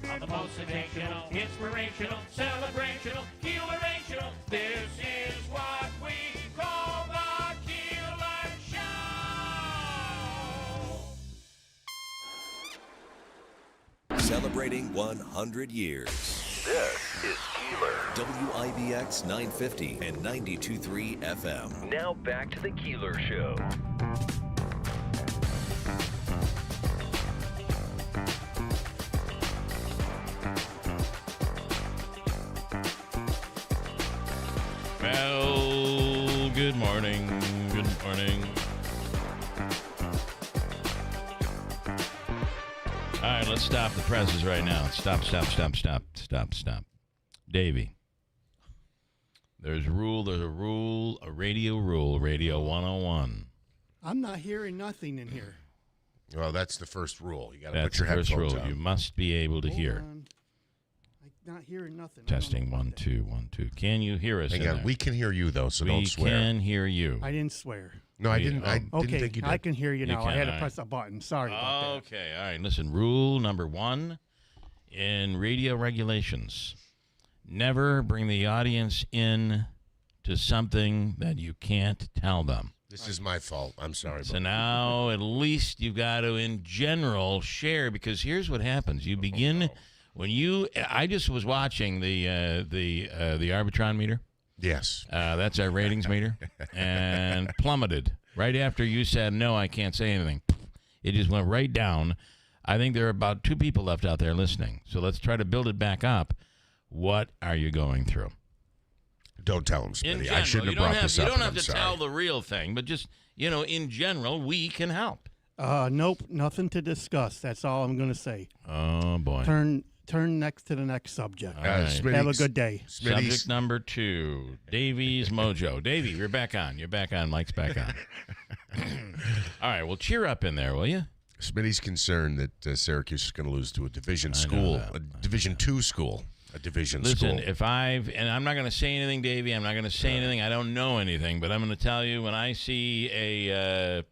On the most sensational, inspirational, celebrational, Keelerational, this is what we call the Keeler Show. Celebrating 100 years. This is Keeler. WIBX 950 and 92.3 FM. Now back to the Keeler Show. Well, good morning. Good morning. All right, let's stop the presses right now. Stop. Davey, there's a rule, a radio rule, Radio 101. I'm not hearing nothing in here. Well, that's the first rule. You got to That's put your the first headphones rule. on. You must be able to hear. I'm not hearing nothing. Testing 1 2 1 2. Can you hear us? Hang in on. there? We can hear you, though, so We don't swear. can hear you. I didn't swear. No, I didn't. I Oh. didn't think you did. I can hear you now. I can, had to all press a button. Sorry about that. Okay, all right. Listen, rule number 1 in radio regulations: never bring the audience in to something that you can't tell them. This is my fault. I'm sorry. So now at least you've got to, in general, share, because here's what happens. You begin when you. I just was watching the Arbitron meter. Yes. That's our ratings meter, and plummeted right after you said no. I can't say anything. It just went right down. I think there are about 2 people left out there listening. So let's try to build it back up. What are you going through? Don't tell him, In Smitty. general, I shouldn't have brought this you up. don't and have I'm to sorry. tell the real thing, but just, in general, we can help. Nope, nothing to discuss. That's all I'm going to say. Oh, boy. Turn next to the next subject. All right. Smitty's- Have a good day. Subject number 2, Davy's Mojo. Davy, you're back on. You're back on. Mike's back on. All right, well, cheer up in there, will you? Smitty's concerned that Syracuse is going to lose to a Division school, that. a Division II school, a Division Listen, school. and I'm not going to say anything, Davey. I'm not going to say anything. I don't know anything, but I'm going to tell you when I see a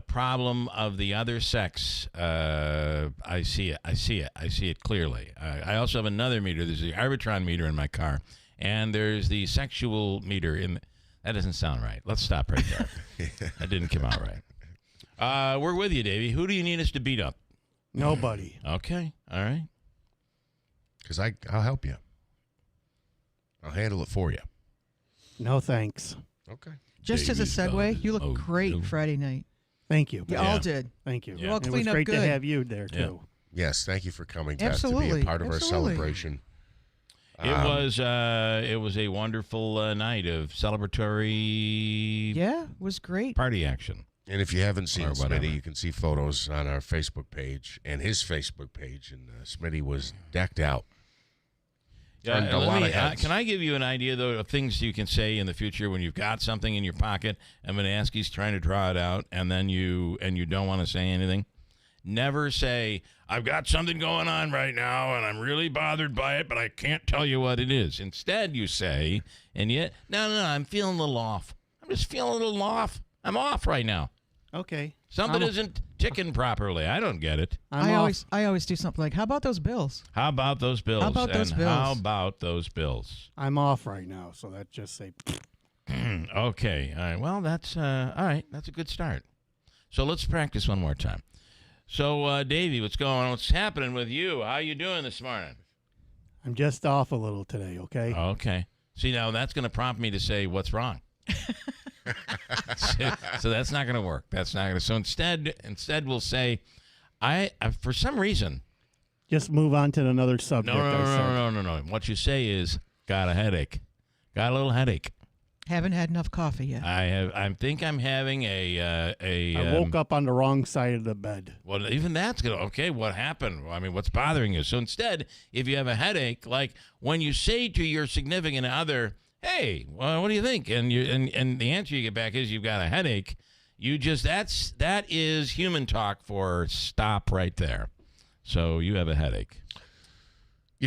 problem of the other sex, I see it. I see it clearly. I also have another meter. There's the Arbitron meter in my car, and there's the sexual meter in. That doesn't sound right. Let's stop right there. That didn't come out right. We're with you, Davey. Who do you need us to beat up? Nobody. Okay. All right. Because I'll help you. I'll handle it for you. No thanks. Okay. Just as a Davy's segue, you look oh, great no. Friday night. Thank you. You Yeah. all did. Thank you. Yeah. All It was cleaned up great to good. have you there, too. Yes, thank you for coming back to be Absolutely, a part of our absolutely. celebration. It was a wonderful night of celebratory Yeah, it was great. party action. And if you haven't seen Or whatever. Smitty, you can see photos on our Facebook page and his Facebook page. And Smitty was decked out. Turned a lot of heads. Can I give you an idea, though, of things you can say in the future when you've got something in your pocket and Manaski's trying to draw it out, and then you don't want to say anything? Never say, I've got something going on right now, and I'm really bothered by it, but I can't tell you what it is. Instead, you say, and yet, no, I'm feeling a little off. I'm just feeling a little off. I'm off right now. Okay. Something isn't ticking properly. I don't get it. I always do something like, how about those bills? How about those bills? How about those And bills? How about those bills? I'm off right now, so that just say. Okay. All right. Well, that's all right. That's a good start. So let's practice one more time. So, Davey, what's going on? What's happening with you? How you doing this morning? I'm just off a little today, okay? Okay. See, now that's going to prompt me to say what's wrong. So that's not going to work. That's not going to. So instead we'll say, I for some reason. Just move on to another subject. No. What you say is, got a headache. Got a little headache. Haven't had enough coffee yet. I think I'm having I woke up on the wrong side of the bed. Well, even that's good. Okay, what happened? I mean, what's bothering you? So instead, if you have a headache, like when you say to your significant other, "Hey, well, what do you think?" and the answer you get back is, "You've got a headache." You just that is human talk for stop right there. So you have a headache.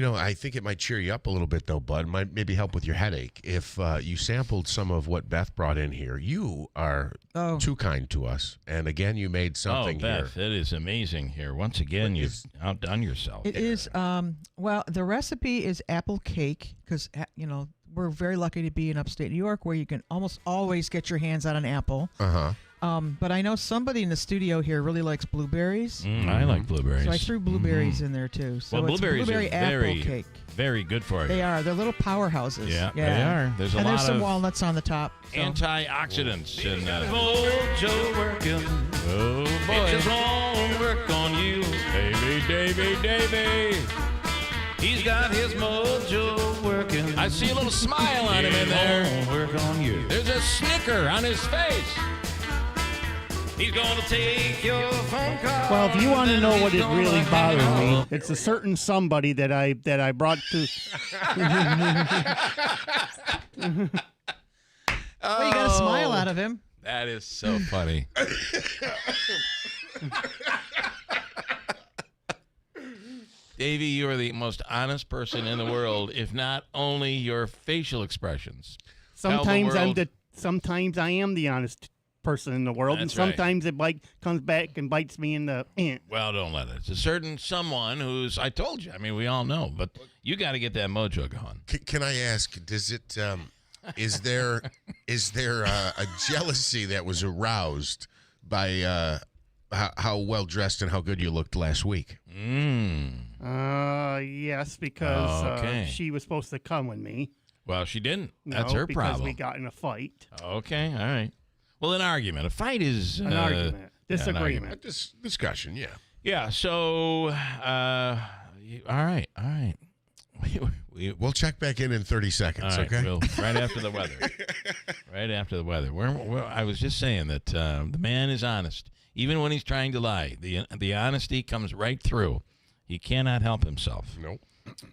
I think it might cheer you up a little bit, though, Bud. Might maybe help with your headache. If you sampled some of what Beth brought in here, you are too kind to us. And again, you made something here. Beth, it is amazing here. Once again, you've outdone yourself. It is. Well, the recipe is apple cake because, we're very lucky to be in upstate New York where you can almost always get your hands on an apple. Uh-huh. But I know somebody in the studio here really likes blueberries. I like blueberries. So I threw blueberries in there, too. So well, it's blueberries blueberry are apple cake. very good for you. They are. They're little powerhouses. Yeah, they are. There's a lot there's some of walnuts on the top. So. antioxidants. And, Mojo working. oh, boy. It just won't work on you. Davey. He's got his mojo working. I see a little smile on him in there. It won't work on you. There's a snicker on his face. He's gonna take your phone call. Well, if you want to and know then what he's it really gonna bothered hang me, up. it's a certain somebody that I brought to. Well, you got a smile out of him. That is so funny. Davey, you are the most honest person in the world, if not only your facial expressions. Tell the world- Sometimes I am the honest person in the world, That's and sometimes it comes back and bites me in the. Well, don't let it. It's a certain someone who's, I told you, I mean, we all know, but you got to get that mojo going. Can I ask, does it, is there a jealousy that was aroused by how well dressed and how good you looked last week? Yes, because Okay. she was supposed to come with me. Well, she didn't. No, That's her because problem. we got in a fight. Okay, all right. Well, an argument. A fight is An argument. yeah, an Disagreement. argument. This discussion, yeah. Yeah. So, all right. We'll check back in 30 seconds, All right, okay? Will, right after the weather. Right after the weather. I was just saying that the man is honest, even when he's trying to lie. The honesty comes right through. He cannot help himself. Nope.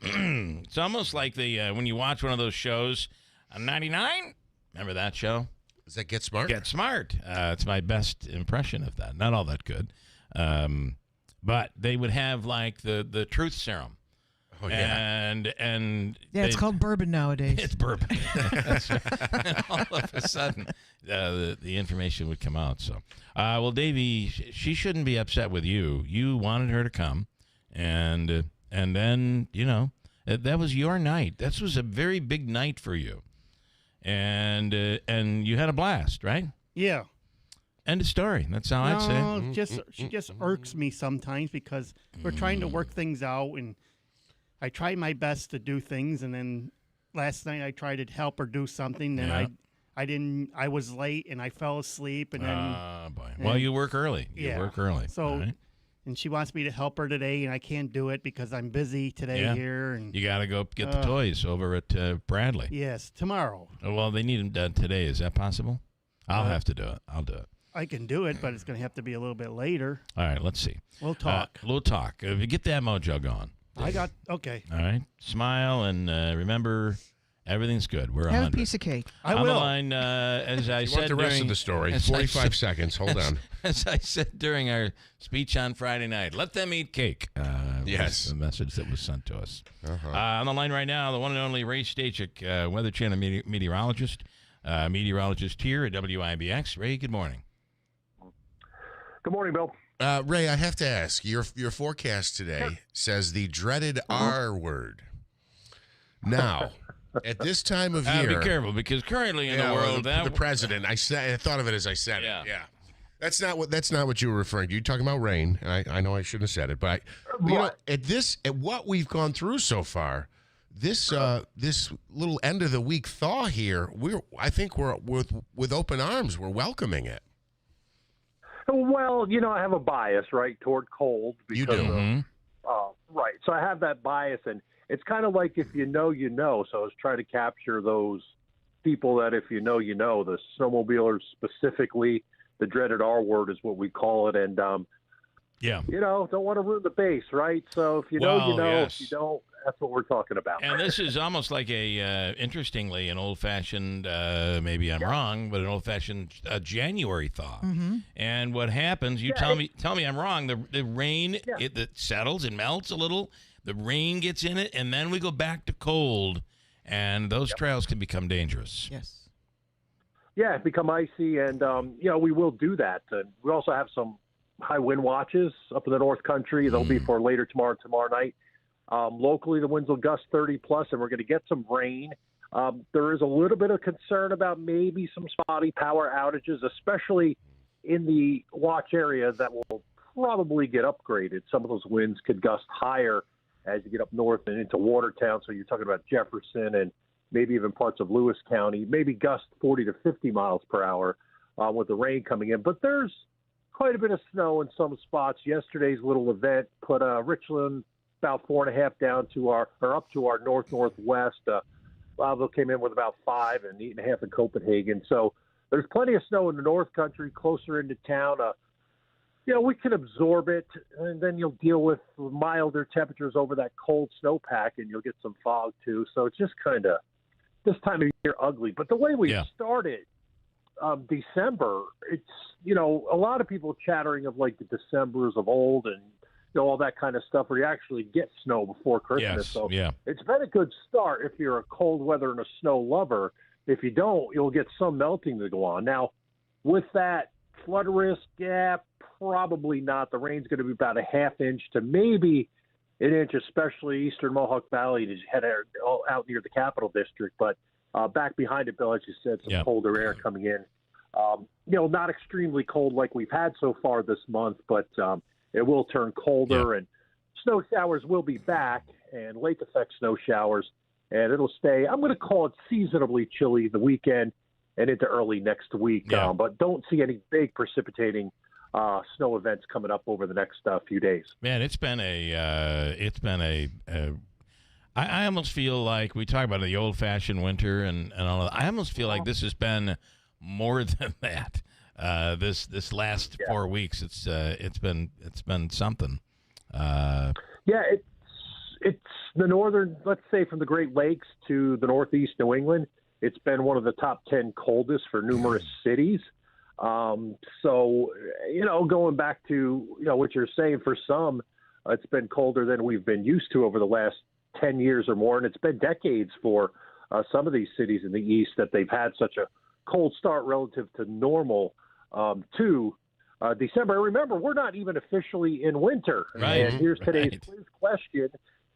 It's almost like the when you watch one of those shows on 99. Remember that show? Does that Get Smart? Get Smart. It's my best impression of that. Not all that good. But they would have like the truth serum. Oh, yeah. And Yeah, it's called bourbon nowadays. It's bourbon. That's right. And all of a sudden, the information would come out. So, well, Davey, she shouldn't be upset with you. You wanted her to come, and then that was your night. This was a very big night for you, and you had a blast, right? Yeah. End of story. That's how I'd say. She just irks me sometimes because we're trying to work things out, and I try my best to do things, and then last night I tried to help her do something, and Yeah. I didn't. I was late, and I fell asleep, and then Boy. Well, you work early. You yeah. work early. So, all right? and she wants me to help her today, and I can't do it because I'm busy today Yeah. here, and You got to go get the toys over at Bradley. yes, tomorrow Well, they need them done today. Is that possible? I'll have to do it. I'll do it. I can do it, but it's going to have to be a little bit later. All right, let's see. We'll talk. We'll talk. Get that mojo going. I got okay. All right. Smile and remember, everything's good. We're Have a 100. piece of cake. I On will. the line, as I You said want the rest during, of the story? as I 45 said- seconds. Hold on. As I said during our speech on Friday night, let them eat cake. Yes. Was the message that was sent to us. On the line right now, the one and only Ray Stachik, Weather Channel meteorologist here at WIBX. Ray, good morning. Good morning, Bill. Ray, I have to ask, your forecast today says the dreaded R word. Now, at this time of year, Be careful, because currently in yeah, the well, world, the president. I thought of it as I said Yeah. it. Yeah, that's not what you were referring to. You're talking about rain. And I know I shouldn't have said it, but at what we've gone through so far, this little end of the week thaw here, I think we're with open arms. We're welcoming it. Well, I have a bias, right, toward cold. You Because do. right. So I have that bias, and it's kind of like if you know, you know. So I was trying to capture those people that if you know, the snowmobilers specifically, the dreaded R word is what we call it. And, yeah. don't want to ruin the base, right? So if you know, Well, yes. If you don't, that's what we're talking about. And this is almost like interestingly, an old-fashioned, maybe I'm wrong, but an old-fashioned January thaw. Mm-hmm. And what happens, tell me I'm wrong, the rain, it settles and melts a little, the rain gets in it, and then we go back to cold, and those trails can become dangerous. Yes. Yeah, become icy, and we will do that. And we also have some high wind watches up in the North Country. They'll be for later tomorrow night. Locally, the winds will gust 30 plus, and we're going to get some rain. There is a little bit of concern about maybe some spotty power outages, especially in the watch area that will probably get upgraded. Some of those winds could gust higher as you get up north and into Watertown. So you're talking about Jefferson and maybe even parts of Lewis County, maybe gust 40 to 50 miles per hour with the rain coming in. But there's quite a bit of snow in some spots. Yesterday's little event put Richland about 4.5 down to up to our northwest. Laville came in with about 5 and 8.5 in Copenhagen. So there's plenty of snow in the North Country, closer into town. We can absorb it, and then you'll deal with milder temperatures over that cold snowpack, and you'll get some fog too. So it's just kind of this time of year ugly. But the way we started December, it's, a lot of people chattering of like the Decembers of old and all that kind of stuff where you actually get snow before Christmas. Yes, so yeah. It's been a good start if you're a cold weather and a snow lover. If you don't, you'll get some melting to go on. Now, with that flood risk, probably not. The rain's going to be about a half inch to maybe an inch, especially eastern Mohawk Valley as you head out near the Capital District. But back behind it, Bill, as you said, some colder air coming in. Not extremely cold like we've had so far this month, but it will turn colder, and snow showers will be back, and lake effect snow showers, and it'll stay, I'm going to call it seasonably chilly the weekend and into early next week. But don't see any big precipitating snow events coming up over the next few days. Man, I almost feel like we talk about the old-fashioned winter and all of that. I almost feel like this has been more than that. This last 4 weeks, it's been something. It's the northern, let's say from the Great Lakes to the Northeast New England. It's been one of the top 10 coldest for numerous cities. So going back to what you're saying, for some, it's been colder than we've been used to over the last 10 years or more, and it's been decades for some of these cities in the East that they've had such a cold start relative to normal to December. Remember, we're not even officially in winter. Right. And here's today's quiz question.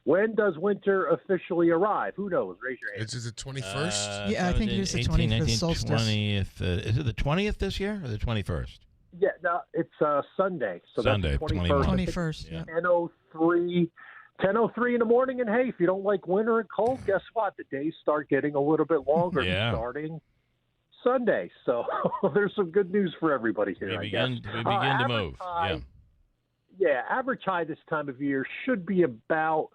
When does winter officially arrive? Who knows? Raise your hand. Is it the 21st? Yeah, I think it is the 20th, 19, solstice. 20th. Is it the 20th this year or the 21st? Yeah, no, it's Sunday. So Sunday, that's the 21st. 21st, yeah. 10:03 in the morning. And, hey, if you don't like winter and cold, guess what? The days start getting a little bit longer starting Sunday. So there's some good news for everybody here, We begin to move. Yeah, average high this time of year should be about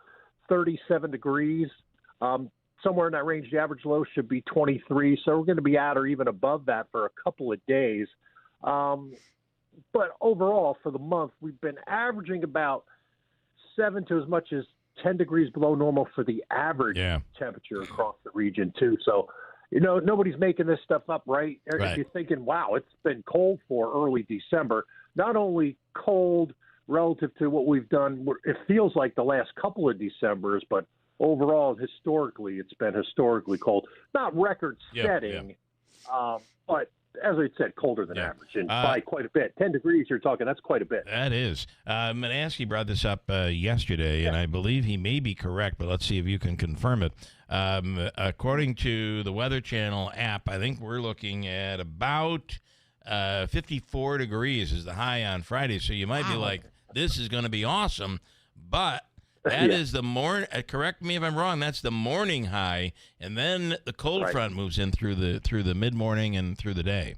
37 degrees. Somewhere in that range, the average low should be 23. So we're going to be at or even above that for a couple of days. But overall, for the month, we've been averaging about 7 to as much as 10 degrees below normal for the average temperature across the region, too. So, nobody's making this stuff up, right? If you're thinking, wow, it's been cold for early December, not only cold relative to what we've done, it feels like the last couple of Decembers, but overall, historically, it's been historically cold. Not record-setting, but as I said, colder than average, and by quite a bit. 10 degrees, you're talking, that's quite a bit. That is. Manaski brought this up yesterday, and I believe he may be correct, but let's see if you can confirm it. According to the Weather Channel app, I think we're looking at about 54 degrees is the high on Friday, so you might be like, this is going to be awesome, but that is the morning. Correct me if I'm wrong. That's the morning high, and then the cold front moves in through the mid morning and through the day.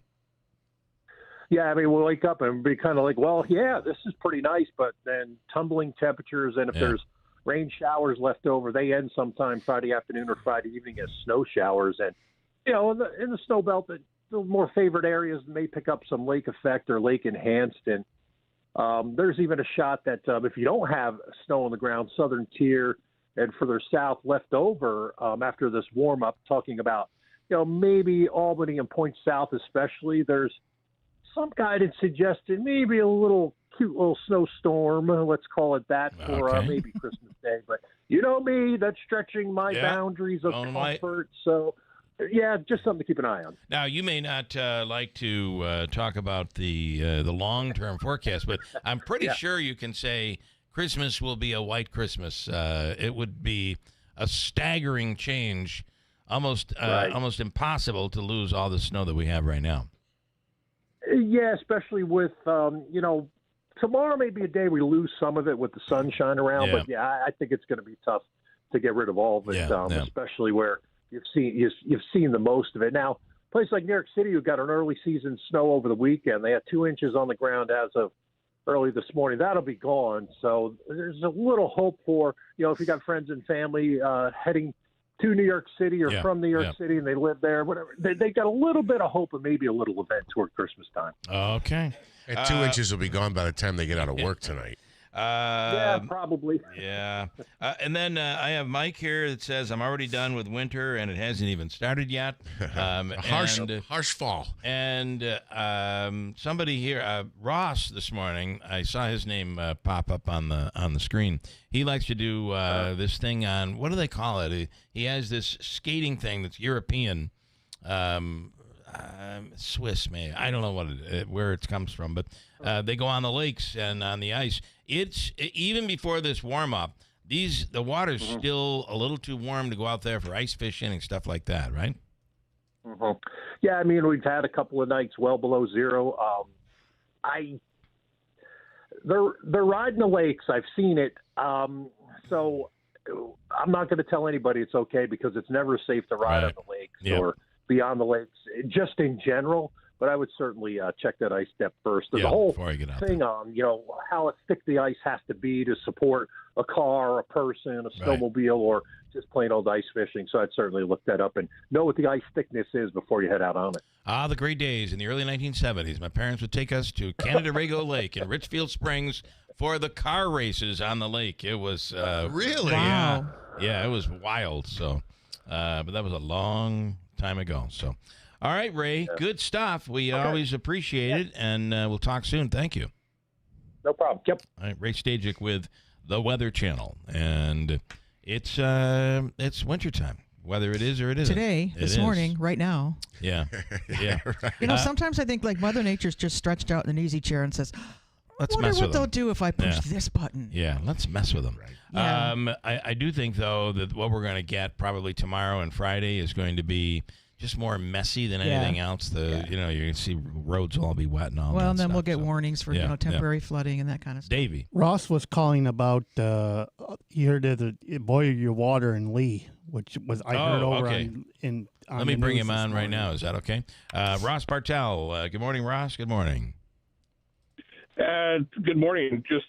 Yeah, I mean, we'll wake up and be kind of like, well, yeah, this is pretty nice, but then tumbling temperatures, and if there's rain showers left over, they end sometime Friday afternoon or Friday evening as snow showers, and in the snow belt, the more favored areas may pick up some lake effect or lake enhanced, and there's even a shot that if you don't have snow on the ground, southern tier and further south left over after this warm up, talking about, maybe Albany and Point South especially, there's some guidance suggesting maybe a little cute little snowstorm, let's call it that, for Okay. maybe Christmas Day. But you know me, that's stretching my Yeah. boundaries of Oh, my. comfort. So, yeah, just something to keep an eye on. Now, you may not like to talk about the long-term forecast, but I'm pretty sure you can say Christmas will be a white Christmas. It would be a staggering change, almost impossible to lose all the snow that we have right now. Yeah, especially with, tomorrow may be a day we lose some of it with the sunshine around. Yeah. But, I think it's going to be tough to get rid of all of it, Yeah. especially where you've seen the most of it. Now, a place like New York City, who got an early season snow over the weekend, they had 2 inches on the ground as of early this morning. That'll be gone. So there's a little hope for, if you got friends and family heading to New York City or from New York City and they live there, whatever, they got a little bit of hope of maybe a little event toward Christmas time. Okay. And 2 inches will be gone by the time they get out of work tonight. Yeah, probably. Yeah. And then I have Mike here that says, I'm already done with winter, and it hasn't even started yet. Harsh fall. And somebody here, Ross, this morning, I saw his name pop up on the screen. He likes to do this thing on, what do they call it? He has this skating thing that's European. Swiss, maybe. I don't know where it comes from, but they go on the lakes and on the ice. It's even before this warm up. The water's still a little too warm to go out there for ice fishing and stuff like that, right? Mm-hmm. Yeah, I mean, we've had a couple of nights well below zero. They're riding the lakes. I've seen it. So I'm not going to tell anybody it's okay because it's never safe to ride on the lakes or beyond the lakes, just in general. But I would certainly check that ice depth first. There's a whole thing on, how thick the ice has to be to support a car, a person, a snowmobile, or just plain old ice fishing. So I'd certainly look that up and know what the ice thickness is before you head out on it. Ah, the great days in the early 1970s. My parents would take us to Canada-Rego Lake in Richfield Springs for the car races on the lake. It was really, Wow. yeah, it was wild. So, but that was a long time ago. So, all right, Ray, good stuff. We always appreciate it, and we'll talk soon. Thank you. No problem. Yep. All right, Ray Stajic with the Weather Channel, and it's wintertime, whether it is or it isn't. Today, this morning, right now. Yeah, yeah. Sometimes I think like Mother Nature's just stretched out in an easy chair and says, Let's wonder mess what with they'll them. do if I push Yeah. this button. Yeah, let's mess with them. Yeah. I do think, though, that what we're going to get probably tomorrow and Friday is going to be just more messy than anything else. You're going to see roads will all be wet and all that Well, and then we'll stuff, get warnings for temporary flooding and that kind of stuff. Davey. Ross was calling about here to boil your water in Lee, which was I heard over on Let me the bring news him this on right morning. now. Is that okay? Ross Bartel. Good morning, Ross. Good morning. Good morning. Just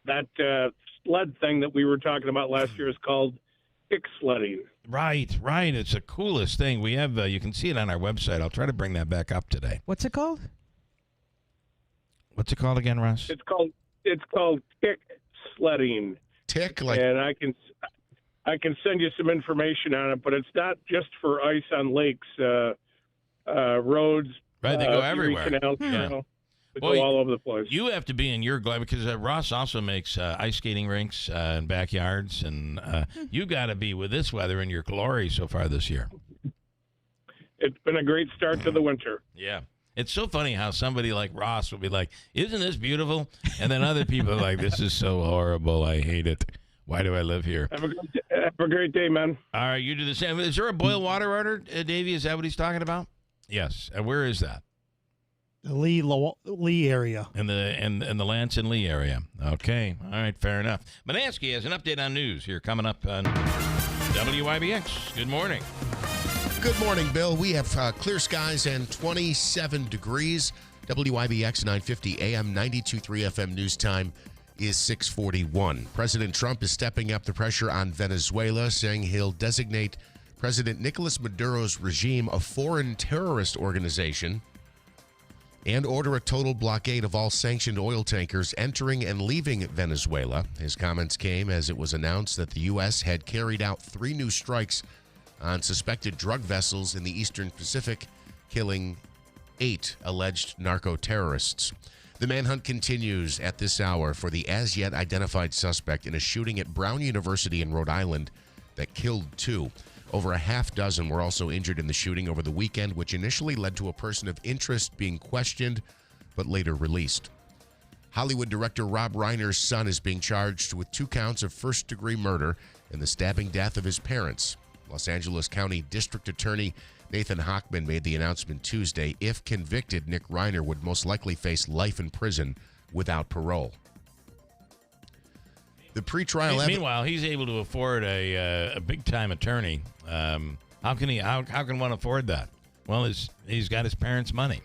that sled thing that we were talking about last year is called ick sledding. Right. It's the coolest thing. We have, you can see it on our website. I'll try to bring that back up today. What's it called? What's it called again, Ross? It's called ick sledding. Tick like. And I can send you some information on it, but it's not just for ice on lakes, roads. Right, they go Erie everywhere. Canal, they go all over the place. You have to be in your glove because Ross also makes ice skating rinks and backyards, and you got to be with this weather in your glory so far this year. It's been a great start to the winter. Yeah. It's so funny how somebody like Ross will be like, isn't this beautiful? And then other people are like, this is so horrible. I hate it. Why do I live here? Have a great day, man. All right, you do the same. Is there a boil water order, Davey? Is that what he's talking about? Yes. And where is that? The Lee area. In the Lance and Lee area. Okay. All right, fair enough. Manansky has an update on news here coming up on WIBX. Good morning. Good morning, Bill. We have clear skies and 27 degrees. WIBX 950 AM 92.3 FM news time is 6:41. President Trump is stepping up the pressure on Venezuela, saying he'll designate President Nicolas Maduro's regime a foreign terrorist organization and order a total blockade of all sanctioned oil tankers entering and leaving Venezuela. His comments came as it was announced that the U.S. had carried out 3 new strikes on suspected drug vessels in the Eastern Pacific, killing 8 alleged narco-terrorists. The manhunt continues at this hour for the as-yet identified suspect in a shooting at Brown University in Rhode Island that killed 2. Over a half dozen were also injured in the shooting over the weekend, which initially led to a person of interest being questioned but later released. Hollywood director Rob Reiner's son is being charged with 2 counts of first-degree murder in the stabbing death of his parents. Los Angeles County District Attorney Nathan Hochman made the announcement Tuesday. If convicted, Nick Reiner would most likely face life in prison without parole. The pretrial Meanwhile, he's able to afford a big-time attorney. How can one afford that? Well, he's got his parents' money.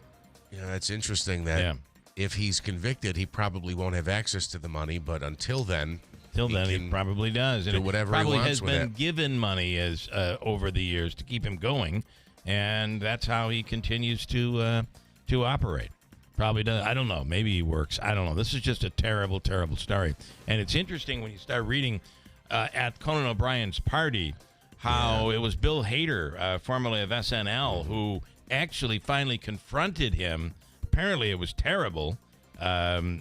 Yeah, it's interesting that if he's convicted, he probably won't have access to the money. But until then, he probably does. Do whatever he probably wants has with been it. given money as over the years to keep him going, and that's how he continues to operate. Probably does. I don't know. Maybe he works. I don't know. This is just a terrible, terrible story. And it's interesting when you start reading at Conan O'Brien's party how it was Bill Hader, formerly of SNL, who actually finally confronted him. Apparently it was terrible.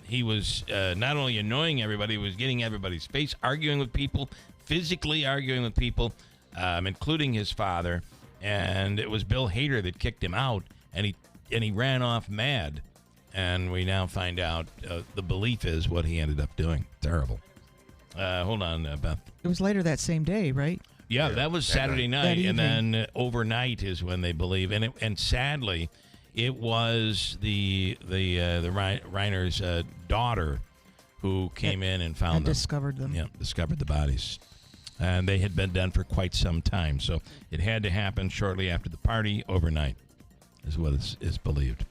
He was not only annoying everybody, he was getting everybody's face, arguing with people, physically arguing with people, including his father. And it was Bill Hader that kicked him out, and he ran off mad. And we now find out the belief is what he ended up doing. Terrible. Hold on, Beth. It was later that same day, right? Yeah, that was Saturday night, That and then overnight is when they believe. And sadly, it was the Reiner's daughter who came in and found them. Discovered them. Yeah, discovered the bodies. And they had been done for quite some time. So it had to happen shortly after the party overnight, is what is believed.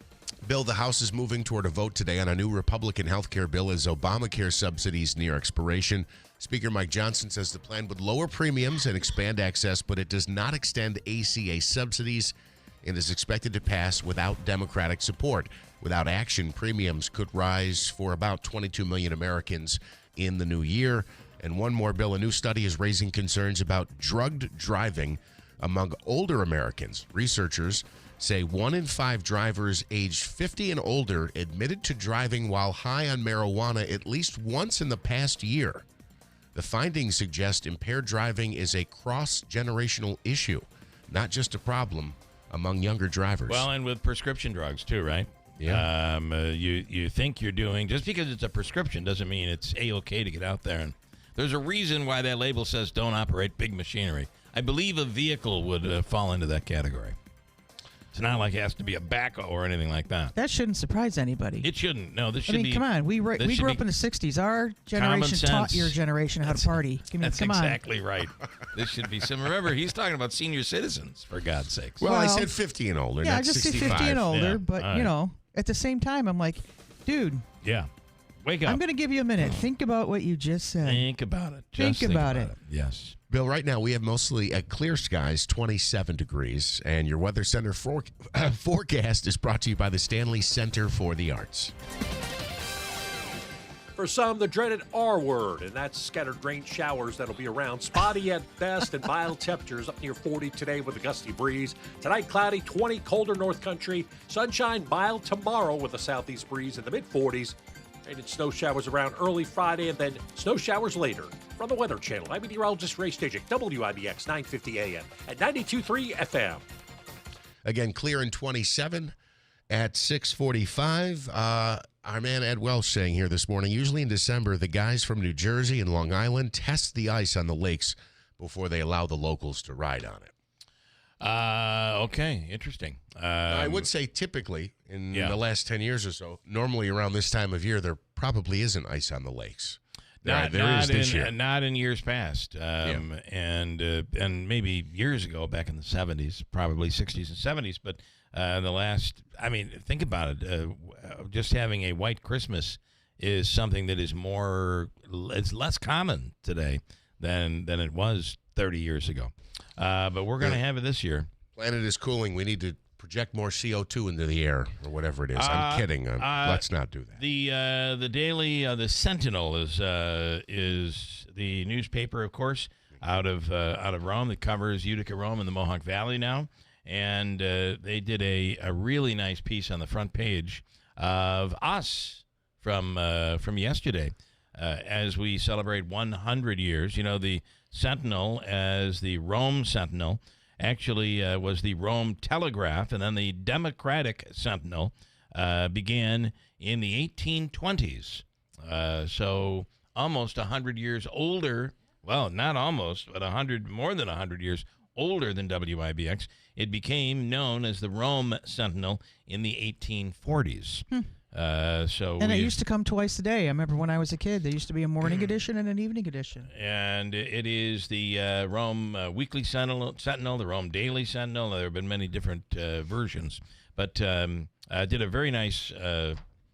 Bill, the House is moving toward a vote today on a new Republican health care bill as Obamacare subsidies near expiration. Speaker Mike Johnson says the plan would lower premiums and expand access, but it does not extend ACA subsidies and is expected to pass without Democratic support. Without action, premiums could rise for about 22 million Americans in the new year. And one more, Bill, a new study is raising concerns about drugged driving among older Americans. Researchers say 1 in 5 drivers aged 50 and older admitted to driving while high on marijuana at least once in the past year. The findings suggest impaired driving is a cross-generational issue, not just a problem among younger drivers. Well, and with prescription drugs too, right? Yeah. You think you're doing, just because it's a prescription doesn't mean it's A-okay to get out there. And there's a reason why that label says don't operate big machinery. I believe a vehicle would fall into that category. It's not like it has to be a backhoe or anything like that. That shouldn't surprise anybody. It shouldn't. No, this should be. Come on. We grew up in the 60s. Our generation taught your generation how to party. That's exactly right. This should be some. Remember, he's talking about senior citizens, for God's sakes. Well, I said 50 and older, yeah, not I just 65. said 50 and older, Yeah, but, all right. At the same time, I'm like, dude, Yeah. Wake up. I'm going to give you a minute. Think about what you just said. Think about it. Just Think about it. Yes. Bill, right now we have mostly clear skies, 27 degrees, and your Weather Center forecast is brought to you by the Stanley Center for the Arts. For some, the dreaded R word, and that's scattered rain showers that'll be around. Spotty at best and mild temperatures up near 40 today with a gusty breeze. Tonight, cloudy, 20, colder North Country. Sunshine, mild tomorrow with a southeast breeze in the mid-40s. Rain and snow showers around early Friday and then snow showers later. From the Weather Channel, I'm meteorologist Ray Stejik, WIBX 950 AM at 92.3 FM. Again, clear in 27 at 6:45. Our man Ed Welsh saying here this morning, usually in December, the guys from New Jersey and Long Island test the ice on the lakes before they allow the locals to ride on it. Okay, interesting. I would say typically in Yeah. the last 10 years or so, normally around this time of year, there probably isn't ice on the lakes. There is this year. Not in years past, and maybe years ago, back in the 70s, probably 60s and 70s. But think about it. Just having a white Christmas is something that is it's less common today than it was 30 years ago. But we're going to have it this year. Planet is cooling. We need to project more CO2 into the air or whatever it is. I'm kidding. Let's not do that. The daily the Sentinel is the newspaper, of course, out of Rome that covers Utica, Rome, and the Mohawk Valley now, and they did a really nice piece on the front page of us from yesterday as we celebrate 100 years. You know, the Sentinel, as the Rome Sentinel, actually was the Rome Telegraph, and then the Democratic Sentinel began in the 1820s. So almost 100 years older. Well, not almost, but more than 100 years older than WIBX. It became known as the Rome Sentinel in the 1840s. And it used to come twice a day. I remember when I was a kid, there used to be a morning edition and an evening edition. And it is the Rome Weekly Sentinel, the Rome Daily Sentinel. There have been many different versions. But I did a very nice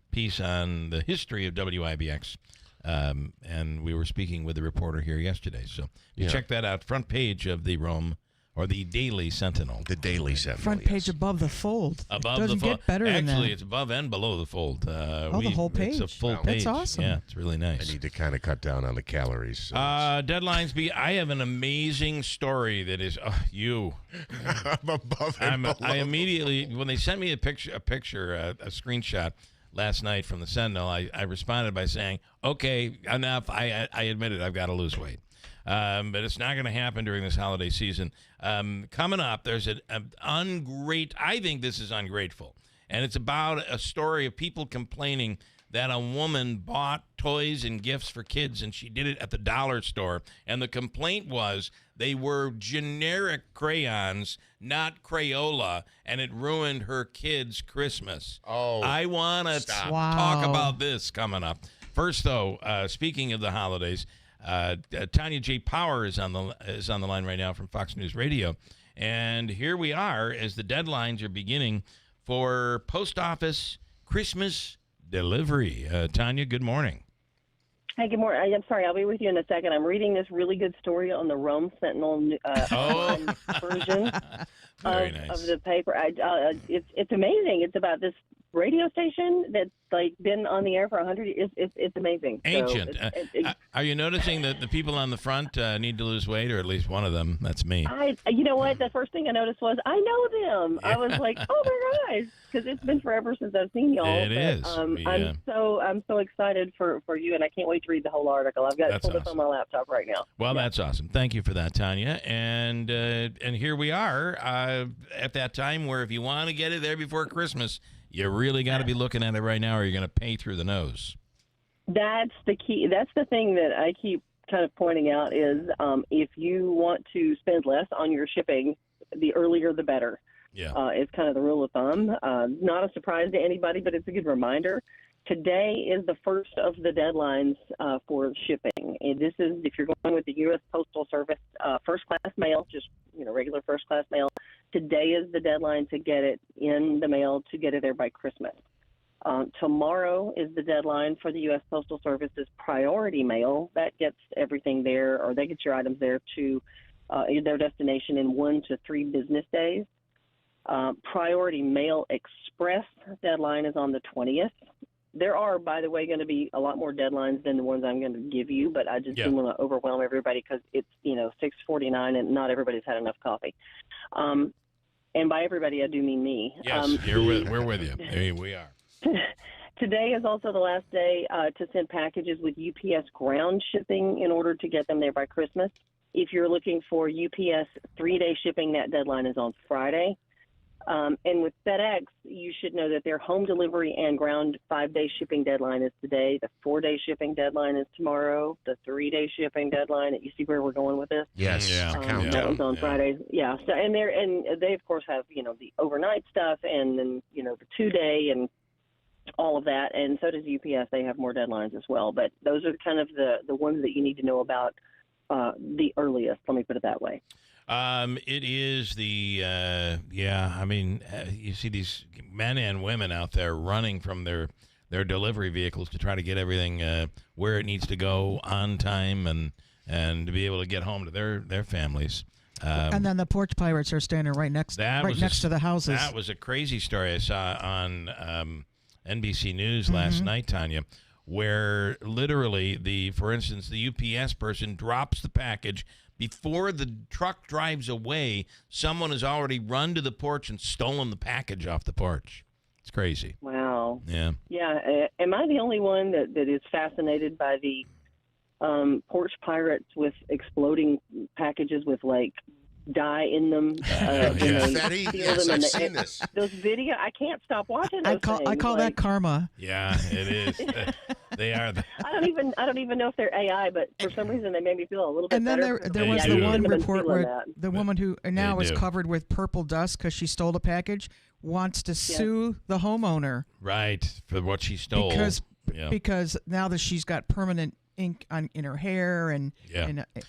piece on the history of WIBX. And we were speaking with the reporter here yesterday. So you check that out, front page of the Rome, or the Daily Sentinel. The Daily Sentinel. Front page above the fold. Above Doesn't the fold. get better than that. Actually, it's above and below the fold. The whole page. It's a full Wow. page. That's awesome. Yeah, it's really nice. I need to kind of cut down on the calories. So Deadlines be. I have an amazing story that is you. I'm above and below. I immediately, when they sent me a screenshot last night from the Sentinel, I responded by saying, "Okay, enough. I admit it. I've got to lose weight." But it's not going to happen during this holiday season. Coming up, there's I think this is ungrateful. And it's about a story of people complaining that a woman bought toys and gifts for kids, and she did it at the dollar store. And the complaint was they were generic crayons, not Crayola, and it ruined her kids' Christmas. Oh, I want to talk about this coming up. First, though, speaking of the holidays, Tanya J. Power is on the line right now from Fox News Radio, and here we are as the deadlines are beginning for post office Christmas delivery. Tanya, good morning. Hey, good morning. I'm sorry, I'll be with you in a second. I'm reading this really good story on the Rome Sentinel version of the paper. It's amazing. It's about this radio station that's like been on the air for 100 years. It's amazing. Ancient. So are you noticing that the people on the front need to lose weight, or at least one of them? That's me. You know what? The first thing I noticed was I know them. I was like, oh my gosh, because it's been forever since I've seen y'all. It is. I'm so excited for you, and I can't wait to read the whole article. I've got it pulled up on my laptop right now. Well, that's awesome. Thank you for that, Tanya. And here we are at that time where if you want to get it there before Christmas, you really got to be looking at it right now, or you're going to pay through the nose. That's the key. That's the thing that I keep kind of pointing out is if you want to spend less on your shipping, the earlier the better. Yeah. It's kind of the rule of thumb. Not a surprise to anybody, but it's a good reminder. Today is the first of the deadlines for shipping. And this is if you're going with the U.S. Postal Service first-class mail, just regular first-class mail. Today is the deadline to get it in the mail to get it there by Christmas. Tomorrow is the deadline for the U.S. Postal Service's priority mail. That gets everything there, or they get your items there to their destination in 1 to 3 business days. Priority Mail Express deadline is on the 20th. There are, by the way, going to be a lot more deadlines than the ones I'm going to give you, but I just didn't want to overwhelm everybody because it's 6:49 and not everybody's had enough coffee. And by everybody, I do mean me. Yes, we're with you. I mean, we are. Today is also the last day to send packages with UPS ground shipping in order to get them there by Christmas. If you're looking for UPS 3-day shipping, that deadline is on Friday. And with FedEx, you should know that their home delivery and ground 5-day shipping deadline is today. The 4-day shipping deadline is tomorrow. The 3-day shipping deadline. You see where we're going with this? Yes. That was on Friday. Yeah. So and they of course have the overnight stuff and then the 2-day and all of that. And so does UPS. They have more deadlines as well. But those are kind of the ones that you need to know about the earliest. Let me put it that way. It is you see these men and women out there running from their delivery vehicles to try to get everything where it needs to go on time and to be able to get home to their families. And then the porch pirates are standing right next to the houses. That was a crazy story I saw on NBC News last night, Tanya, where literally for instance, the UPS person drops the package. Before the truck drives away, someone has already run to the porch and stolen the package off the porch. It's crazy. Wow. Wow. Yeah. Yeah. Am I the only one that is fascinated by the porch pirates with exploding packages with like dye in them? Confetti? Yes, I've seen this. Those video, I can't stop watching those things. I call that karma. Yeah, it is. They are. I don't even know if they're AI, but for some reason they made me feel a little bit And then better. there was do. the one I've been report feeling where that. the woman who now They is do. covered with purple dust because she stole a package wants to sue the homeowner Right, for what she stole. because now that she's got permanent ink in her hair and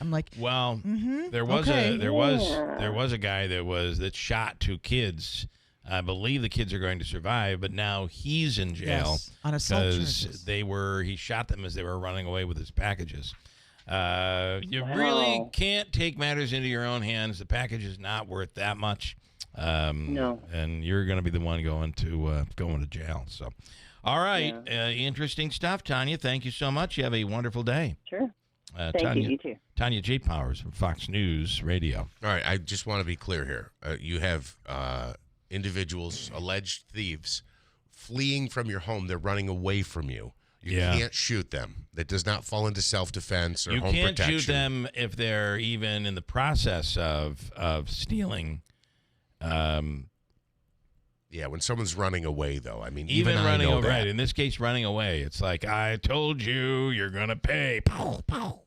I'm like, well, mm-hmm, there was okay. there was a guy that shot 2 kids. I believe the kids are going to survive, but now he's in jail on assault because charges. he shot them as they were running away with his packages. You Wow. really can't take matters into your own hands. The package is not worth that much. No. And you're going to be the one going to jail. So, all right, interesting stuff, Tanya. Thank you so much. You have a wonderful day. Sure. Thank Tanya, you too. Tanya J. Powers from Fox News Radio. All right, I just want to be clear here. You have individuals, alleged thieves, fleeing from your home. They're running away from you. You can't shoot them. That does not fall into self-defense or home protection. You can't shoot them if they're even in the process of stealing. Yeah, when someone's running away, though. I mean, Even I running know away. that. Right. In this case, running away. It's like, I told you, you're going to pay. Pow, pow.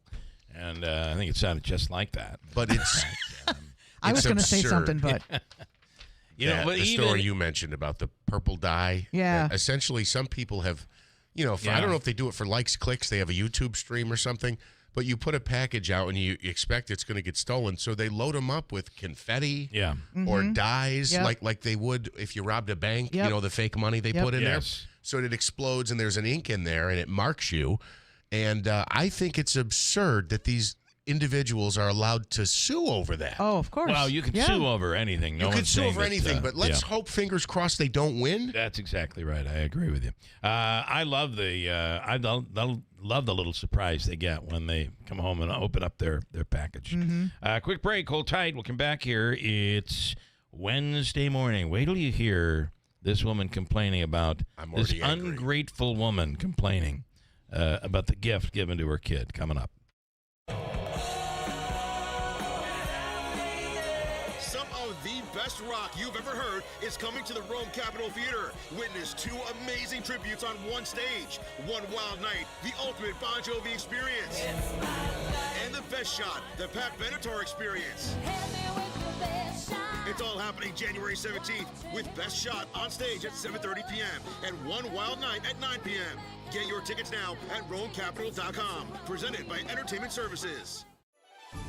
And I think it sounded just like that. But it's I was going to say absurd. something, but But the story you mentioned about the purple dye. Yeah. Essentially, some people have, I don't know if they do it for likes, clicks. They have a YouTube stream or something. But you put a package out and you expect it's going to get stolen, so they load them up with confetti, or dyes, like they would if you robbed a bank. Yep. You know, the fake money they put in there, Yes. so it explodes and there's an ink in there and it marks you. And I think it's absurd that these individuals are allowed to sue over that. oh, of course. Well, you can sue over anything. No you could one's sue saying over that, anything, but let's hope, fingers crossed, they don't win. That's exactly right. I agree with you. I love love the little surprise they get when they come home and open up their package. Quick break. Hold tight. We'll come back here. It's Wednesday morning. Wait till you hear this woman complaining about this ungrateful woman complaining about the gift given to her kid. Coming up. Some of the best rock you've ever heard is coming to the Rome Capitol Theater. Witness 2 amazing tributes on one stage. One Wild Night, the ultimate Bon Jovi experience. And the Best Shot, the Pat Benatar experience. It's all happening January 17th with Best Shot on stage at 7:30 p.m. and One Wild Night at 9 p.m. Get your tickets now at RomeCapital.com. Presented by Entertainment Services.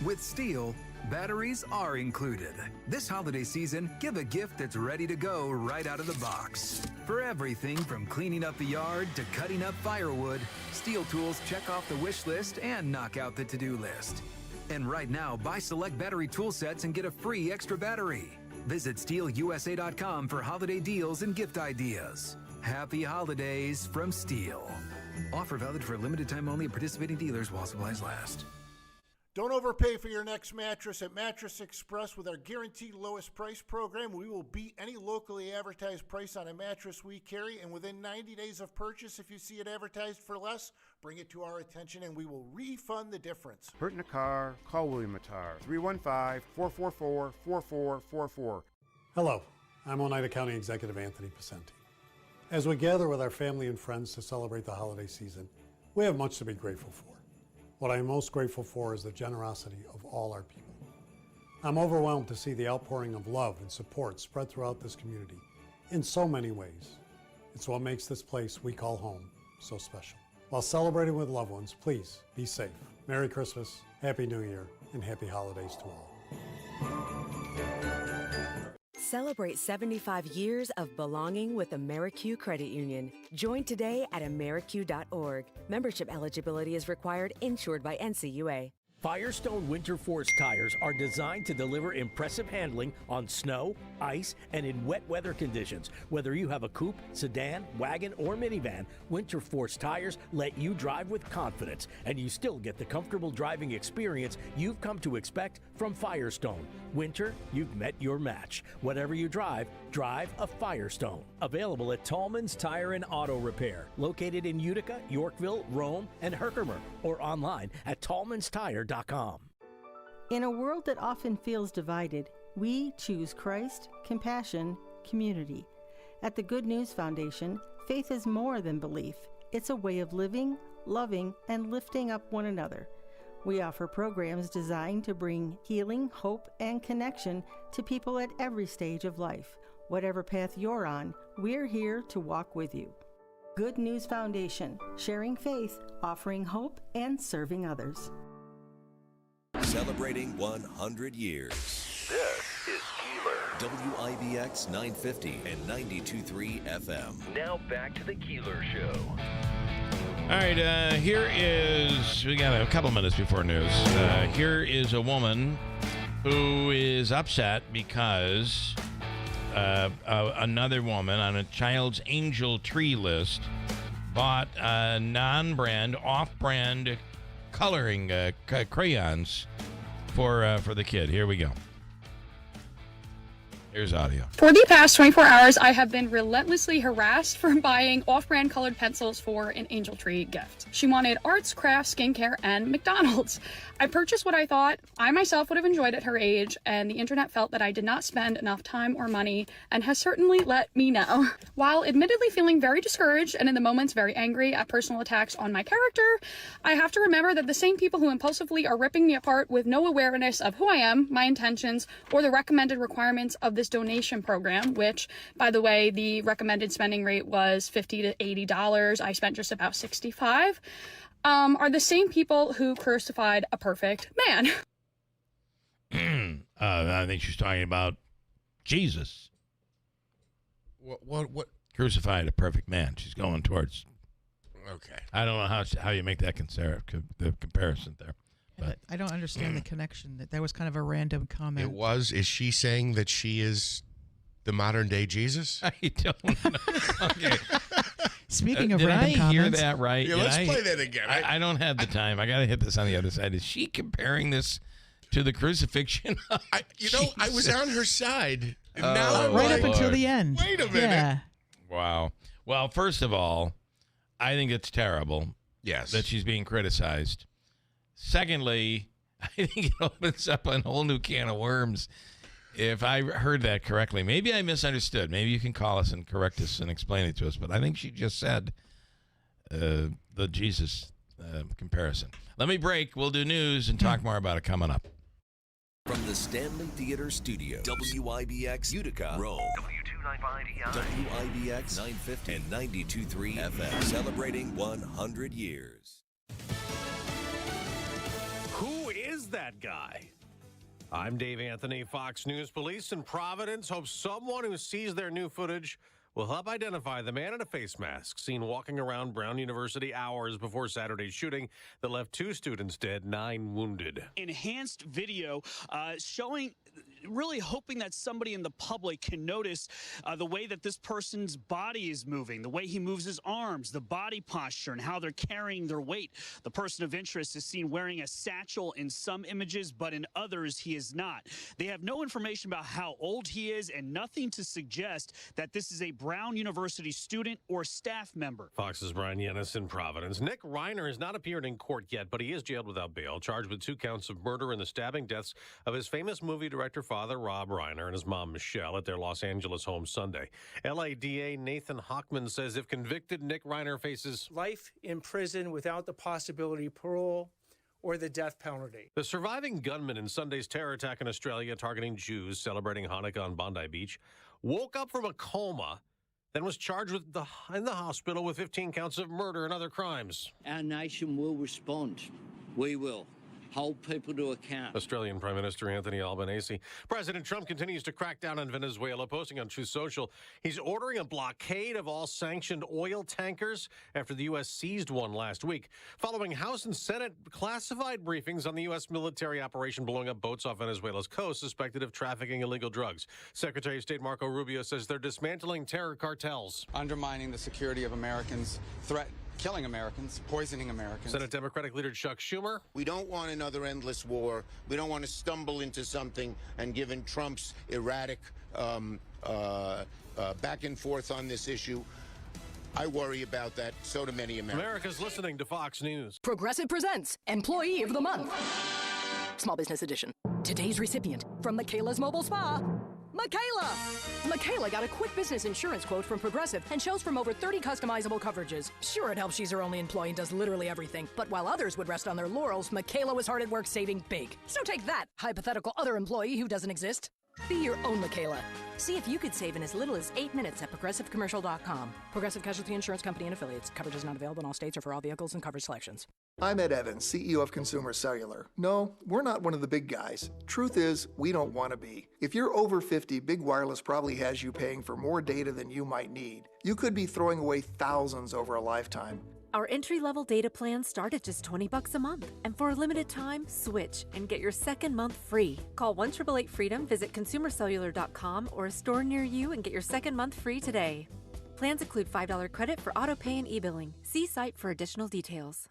With Steel, batteries are included. This holiday season, give a gift that's ready to go right out of the box. For everything from cleaning up the yard to cutting up firewood, Steel tools check off the wish list and knock out the to-do list. And right now, buy select battery tool sets and get a free extra battery. Visit SteelUSA.com for holiday deals and gift ideas. Happy holidays from Steel. Offer valid for a limited time only at participating dealers while supplies last. Don't overpay for your next mattress at Mattress Express. With our guaranteed lowest price program, we will beat any locally advertised price on a mattress we carry, and within 90 days of purchase, if you see it advertised for less, bring it to our attention and we will refund the difference. Hurt in a car? Call William Attar, 315-444-4444. Hello, I'm Oneida County Executive Anthony Pacenti. As we gather with our family and friends to celebrate the holiday season, we have much to be grateful for. What I am most grateful for is the generosity of all our people. I'm overwhelmed to see the outpouring of love and support spread throughout this community in so many ways. It's what makes this place we call home so special. While celebrating with loved ones, please be safe. Merry Christmas, Happy New Year, and Happy Holidays to all. Celebrate 75 years of belonging with Amerique Credit Union. Join today at amerique.org. Membership eligibility is required, insured by NCUA. Firestone Winter Force tires are designed to deliver impressive handling on snow, ice, and in wet weather conditions. Whether you have a coupe, sedan, wagon, or minivan, Winter Force tires let you drive with confidence, and you still get the comfortable driving experience you've come to expect from Firestone. Winter, you've met your match. Whatever you drive, drive a Firestone. Available at Tallman's Tire and Auto Repair, located in Utica, Yorkville, Rome, and Herkimer, or online at tallmanstire.com. In a world that often feels divided, we choose Christ, compassion, community. At the Good News Foundation, faith is more than belief. It's a way of living, loving, and lifting up one another. We offer programs designed to bring healing, hope, and connection to people at every stage of life. Whatever path you're on, we're here to walk with you. Good News Foundation, sharing faith, offering hope, and serving others. Celebrating 100 years. This is Keeler. WIBX 950 and 92.3 FM. Now back to the Keeler Show. All right, here is, we got a couple minutes before news. Here is a woman who is upset because another woman on a Child's Angel Tree list bought non-brand, off-brand coloring crayons for the kid. Here we go. Here's audio. For the past 24 hours, I have been relentlessly harassed for buying off-brand colored pencils for an Angel Tree gift. She wanted arts, crafts, skincare, and McDonald's. I purchased what I thought I myself would have enjoyed at her age, and the internet felt that I did not spend enough time or money, and has certainly let me know. While admittedly feeling very discouraged and in the moments very angry at personal attacks on my character, I have to remember that the same people who impulsively are ripping me apart with no awareness of who I am, my intentions, or the recommended requirements of this donation program, which, by the way, the recommended spending rate was $50 to $80. I spent just about $65. Are the same people who crucified a perfect man. I think she's talking about Jesus. What? Crucified a perfect man. She's going towards. Okay. I don't know how you make that the comparison there. But I don't understand the connection. That was kind of a random comment. It was. Is she saying that she is the modern day Jesus? I don't know. Okay. Speaking of did random I hear comments, that right? Yeah, let's play that again. I don't have the time. I got to hit this on the other side. Is she comparing this to the crucifixion? I was on her side. Right up until the end. Wait a minute. Yeah. Wow. Well, first of all, I think it's terrible. Yes. That she's being criticized. Secondly, I think it opens up a whole new can of worms. If I heard that correctly, maybe I misunderstood. Maybe you can call us and correct us and explain it to us. But I think she just said the Jesus comparison. Let me break. We'll do news and talk more about it coming up. From the Stanley Theater Studio, WIBX Utica, Rome. W295EI. WIBX 950 and 92.3 FM. Celebrating 100 years. Who is that guy? I'm Dave Anthony. Fox News Police in Providence hope someone who sees their new footage will help identify the man in a face mask seen walking around Brown University hours before Saturday's shooting that left 2 students dead, 9 wounded. Enhanced video showing, really hoping that somebody in the public can notice the way that this person's body is moving, the way he moves his arms, the body posture, and how they're carrying their weight. The person of interest is seen wearing a satchel in some images, but in others he is not. They have no information about how old he is and nothing to suggest that this is a Brown University student or staff member. Fox's Brian Yennis in Providence. Nick Reiner has not appeared in court yet, but he is jailed without bail, charged with 2 counts of murder in the stabbing deaths of his famous movie director father, Rob Reiner, and his mom, Michelle, at their Los Angeles home Sunday. LADA Nathan Hochman says if convicted, Nick Reiner faces life in prison without the possibility of parole or the death penalty. The surviving gunman in Sunday's terror attack in Australia targeting Jews celebrating Hanukkah on Bondi Beach woke up from a coma, then was charged in the hospital with 15 counts of murder and other crimes. Our nation will respond. We will. hold people to account. Australian Prime Minister Anthony Albanese. President Trump continues to crack down on Venezuela, posting on Truth Social he's ordering a blockade of all sanctioned oil tankers after the U.S. seized one last week. Following House and Senate classified briefings on the U.S. military operation blowing up boats off Venezuela's coast suspected of trafficking illegal drugs. Secretary of State Marco Rubio says they're dismantling terror cartels. Undermining the security of Americans, killing Americans, poisoning Americans. Senate Democratic leader Chuck Schumer. We don't want another endless war. We don't want to stumble into something, and given Trump's erratic back and forth on this issue, I worry about that. So do many Americans. America's listening to Fox News. Progressive presents Employee of the Month. Small Business Edition. Today's recipient from Michaela's Mobile Spa, Michaela! Michaela got a quick business insurance quote from Progressive and chose from over 30 customizable coverages. Sure, it helps she's her only employee and does literally everything. But while others would rest on their laurels, Michaela was hard at work saving big. So take that, hypothetical other employee who doesn't exist. Be your own Michaela. See if you could save in as little as 8 minutes at ProgressiveCommercial.com. Progressive Casualty Insurance Company and Affiliates. Coverage is not available in all states or for all vehicles and coverage selections. I'm Ed Evans, CEO of Consumer Cellular. No, we're not one of the big guys. Truth is, we don't want to be. If you're over 50, Big Wireless probably has you paying for more data than you might need. You could be throwing away thousands over a lifetime. Our entry-level data plans start at just $20 a month. And for a limited time, switch and get your second month free. Call 1-888-FREEDOM, visit consumercellular.com or a store near you and get your second month free today. Plans include $5 credit for auto pay and e-billing. See site for additional details.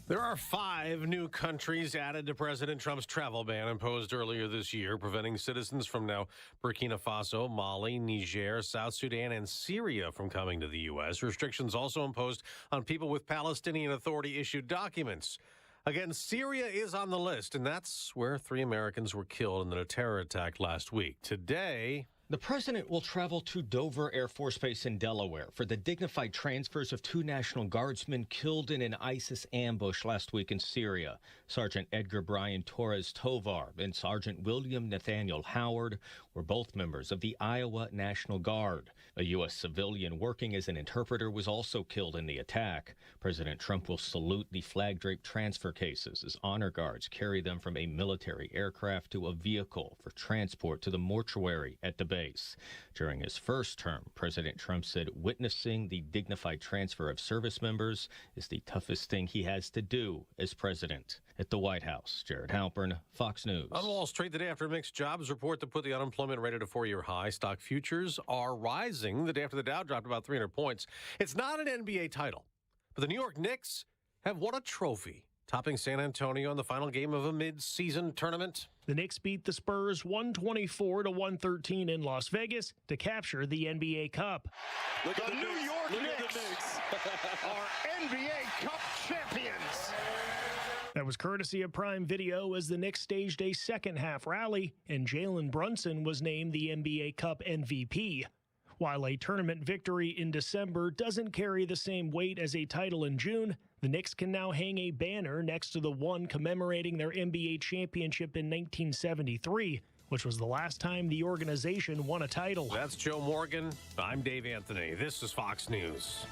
There are 5 new countries added to President Trump's travel ban imposed earlier this year, preventing citizens from now Burkina Faso, Mali, Niger, South Sudan, and Syria from coming to the U.S. Restrictions also imposed on people with Palestinian Authority-issued documents. Again, Syria is on the list, and that's where 3 Americans were killed in a terror attack last week. Today, the president will travel to Dover Air Force Base in Delaware for the dignified transfers of 2 National Guardsmen killed in an ISIS ambush last week in Syria. Sergeant Edgar Brian Torres Tovar and Sergeant William Nathaniel Howard were both members of the Iowa National Guard. A U.S. civilian working as an interpreter was also killed in the attack. President Trump will salute the flag-draped transfer cases as honor guards carry them from a military aircraft to a vehicle for transport to the mortuary at the base. During his first term, President Trump said witnessing the dignified transfer of service members is the toughest thing he has to do as president. At the White House, Jared Halpern, Fox News. On Wall Street, the day after a mixed jobs report that put the unemployment rate at a 4-year high, stock futures are rising the day after the Dow dropped about 300 points. It's not an NBA title, but the New York Knicks have won a trophy, topping San Antonio in the final game of a mid-season tournament. The Knicks beat the Spurs 124-113 in Las Vegas to capture the NBA Cup. The New York Knicks are NBA Cup champions. That was courtesy of Prime Video as the Knicks staged a second-half rally, and Jalen Brunson was named the NBA Cup MVP. While a tournament victory in December doesn't carry the same weight as a title in June, the Knicks can now hang a banner next to the one commemorating their NBA championship in 1973, which was the last time the organization won a title. That's Joe Morgan. I'm Dave Anthony. This is Fox News.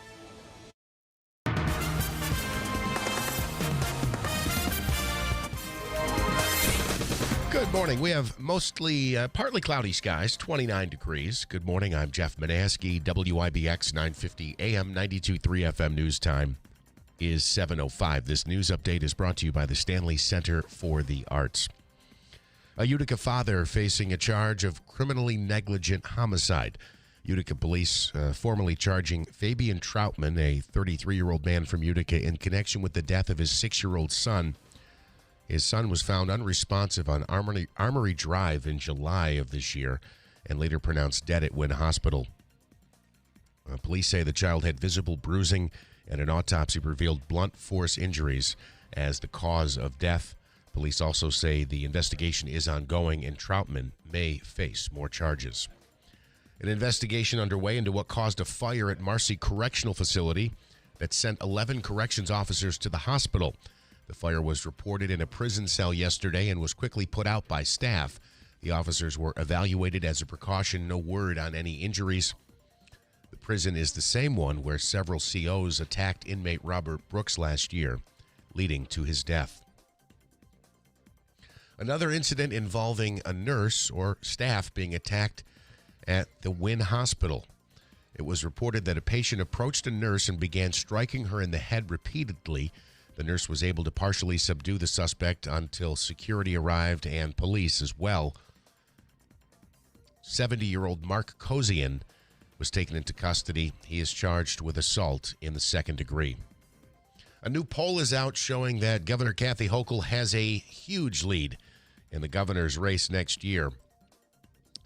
Good morning. We have mostly partly cloudy skies, 29 degrees. Good morning. I'm Jeff Manaski, WIBX 950 AM 92.3 FM news time is 7:05. This news update is brought to you by the Stanley Center for the Arts. A Utica father facing a charge of criminally negligent homicide. Utica police formally charging Fabian Troutman, a 33-year-old man from Utica, in connection with the death of his 6-year-old son. His son was found unresponsive on Armory Drive in July of this year and later pronounced dead at Wynn Hospital. Police say the child had visible bruising, and an autopsy revealed blunt force injuries as the cause of death. Police also say the investigation is ongoing and Troutman may face more charges. An investigation underway into what caused a fire at Marcy Correctional Facility that sent 11 corrections officers to the hospital. The fire was reported in a prison cell yesterday and was quickly put out by staff. The officers were evaluated as a precaution. No word on any injuries. The prison is the same one where several COs attacked inmate Robert Brooks last year. leading to his death. Another incident involving a nurse or staff being attacked at the Wynn Hospital. It was reported that a patient approached a nurse and began striking her in the head repeatedly. The nurse was able to partially subdue the suspect until security arrived and police as well. 70-year-old Mark Kosian was taken into custody. He is charged with assault in the second degree. A new poll is out showing that Governor Kathy Hochul has a huge lead in the governor's race next year.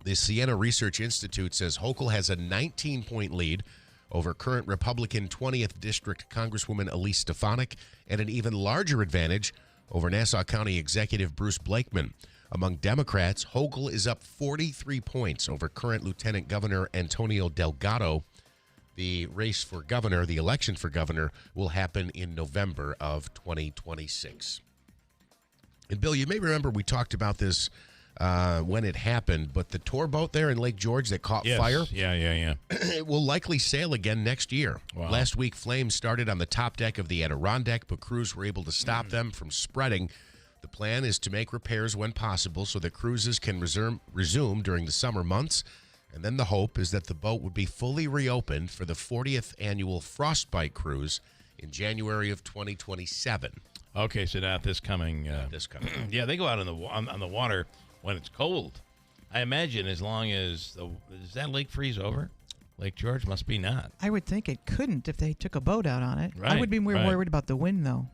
The Siena Research Institute says Hochul has a 19-point lead over current Republican 20th District Congresswoman Elise Stefanik and an even larger advantage over Nassau County Executive Bruce Blakeman. Among Democrats, Hochul is up 43 points over current Lieutenant Governor Antonio Delgado. The race for governor, the election for governor, will happen in November of 2026. And Bill, you may remember we talked about this when it happened, but the tour boat there in Lake George that caught fire, it will likely sail again next year. Wow. Last week, flames started on the top deck of the Adirondack, but crews were able to stop them from spreading. The plan is to make repairs when possible so that cruises can resume during the summer months. And then the hope is that the boat would be fully reopened for the 40th annual Frostbite Cruise in January of 2027. Okay, so not this coming. Yeah, they go out on the water when it's cold. I imagine as long as does that lake freeze over? Lake George must be not. I would think it couldn't if they took a boat out on it. Right, I would be more worried about the wind, though.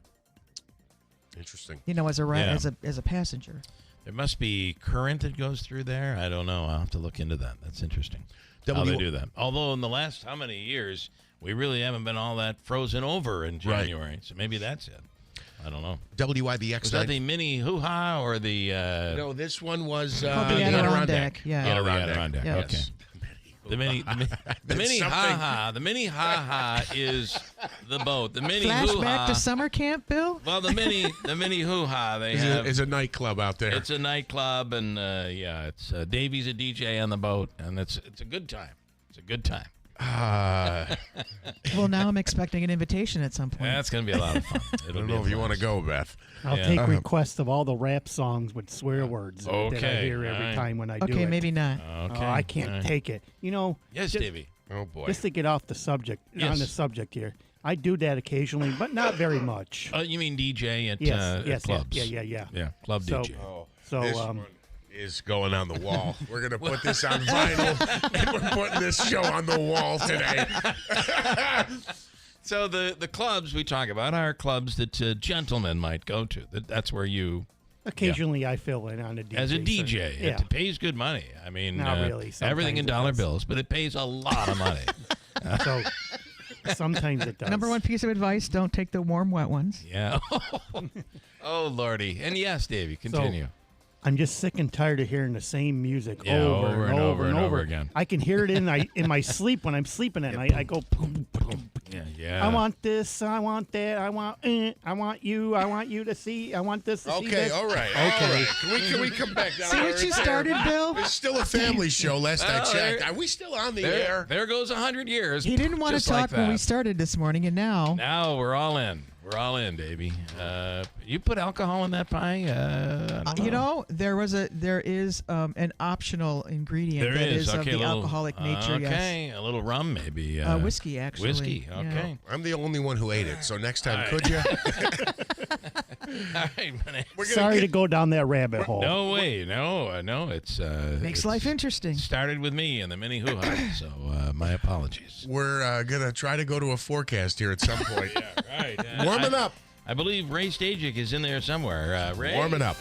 Interesting. You know, as a passenger. There must be current that goes through there. I don't know. I'll have to look into that. That's interesting. How they do that. Although in the last how many years, we really haven't been all that frozen over in January. Right. So maybe that's it. I don't know. WIBX. Was that the mini hoo-ha or the... No, this one was the Adirondack. Yeah. Oh, the Adirondack. Yeah. Okay. The mini ha-ha. The mini ha-ha is the boat. The mini hoo-ha. Flashback to summer camp, Bill? Well, the mini hoo-ha they have. It's a nightclub out there. It's a nightclub, and it's Davey's a DJ on the boat, and it's a good time. It's a good time. Well, now I'm expecting an invitation at some point. That's going to be a lot of fun. I don't know if you want to go, Beth. I'll take requests of all the rap songs with swear words that I hear every time when I do it. Okay, maybe not. Okay. I can't take it. You know. Yes, Davey. Oh, boy. Just to get off the subject, on the subject here. I do that occasionally, but not very much. You mean DJ at clubs? Yeah, club DJ. This one is going on the wall. We're going to put this on vinyl, and we're putting this show on the wall today. So the clubs we talk about are clubs that gentlemen might go to. That's where you... Occasionally I fill in on a DJ. As a DJ. So, it pays good money. I mean, not really. Everything in dollar bills, but it pays a lot of money. So sometimes it does. Number one piece of advice, don't take the warm, wet ones. Yeah. Oh, Lordy. And yes, Davey, continue. So, I'm just sick and tired of hearing the same music over and over again. I can hear it in my sleep when I'm sleeping at night. I go, boom, boom. Yeah. I want this. I want that. I want you. I want you to see. I want this to see. Okay, all right. Okay. Can we come back down? See what you started, Bill? It's still a family show, last I checked. Are we still on the air? There goes 100 years. He didn't want to talk when we started this morning, and now... Now we're all in. We're all in, baby. You put alcohol in that pie? You know, there is an optional ingredient there that is okay, of the alcoholic nature. Okay, yes. A little rum, maybe. Whiskey, actually. Whiskey. Okay. Yeah. I'm the only one who ate it, so next time, could you? All right, Sorry to go down that rabbit hole. No way. No. It's makes life interesting. Started with me and the mini hoo-ha, so my apologies. We're gonna try to go to a forecast here at some point. Yeah, right. Warming up. I believe Ray Stajic is in there somewhere. Ray? Warming up.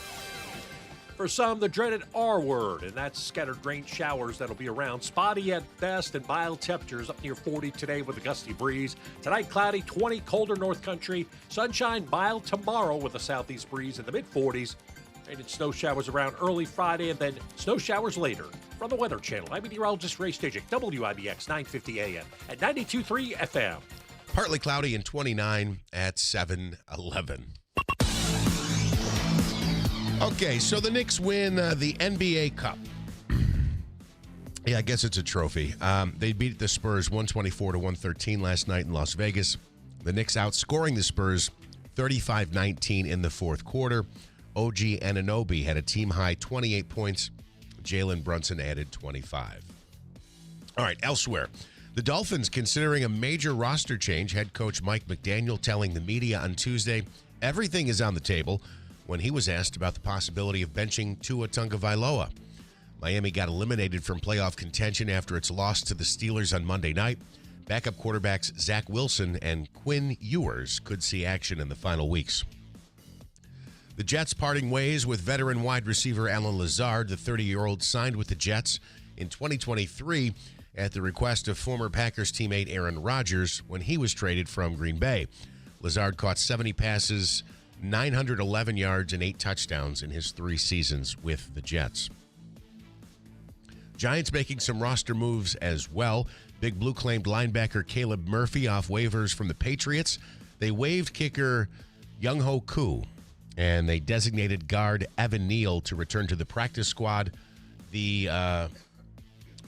For some, the dreaded R word, and that's scattered rain showers that'll be around. Spotty at best and mild temperatures up near 40 today with a gusty breeze. Tonight, cloudy, 20, colder north country. Sunshine, mild tomorrow with a southeast breeze in the mid-40s. Rain and snow showers around early Friday and then snow showers later. From the Weather Channel, I'm meteorologist Ray Stajic, WIBX 950 AM at 92.3 FM. Partly cloudy and 29 at 7:11. Okay, so the Knicks win the NBA Cup. Yeah, I guess it's a trophy. They beat the Spurs 124-113 last night in Las Vegas. The Knicks outscoring the Spurs 35-19 in the fourth quarter. OG Anunoby had a team-high 28 points. Jalen Brunson added 25. All right, elsewhere. The Dolphins considering a major roster change. Head coach Mike McDaniel telling the media on Tuesday everything is on the table when he was asked about the possibility of benching Tua Tagovailoa. Miami got eliminated from playoff contention after its loss to the Steelers on Monday night. Backup quarterbacks Zach Wilson and Quinn Ewers could see action in the final weeks. The Jets parting ways with veteran wide receiver Allen Lazard. The 30-year-old signed with the Jets in 2023 at the request of former Packers teammate Aaron Rodgers when he was traded from Green Bay. Lazard caught 70 passes, 911 yards, and 8 touchdowns in his 3 seasons with the Jets. Giants making some roster moves as well. Big Blue claimed linebacker Caleb Murphy off waivers from the Patriots. They waived kicker Young-Ho Koo, and they designated guard Evan Neal to return to the practice squad. The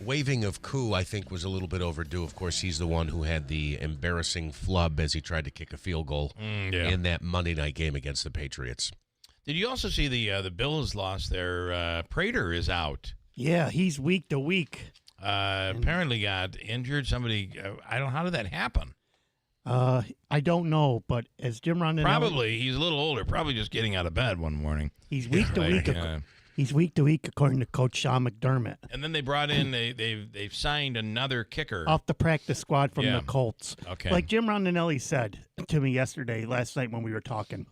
waiving of Koo, I think, was a little bit overdue. Of course, he's the one who had the embarrassing flub as he tried to kick a field goal in that Monday night game against the Patriots. Did you also see the Bills lost their Prater is out? Yeah, he's week to week. Apparently got injured. Somebody, I don't know, how did that happen? I don't know, but as Jim Rondinelli... Probably, he's a little older, probably just getting out of bed one morning. He's week to week. He's week to week, according to Coach Sean McDermott. And then they brought in, they've signed another kicker. Off the practice squad from the Colts. Okay. Like Jim Rondinelli said to me last night when we were talking,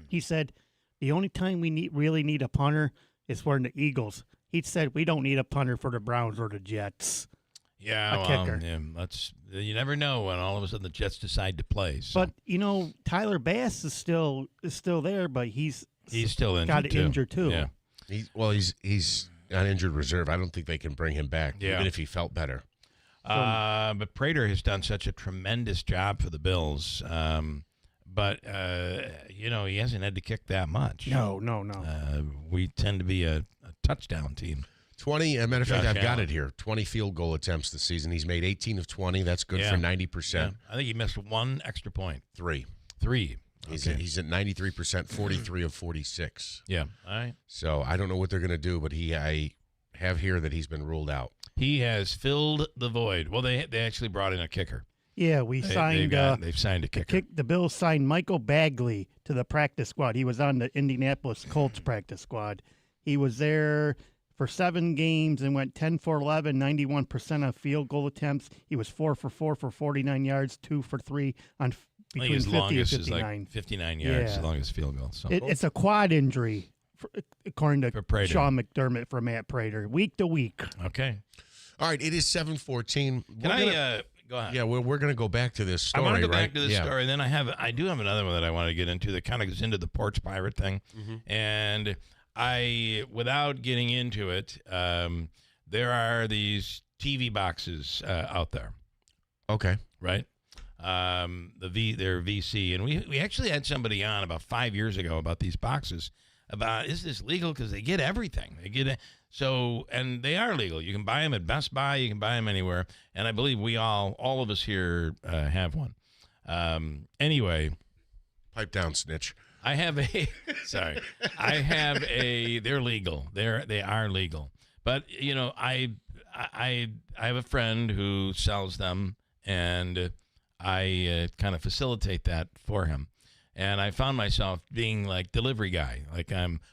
he said, the only time we really need a punter is for the Eagles. He said, we don't need a punter for the Browns or the Jets. Yeah, kicker. Yeah, you never know when all of a sudden the Jets decide to play. So. But, Tyler Bass is still there, but he's still injured got injured too. Yeah. He's on injured reserve. I don't think they can bring him back, even if he felt better. But Prater has done such a tremendous job for the Bills. But he hasn't had to kick that much. No. We tend to be a touchdown team. 20, as a matter of fact, Josh I've got Allen. it here. 20 field goal attempts this season. He's made 18 of 20. That's good for 90%. Yeah. I think he missed 1 extra point. 3. Okay. He's at 93%, 43 of 46. Yeah. All right. So I don't know what they're going to do, but I have here that he's been ruled out. He has filled the void. Well, they actually brought in a kicker. Yeah, they've signed a kicker. The Bills signed Michael Bagley to the practice squad. He was on the Indianapolis Colts practice squad. He was there for 7 games and went 10 for 11, 91% of field goal attempts. He was 4 for 4 for 49 yards, 2 for 3 on between 50 and 59. Is like 59 yards, as long as field goal. So. It's a quad injury, according to Prater. Sean McDermott from Matt Prater, week to week. Okay. All right, it is 7:14. Can I go ahead? Yeah, we're going to go back to this story. I want to go back to right? this story, and then I do have another one that I want to get into that kind of goes into the porch pirate thing. And without getting into it, there are these TV boxes out there. Okay. Right? They're VC, and we actually had somebody on about 5 years ago about these boxes. About, is this legal? Because they get everything. And they are legal. You can buy them at Best Buy. You can buy them anywhere. And I believe all of us here have one. Anyway. Pipe down, snitch. I have they're legal. They are legal. But, I have a friend who sells them, and I kind of facilitate that for him. And I found myself being like delivery guy.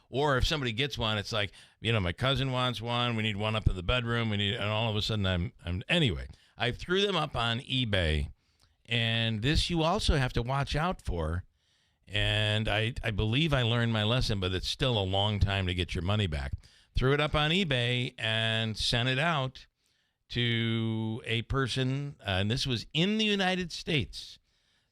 Or if somebody gets one, it's like, my cousin wants one. We need one up in the bedroom. And all of a sudden anyway, I threw them up on eBay. And this you also have to watch out for. And I believe I learned my lesson, but it's still a long time to get your money back. Threw it up on eBay and sent it out to a person. And this was in the United States.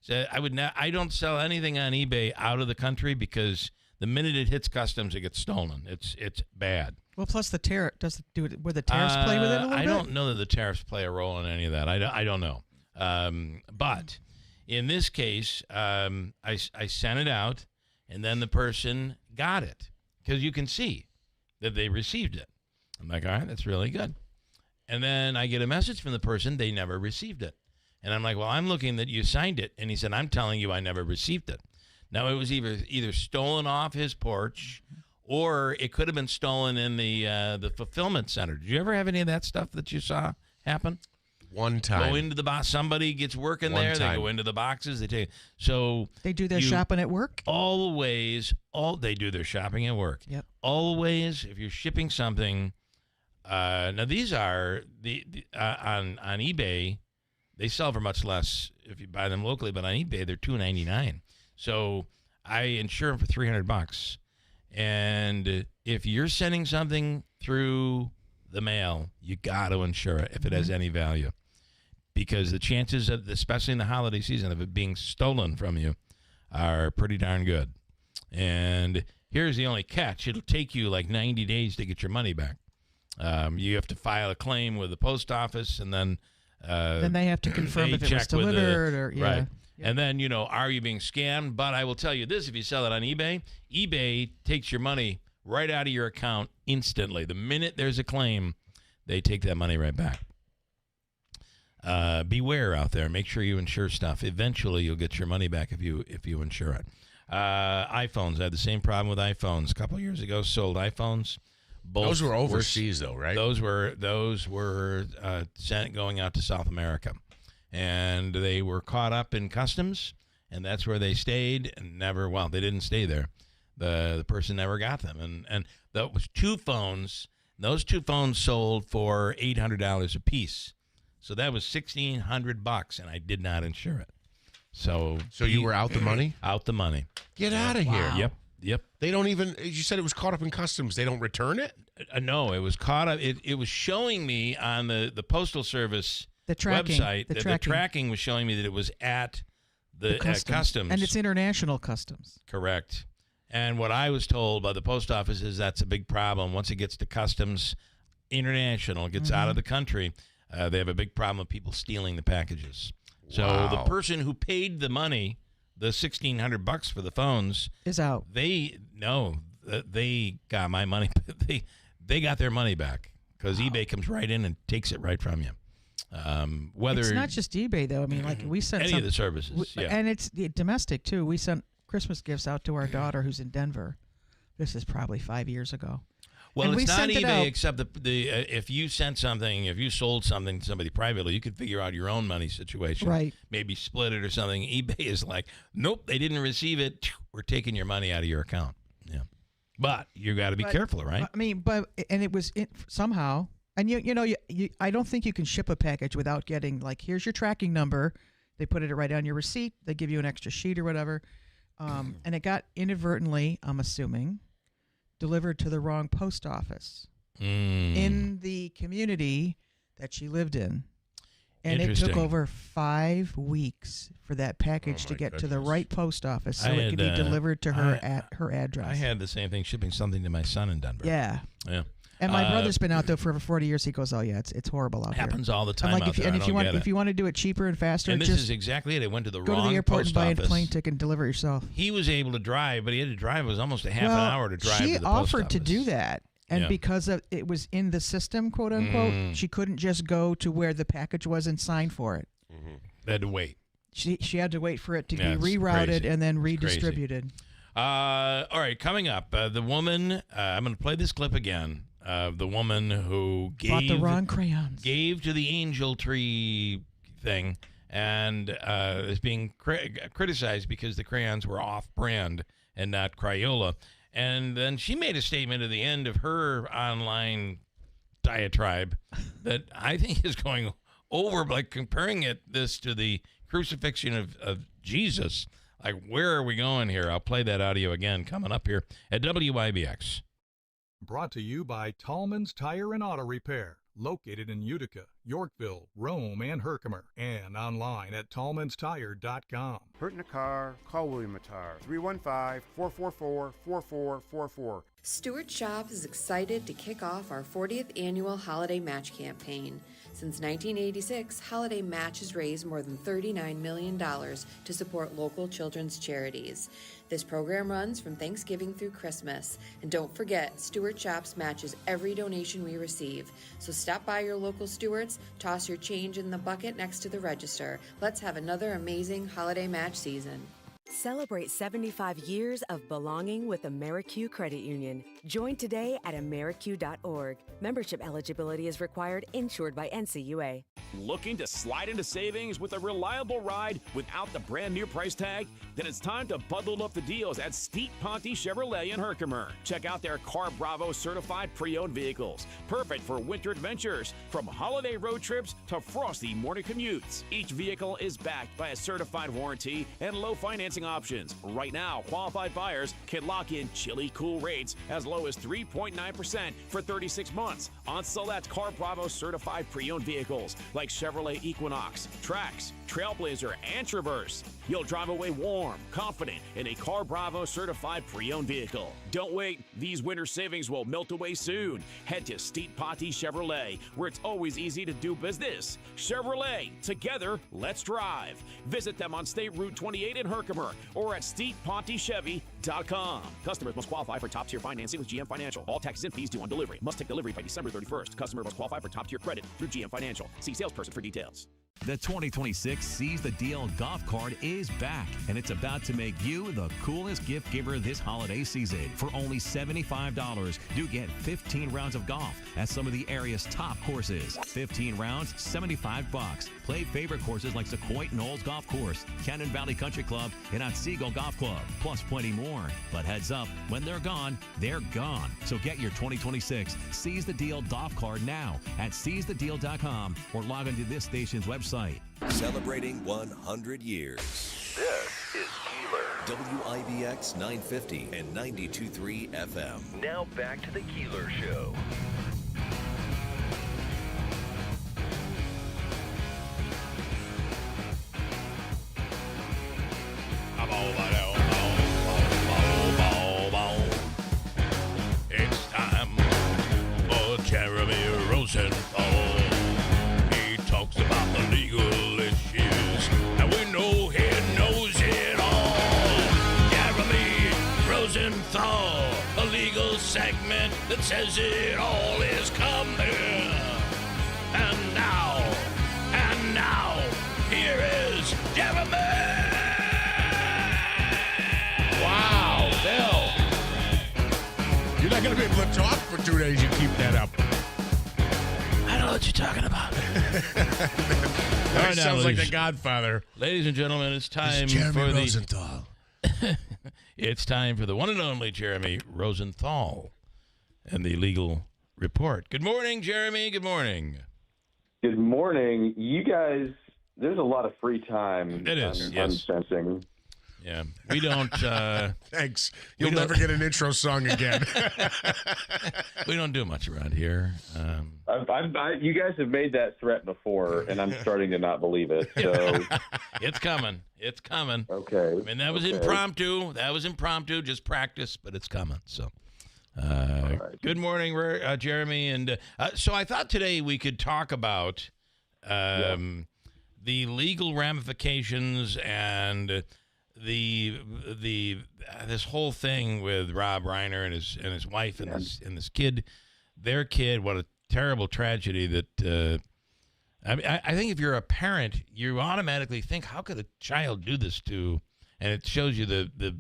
So I don't sell anything on eBay out of the country because the minute it hits customs, it gets stolen. It's bad. Well, plus the tariff does it do it where the tariffs play with it a little bit. I don't know that the tariffs play a role in any of that. I don't know. But in this case, I sent it out, and then the person got it because you can see that they received it. I'm like, all right, that's really good. And then I get a message from the person they never received it. And I'm like, well, I'm looking that you signed it. And he said, I'm telling you I never received it. Now, it was either stolen off his porch, or it could have been stolen in the fulfillment center. Did you ever have any of that stuff that you saw happen? One time. Go into the box. Somebody gets working there. They go into the boxes. They take. So they do their shopping at work. Always, they do their shopping at work. Yep. Always, if you're shipping something, now these are on eBay, they sell for much less if you buy them locally, but on eBay they're $2.99. So I insure them for $300. And if you're sending something through the mail, you got to insure it if it has any value, because the chances of, especially in the holiday season, of it being stolen from you are pretty darn good. And here's the only catch: it'll take you like 90 days to get your money back. You have to file a claim with the post office, and then they have to confirm if it was delivered or yeah. Right. And then, are you being scammed? But I will tell you this: if you sell it on eBay, eBay takes your money right out of your account instantly. The minute there's a claim, they take that money right back. Beware out there. Make sure you insure stuff. Eventually, you'll get your money back if you insure it. iPhones. I had the same problem with iPhones. A couple of years ago, sold iPhones. Those were overseas, though, right? Those were going out to South America. And they were caught up in customs, and that's where they stayed and never, they didn't stay there. The person never got them. And that was two phones. Those two phones sold for $800 a piece. So that was $1,600, and I did not insure it. So you were out the money? Out the money. Get out of here. Yep. They don't even, you said it was caught up in customs. They don't return it? No, it was caught up. It was showing me on the Postal Service website. The tracking was showing me that it was at the customs. And it's international customs. Correct. And what I was told by the post office is that's a big problem. Once it gets to customs, international, gets out of the country, they have a big problem of people stealing the packages. So the person who paid the money, the $1,600 for the phones, is out. They got my money. They got their money back because eBay comes right in and takes it right from you. Whether it's not just eBay though. I mean, like we sent any of the services, and it's domestic too. We sent Christmas gifts out to our daughter who's in Denver. This is probably 5 years ago. Well, it's not eBay, except if you sent something, if you sold something to somebody privately, you could figure out your own money situation. Right. Maybe split it or something. eBay is like, nope, they didn't receive it. We're taking your money out of your account. Yeah. But you got to be careful, right? I mean, and it was somehow, and you I don't think you can ship a package without getting, like, here's your tracking number. They put it right on your receipt. They give you an extra sheet or whatever. And it got inadvertently, I'm assuming, delivered to the wrong post office in the community that she lived in. And it took over 5 weeks for that package to get to the right post office so it could be delivered to her at her address. I had the same thing, shipping something to my son in Denver. Yeah. Yeah. And my brother's been out there for over 40 years. He goes, "Oh yeah, it's horrible out there." Happens all the time. I'm like, out there. if you want to do it cheaper and faster, and this just is exactly it. I went to the go wrong to the airport post and buy office. a plane ticket and deliver it yourself. He was able to drive, but he had to drive. It was almost a half an hour to drive. She to the offered post to office. do that, and because it was in the system, quote unquote, she couldn't just go to where the package was and sign for it. They had to wait. She had to wait for it to be rerouted and then redistributed. All right, coming up, the woman. I'm going to play this clip again. The woman who bought the wrong crayons, gave to the angel tree thing, and is being criticized because the crayons were off-brand and not Crayola. And then she made a statement at the end of her online diatribe that I think is going over, like comparing this to the crucifixion of Jesus. Like, where are we going here? I'll play that audio again coming up here at WIBX. Brought to you by Tallman's Tire and Auto Repair, located in Utica, Yorkville, Rome, and Herkimer, and online at tallmanstire.com. Hurt in a car? Call William Attar, 315-444-4444. Stewart Shop is excited to kick off our 40th annual Holiday Match campaign. Since 1986, Holiday Match has raised more than $39 million to support local children's charities. This program runs from Thanksgiving through Christmas. And don't forget, Stewart Shops matches every donation we receive. So stop by your local Stewart's, toss your change in the bucket next to the register. Let's have another amazing Holiday Match season. Celebrate 75 years of belonging with Amerique Credit Union. Join today at amerique.org. Membership eligibility is required, insured by NCUA. Looking to slide into savings with a reliable ride without the brand new price tag? Then it's time to bundle up the deals at Steep Ponte Chevrolet in Herkimer. Check out their Car Bravo certified pre-owned vehicles. Perfect for winter adventures, from holiday road trips to frosty morning commutes. Each vehicle is backed by a certified warranty and low financing options. Right now, qualified buyers can lock in chilly cool rates as low as 3.9% for 36 months on select Car Bravo certified pre-owned vehicles like Chevrolet Equinox, Trax, Trailblazer, and Traverse. You'll drive away warm, confident in a Car Bravo certified pre-owned vehicle. Don't wait. These winter savings will melt away soon. Head to Steep Ponte Chevrolet, where it's always easy to do business. Chevrolet, together, let's drive. Visit them on State Route 28 in Herkimer or at steeppontechevy.com. Customers must qualify for top-tier financing with GM Financial. All taxes and fees due on delivery. Must take delivery by December 31st. Customer must qualify for top-tier credit through GM Financial. See salesperson for details. The 2026 Seize the Deal golf cart is back, and it's about to make you the coolest gift giver this holiday season. For only $75, you get 15 rounds of golf at some of the area's top courses. 15 rounds, $75. Play favorite courses like Sequoia Knolls Golf Course, Cannon Valley Country Club, and Otsego Golf Club, plus plenty more. But heads up, when they're gone, they're gone. So get your 2026 Seize the Deal golf cart now at seizethedeal.com or log into this station's website. Celebrating 100 years. This is Keeler. WIBX 950 and 92.3 FM. Now back to the Keeler Show. It's time for Jeremy Rosenthal. He talks about the legal issues, and we know he knows it all. Jeremy Rosenthal, a legal segment that says it all is coming. And now, here is Jeremy. Wow, Bill. You're not going to be able to talk for 2 days. You keep that up. I know what you're talking about. That sounds like The Godfather. Ladies and gentlemen, it's time Jeremy for Rosenthal. It's time for the one and only Jeremy Rosenthal and the legal report. Good morning, Jeremy. Good morning. Good morning. You guys, there's a lot of free time. It is, I'm yes. sensing. Yeah, we don't. Thanks. You'll never get an intro song again. We don't do much around here. You guys have made that threat before, and I'm starting to not believe it. So It's coming. It's coming. Okay. I mean, that was impromptu. That was impromptu, just practice, but it's coming. So, Good morning, Jeremy. And so I thought today we could talk about the legal ramifications and this whole thing with Rob Reiner and his wife and this kid, their kid. What a terrible tragedy that. I think if you're a parent, you automatically think, how could a child do this to? And it shows you the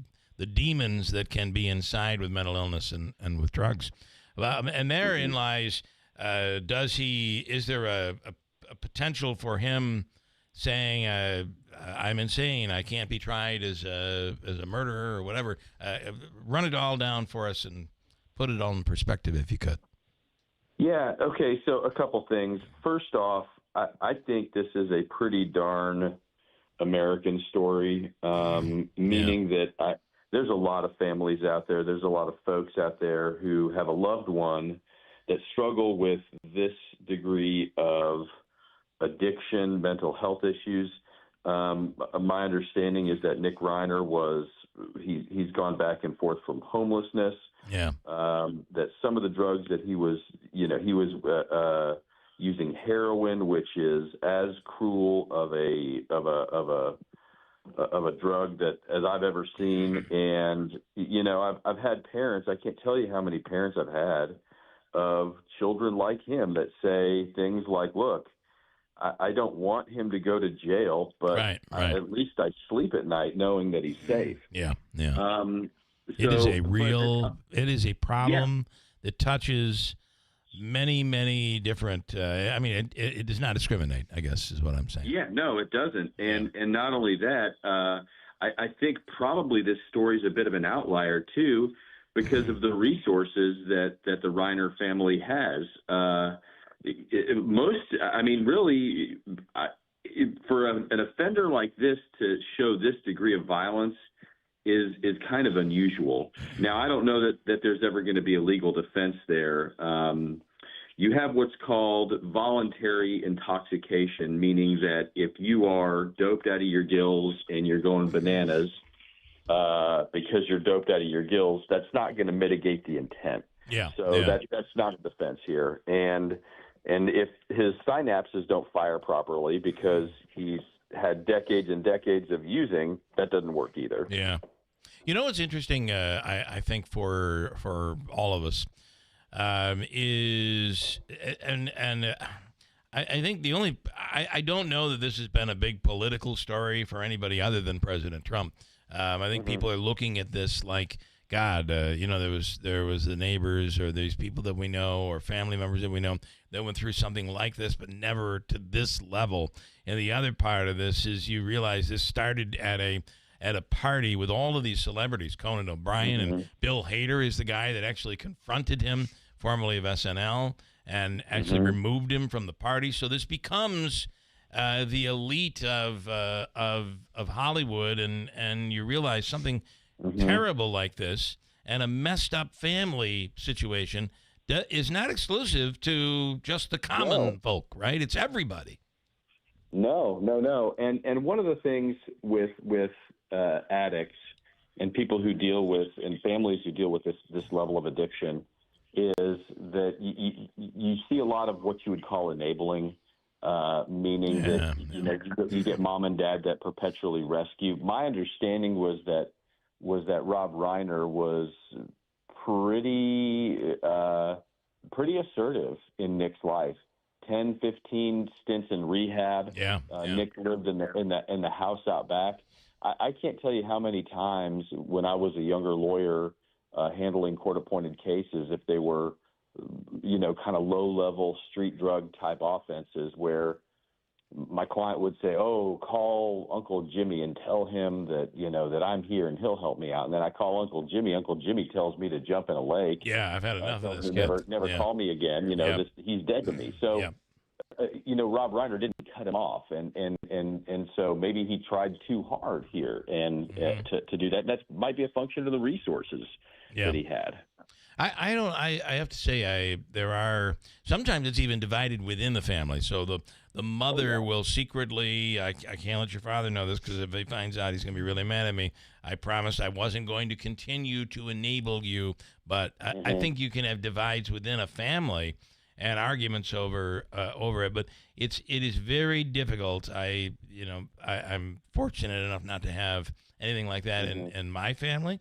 demons that can be inside with mental illness and with drugs. And therein lies, is there a potential for him saying, I'm insane, I can't be tried as a murderer or whatever? Run it all down for us and put it all in perspective if you could. Yeah, okay, so a couple things. First off, I think this is a pretty darn American story, meaning that there's a lot of families out there, there's a lot of folks out there who have a loved one that struggle with this degree of addiction, mental health issues. My understanding is that Nick Reiner he's gone back and forth from homelessness. Yeah. That some of the drugs that he was using heroin, which is as cruel of a drug that as I've ever seen. And I've had parents. I can't tell you how many parents I've had of children like him that say things like, "Look, I don't want him to go to jail, but Right. at least I sleep at night knowing that he's safe. Yeah, yeah. It is a problem that touches many different. It does not discriminate, I guess, is what I'm saying. Yeah, no, it doesn't. And not only that, I think probably this story is a bit of an outlier too, because of the resources that the Reiner family has. For an offender like this to show this degree of violence is kind of unusual. Now, I don't know that there's ever going to be a legal defense there. You have what's called voluntary intoxication, meaning that if you are doped out of your gills and you're going bananas because you're doped out of your gills, that's not going to mitigate the intent. Yeah. So that's not a defense here. And if his synapses don't fire properly because he's had decades and decades of using, that doesn't work either. Yeah. You know what's interesting, I think, for all of us is, I think the only, I don't know that this has been a big political story for anybody other than President Trump. I think people are looking at this like, God, there was the neighbors or these people that we know or family members that we know that went through something like this, but never to this level. And the other part of this is you realize this started at a party with all of these celebrities. Conan O'Brien and Bill Hader is the guy that actually confronted him, formerly of SNL, and actually removed him from the party. So this becomes the elite of Hollywood, and you realize something terrible like this and a messed up family situation is not exclusive to just the common folk, right? It's everybody. No. And one of the things with addicts and people who deal with, and families who deal with this level of addiction, is that you see a lot of what you would call enabling, meaning that you get mom and dad that perpetually rescue. My understanding was that Rob Reiner was pretty assertive in Nick's life. 10, 15 stints in rehab. Nick lived in the house out back. I can't tell you how many times when I was a younger lawyer handling court-appointed cases, if they were, kind of low-level street drug type offenses, where my client would say, "Oh, call Uncle Jimmy and tell him that that I'm here and he'll help me out." And then I call Uncle Jimmy. Uncle Jimmy tells me to jump in a lake. Yeah, I've had enough of this. Never call me again. He's dead to me. So, Rob Reiner didn't cut him off, and so maybe he tried too hard here and to do that. That might be a function of the resources that he had. I have to say there are sometimes it's even divided within the family. So the mother will secretly, I can't let your father know this because if he finds out, he's going to be really mad at me. I promised I wasn't going to continue to enable you, but I think you can have divides within a family and arguments over it. But it is very difficult. I'm fortunate enough not to have anything like that in my family.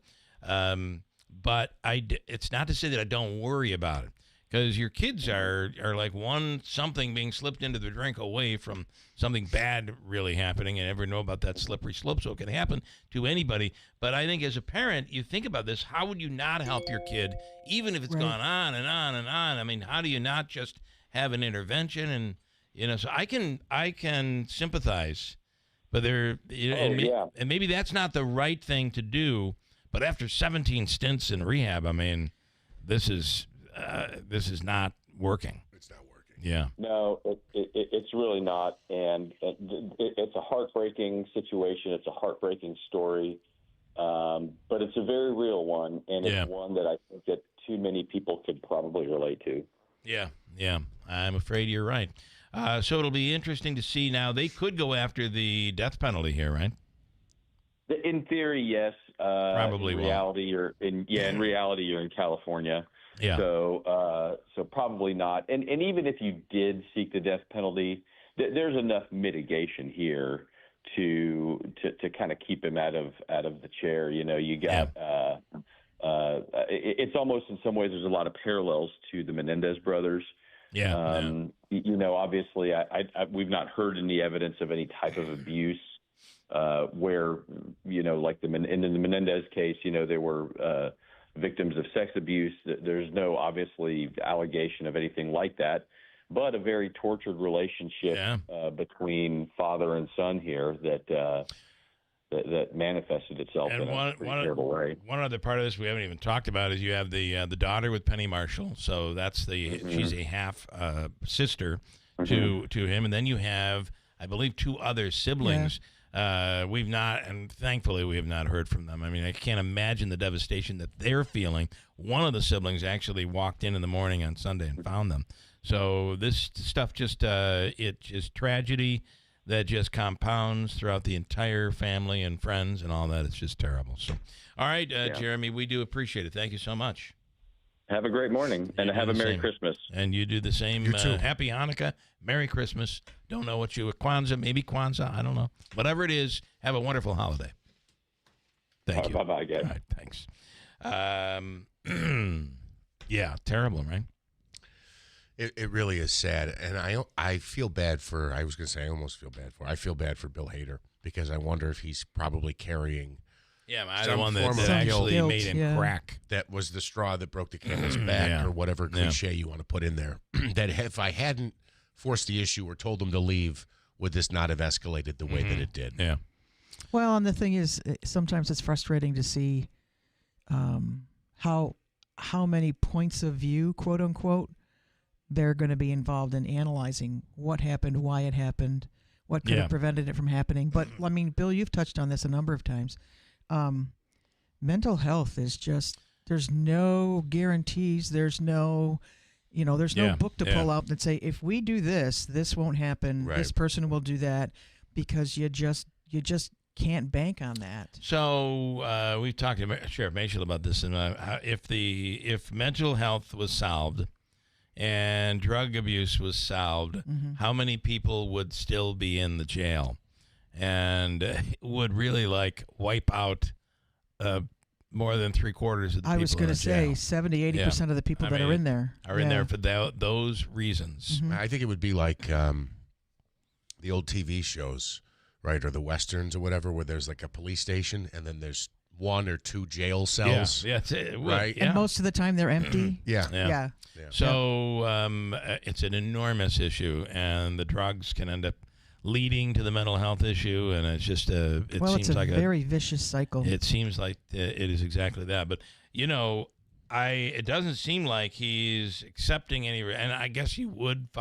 But it's not to say that I don't worry about it, because your kids are like something being slipped into their drink away from something bad really happening, and never know about that slippery slope, so it can happen to anybody. But I think as a parent, you think about this, how would you not help your kid, even if it's gone on and on and on? I mean, how do you not just have an intervention? And, so I can sympathize, but and maybe that's not the right thing to do. But after 17 stints in rehab, I mean, this is not working. It's not working. Yeah. No, it's really not, and it's a heartbreaking situation. It's a heartbreaking story, but it's a very real one, and it's one that I think that too many people could probably relate to. Yeah. I'm afraid you're right. So it'll be interesting to see. Now, they could go after the death penalty here, right? In theory, yes. Probably in reality, in reality, you're in California. Yeah. So probably not. And even if you did seek the death penalty, there's enough mitigation here to kind of keep him out of the chair. You got it's almost in some ways there's a lot of parallels to the Menendez brothers. Obviously, we've not heard any evidence of any type of abuse where, like in the Menendez case, there were victims of sex abuse. There's no, obviously, allegation of anything like that, but a very tortured relationship between father and son here that manifested itself in a pretty terrible way. One other part of this we haven't even talked about is you have the daughter with Penny Marshall. So that's she's a half sister to him, and then you have, I believe, 2 other siblings. We've not, and thankfully we have not heard from them. I mean, I can't imagine the devastation that they're feeling. One of the siblings actually walked in the morning on Sunday and found them. So this stuff it's just tragedy that just compounds throughout the entire family and friends and all that. It's just terrible. So, all right, Jeremy, we do appreciate it. Thank you so much. Have a great morning, and have a Merry Christmas. And you do the same. You too. Happy Hanukkah, Merry Christmas. Don't know what Kwanzaa, maybe Kwanzaa, I don't know. Whatever it is, have a wonderful holiday. Thank you. Bye-bye, guys. All right, thanks. Yeah, terrible, right? It really is sad, and I feel bad for. I was going to say I almost feel bad for. I feel bad for Bill Hader because I wonder if he's probably carrying. Yeah, I'm the one that actually made him crack. That was the straw that broke the camel's back, or whatever cliche you want to put in there. That if I hadn't forced the issue or told him to leave, would this not have escalated the way that it did? Yeah. Well, and the thing is, sometimes it's frustrating to see how many points of view, quote unquote, they're going to be involved in analyzing what happened, why it happened, what could have prevented it from happening. But, I mean, Bill, you've touched on this a number of times. Mental health is just, there's no guarantees. There's no, there's no book to pull out and say, if we do this, this won't happen. Right. This person will do that, because you just can't bank on that. So we've talked to Sheriff Mashel about this, and if mental health was solved and drug abuse was solved, how many people would still be in the jail, and would really wipe out more than 3/4 of the people in the jail? I was going to say 70-80% of the people that are in there are in there for those reasons. I think it would be like the old TV shows, right, or the westerns or whatever, where there's like a police station and then there's 1 or 2 jail cells. Yeah, that's it. Right. And most of the time they're empty. Yeah. So it's an enormous issue, and the drugs can end up leading to the mental health issue, and it's just it's a very vicious cycle. It seems like it is exactly that. But it doesn't seem like he's accepting any. And I guess you would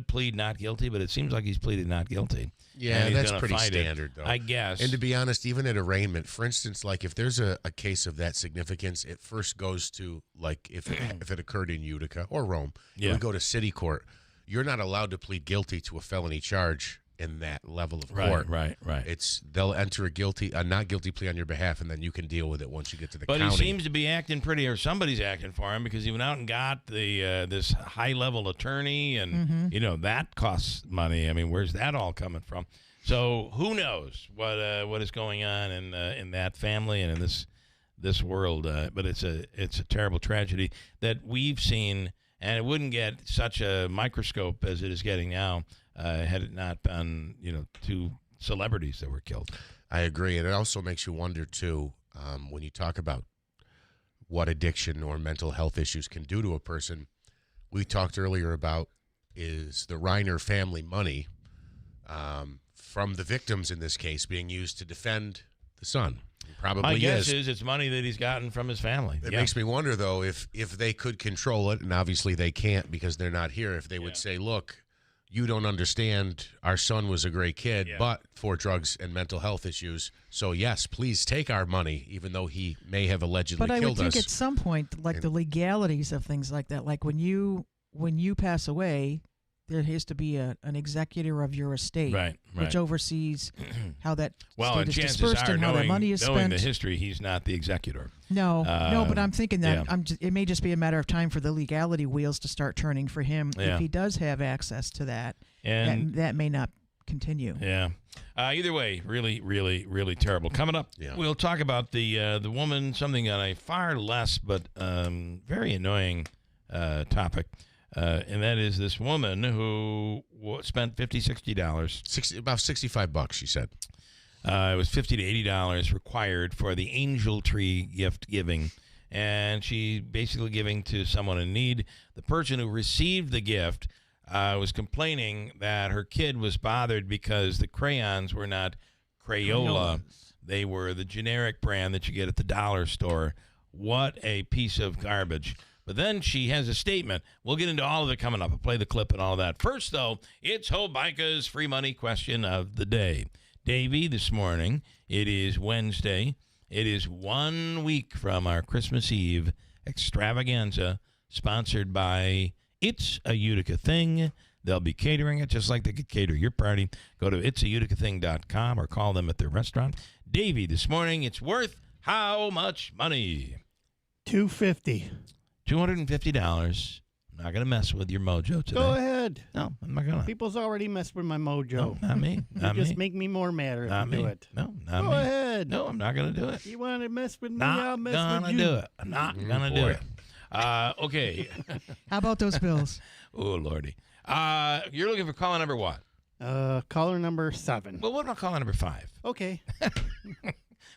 plead not guilty, but it seems like he's pleaded not guilty. Yeah, that's pretty standard, though. I guess. And to be honest, even at arraignment, for instance, like if there's a case of that significance, it first goes to, like, if it occurred in Utica or Rome, it would go to city court. You're not allowed to plead guilty to a felony charge in that level of court. Right. They'll enter a not guilty plea on your behalf, and then you can deal with it once you get to the county. But he seems to be acting pretty, or somebody's acting for him, because he went out and got this high-level attorney, and that costs money. I mean, where's that all coming from? So who knows what is going on in that family and in this world? But it's a terrible tragedy that we've seen, and it wouldn't get such a microscope as it is getting now had it not been 2 celebrities that were killed. I agree, and it also makes you wonder too, when you talk about what addiction or mental health issues can do to a person. We talked earlier about is the Reiner family money from the victims in this case being used to defend the son. Probably my guess is it's money that he's gotten from his family. It makes me wonder, though, if they could control it, and obviously they can't because they're not here, if they would say, look, you don't understand, our son was a great kid, but for drugs and mental health issues, so yes, please take our money, even though he may have allegedly killed us. But I would think at some point, like the legalities of things like that, like when you pass away, there has to be an executor of your estate, which oversees how that estate is dispersed and how that money is spent. Knowing the history, he's not the executor. No, but I'm thinking that it may just be a matter of time for the legality wheels to start turning for him if he does have access to that, and that may not continue. Yeah. Either way, really, really, really terrible. Coming up, we'll talk about the woman, something on a far less but very annoying topic. And that is this woman who spent $50, about $65, she said. It was $50 to $80 required for the angel tree gift giving. And she basically giving to someone in need. The person who received the gift was complaining that her kid was bothered because the crayons were not Crayola. They were the generic brand that you get at the dollar store. What a piece of garbage. But then she has a statement. We'll get into all of it coming up. I'll play the clip and all that. First, though, it's Hobica's free money question of the day. Davey, this morning, it is Wednesday. It is 1 week from our Christmas Eve extravaganza, sponsored by It's a Utica Thing. They'll be catering it just like they could cater your party. Go to itsautica.com or call them at their restaurant. Davey, this morning, it's worth how much money? $250. $250. I'm not going to mess with your mojo today. Go ahead. No, I'm not going to. People's already messed with my mojo. No, not me. You just make me more mad if you do it. No, not me. Go ahead. No, I'm not going to do it. You want to mess with me? Not I'll mess with gonna you. do it. I'm not going to do it. Okay. How about those bills? Oh, Lordy. You're looking for caller number what? Caller number 7. Well, what about caller number 5? Okay.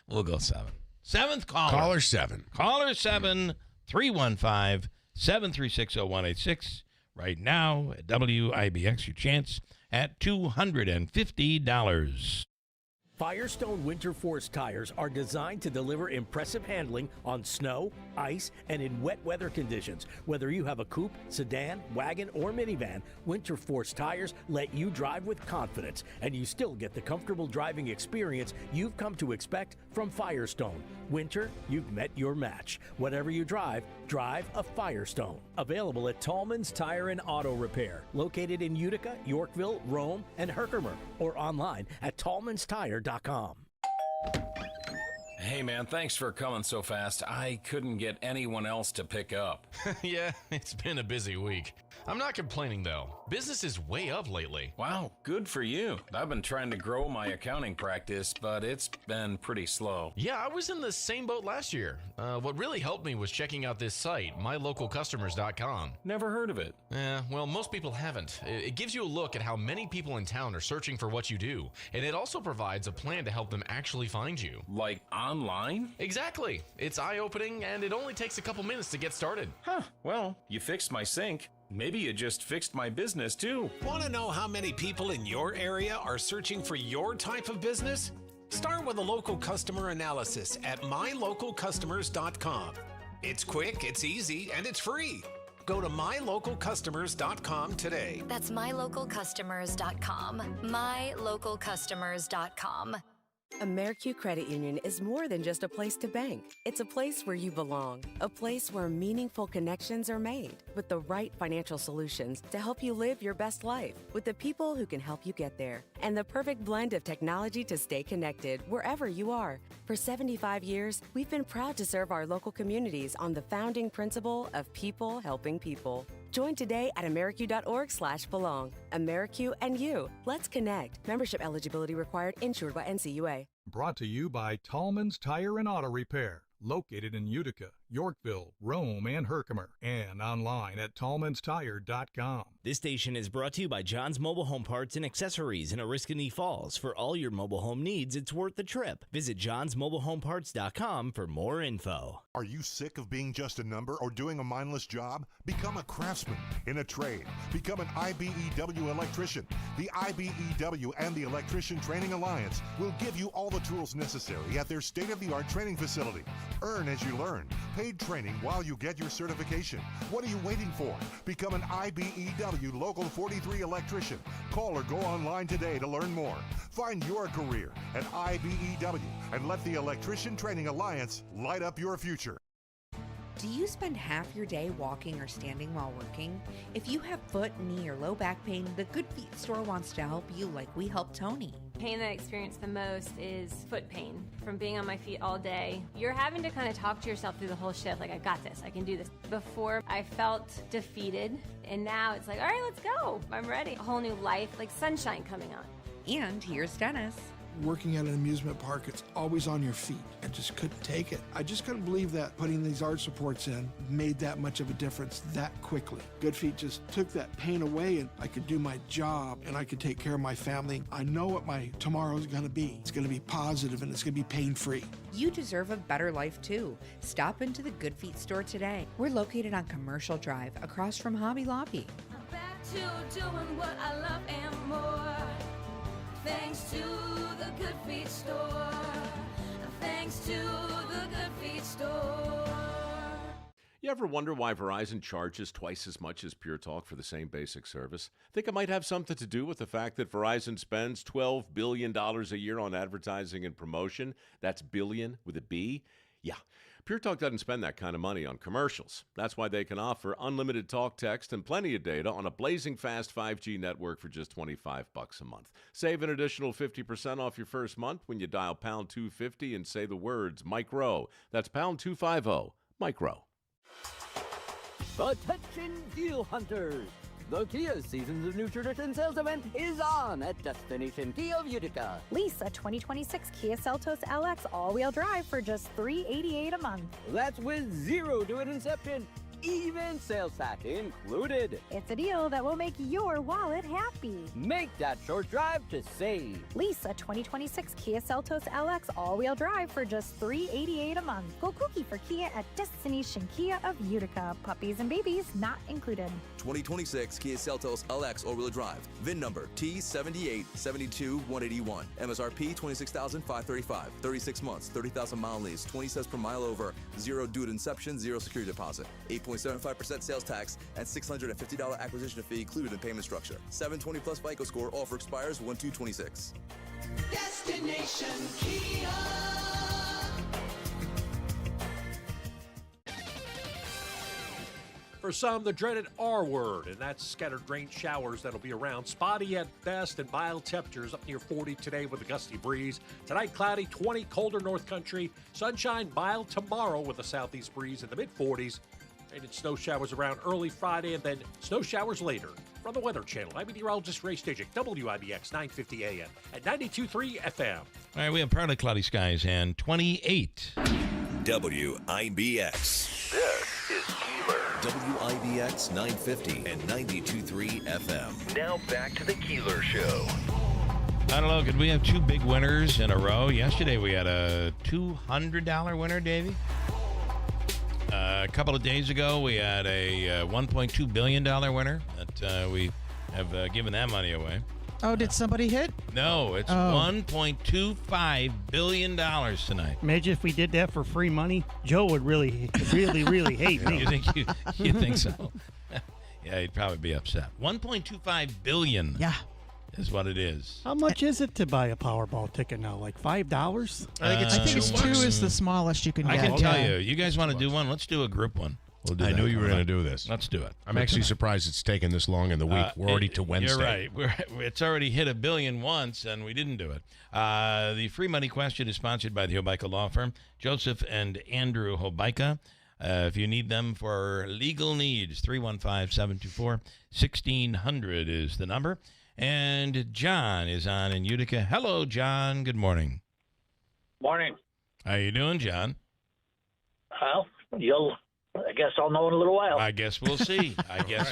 We'll go 7. 7th caller. Caller 7. Caller 7, 315-736-0186. Right now at WIBX, your chance at $250. Firestone Winter Force tires are designed to deliver impressive handling on snow, ice, and in wet weather conditions. Whether you have a coupe, sedan, wagon, or minivan, Winter Force tires let you drive with confidence, and you still get the comfortable driving experience you've come to expect from Firestone. Winter, you've met your match. Whatever you drive, drive a Firestone. Available at Tallman's Tire and Auto Repair, located in Utica, Yorkville, Rome, and Herkimer, or online at tallmanstire.com. Hey man, thanks for coming so fast. I couldn't get anyone else to pick up. Yeah, it's been a busy week. I'm not complaining though. Business is way up lately. Wow, good for you. I've been trying to grow my accounting practice, but it's been pretty slow. Yeah, I was in the same boat last year. What really helped me was checking out this site, mylocalcustomers.com. Never heard of it. Yeah, well, most people haven't. It gives you a look at how many people in town are searching for what you do, and it also provides a plan to help them actually find you. Like online? Exactly. It's eye-opening, and it only takes a couple minutes to get started. Huh, well, you fixed my sink. Maybe you just fixed my business too. Want to know how many people in your area are searching for your type of business? Start with a local customer analysis at mylocalcustomers.com. It's quick, it's easy, and it's free. Go to mylocalcustomers.com today. That's mylocalcustomers.com. mylocalcustomers.com. AmeriQ Credit Union is more than just a place to bank. It's a place where you belong, a place where meaningful connections are made with the right financial solutions to help you live your best life with the people who can help you get there, and the perfect blend of technology to stay connected wherever you are. For 75 years, we've been proud to serve our local communities on the founding principle of people helping people. Join today at ameriq.org/belong. AmeriQ and you. Let's connect. Membership eligibility required. Insured by NCUA. Brought to you by Tallman's Tire and Auto Repair, located in Utica, Yorkville, Rome, and Herkimer, and online at tallmanstire.com. This station is brought to you by John's Mobile Home Parts and Accessories in Oriskany Falls. For all your mobile home needs, it's worth the trip. Visit johnsmobilehomeparts.com for more info. Are you sick of being just a number or doing a mindless job? Become a craftsman in a trade. Become an IBEW electrician. The IBEW and the Electrician Training Alliance will give you all the tools necessary at their state-of-the-art training facility. Earn as you learn. Paid training while you get your certification. What are you waiting for? Become an IBEW Local 43 electrician. Call or go online today to learn more. Find your career at IBEW and let the Electrician Training Alliance light up your future. Do you spend half your day walking or standing while working? If you have foot, knee, or low back pain, the Good Feet store wants to help you like we helped Tony. Pain that I experience the most is foot pain from being on my feet all day. You're having to kind of talk to yourself through the whole shift, like, I got this, I can do this. Before, I felt defeated, and now it's like, all right, let's go. I'm ready. A whole new life, like sunshine coming on. And here's Dennis. working at an amusement park, it's always on your feet. I just couldn't take it. I just couldn't believe that putting these arch supports in made that much of a difference that quickly. Good Feet just took that pain away, and I could do my job, and I could take care of my family. I know what my tomorrow is going to be. It's going to be positive, and it's going to be pain-free. You deserve a better life too. Stop into the Good Feet store today. We're located on Commercial Drive, across from Hobby Lobby. Back to doing what I love and more. Thanks to the Good Feet store. Thanks to the Good Feet store. You ever wonder why Verizon charges twice as much as Pure Talk for the same basic service? Think it might have something to do with the fact that Verizon spends $12 billion a year on advertising and promotion. That's billion with a B. Yeah. Pure Talk doesn't spend that kind of money on commercials. That's why they can offer unlimited talk, text, and plenty of data on a blazing fast 5G network for just $25 a month. Save an additional 50% off your first month when you dial pound 250 and say the words Micro. That's pound 250, Micro. Attention deal hunters! The Kia Seasons of New Tradition sales event is on at Destination Kia of Utica. Lease a 2026 Kia Seltos LX all-wheel drive for just $388 a month. That's with zero to inception, even sales tax included. It's a deal that will make your wallet happy. Make that short drive to save. Lease a 2026 Kia Seltos LX all-wheel drive for just $388 a month. Go kooky for Kia at Destination Kia of Utica. Puppies and babies not included. 2026 Kia Seltos LX all-wheel drive. VIN number T7872181. MSRP $26,535. 36 months, 30,000 mile lease. 20 cents per mile over. Zero due at inception. Zero security deposit. 8.75% sales tax and $650 acquisition fee included in payment structure. 720 plus FICO score. Offer expires 1/2/26. Destination Kia. For some, the dreaded R word, and that's scattered rain showers that'll be around. Spotty at best and mild temperatures up near 40 today with a gusty breeze. Tonight, cloudy, 20, colder North Country. Sunshine, mild tomorrow with a southeast breeze in the mid-40s. Rain and snow showers around early Friday, and then snow showers later. From the Weather Channel, I'm meteorologist Ray Stijik, WIBX 950 AM at 92.3 FM. All right, we have partly cloudy skies and 28. WIBX. This is Keeler. WIBX 950 and 92.3 FM. Now back to the Keeler Show. I don't know, could we have two big winners in a row? Yesterday we had a $200 winner, Davey. A couple of days ago, we had a $1.2 billion winner that we have given that money away. Oh, did somebody hit? No, it's $1.25 billion tonight. Imagine if we did that for free money. Joe would really hate me. You think so? Yeah, he'd probably be upset. $1.25 billion. Yeah. Is what it is. How much is it to buy a Powerball ticket now? Like $5? I think it's $2 is the smallest you can get. I can tell you. You guys want to do one? Let's do a group one. We'll do I that. knew you were going to do this. Let's do it. I'm actually surprised it's taken this long in the week. We're already to Wednesday. You're right. It's already hit $1 billion once, and we didn't do it. The free money question is sponsored by the Hobeika Law Firm, Joseph and Andrew Hobeika. If you need them for legal needs, 315-724-1600 is the number. And John is on in Utica. Hello, John. Good morning. Morning. How you doing, John? Well, I guess I'll know in a little while. I guess we'll see.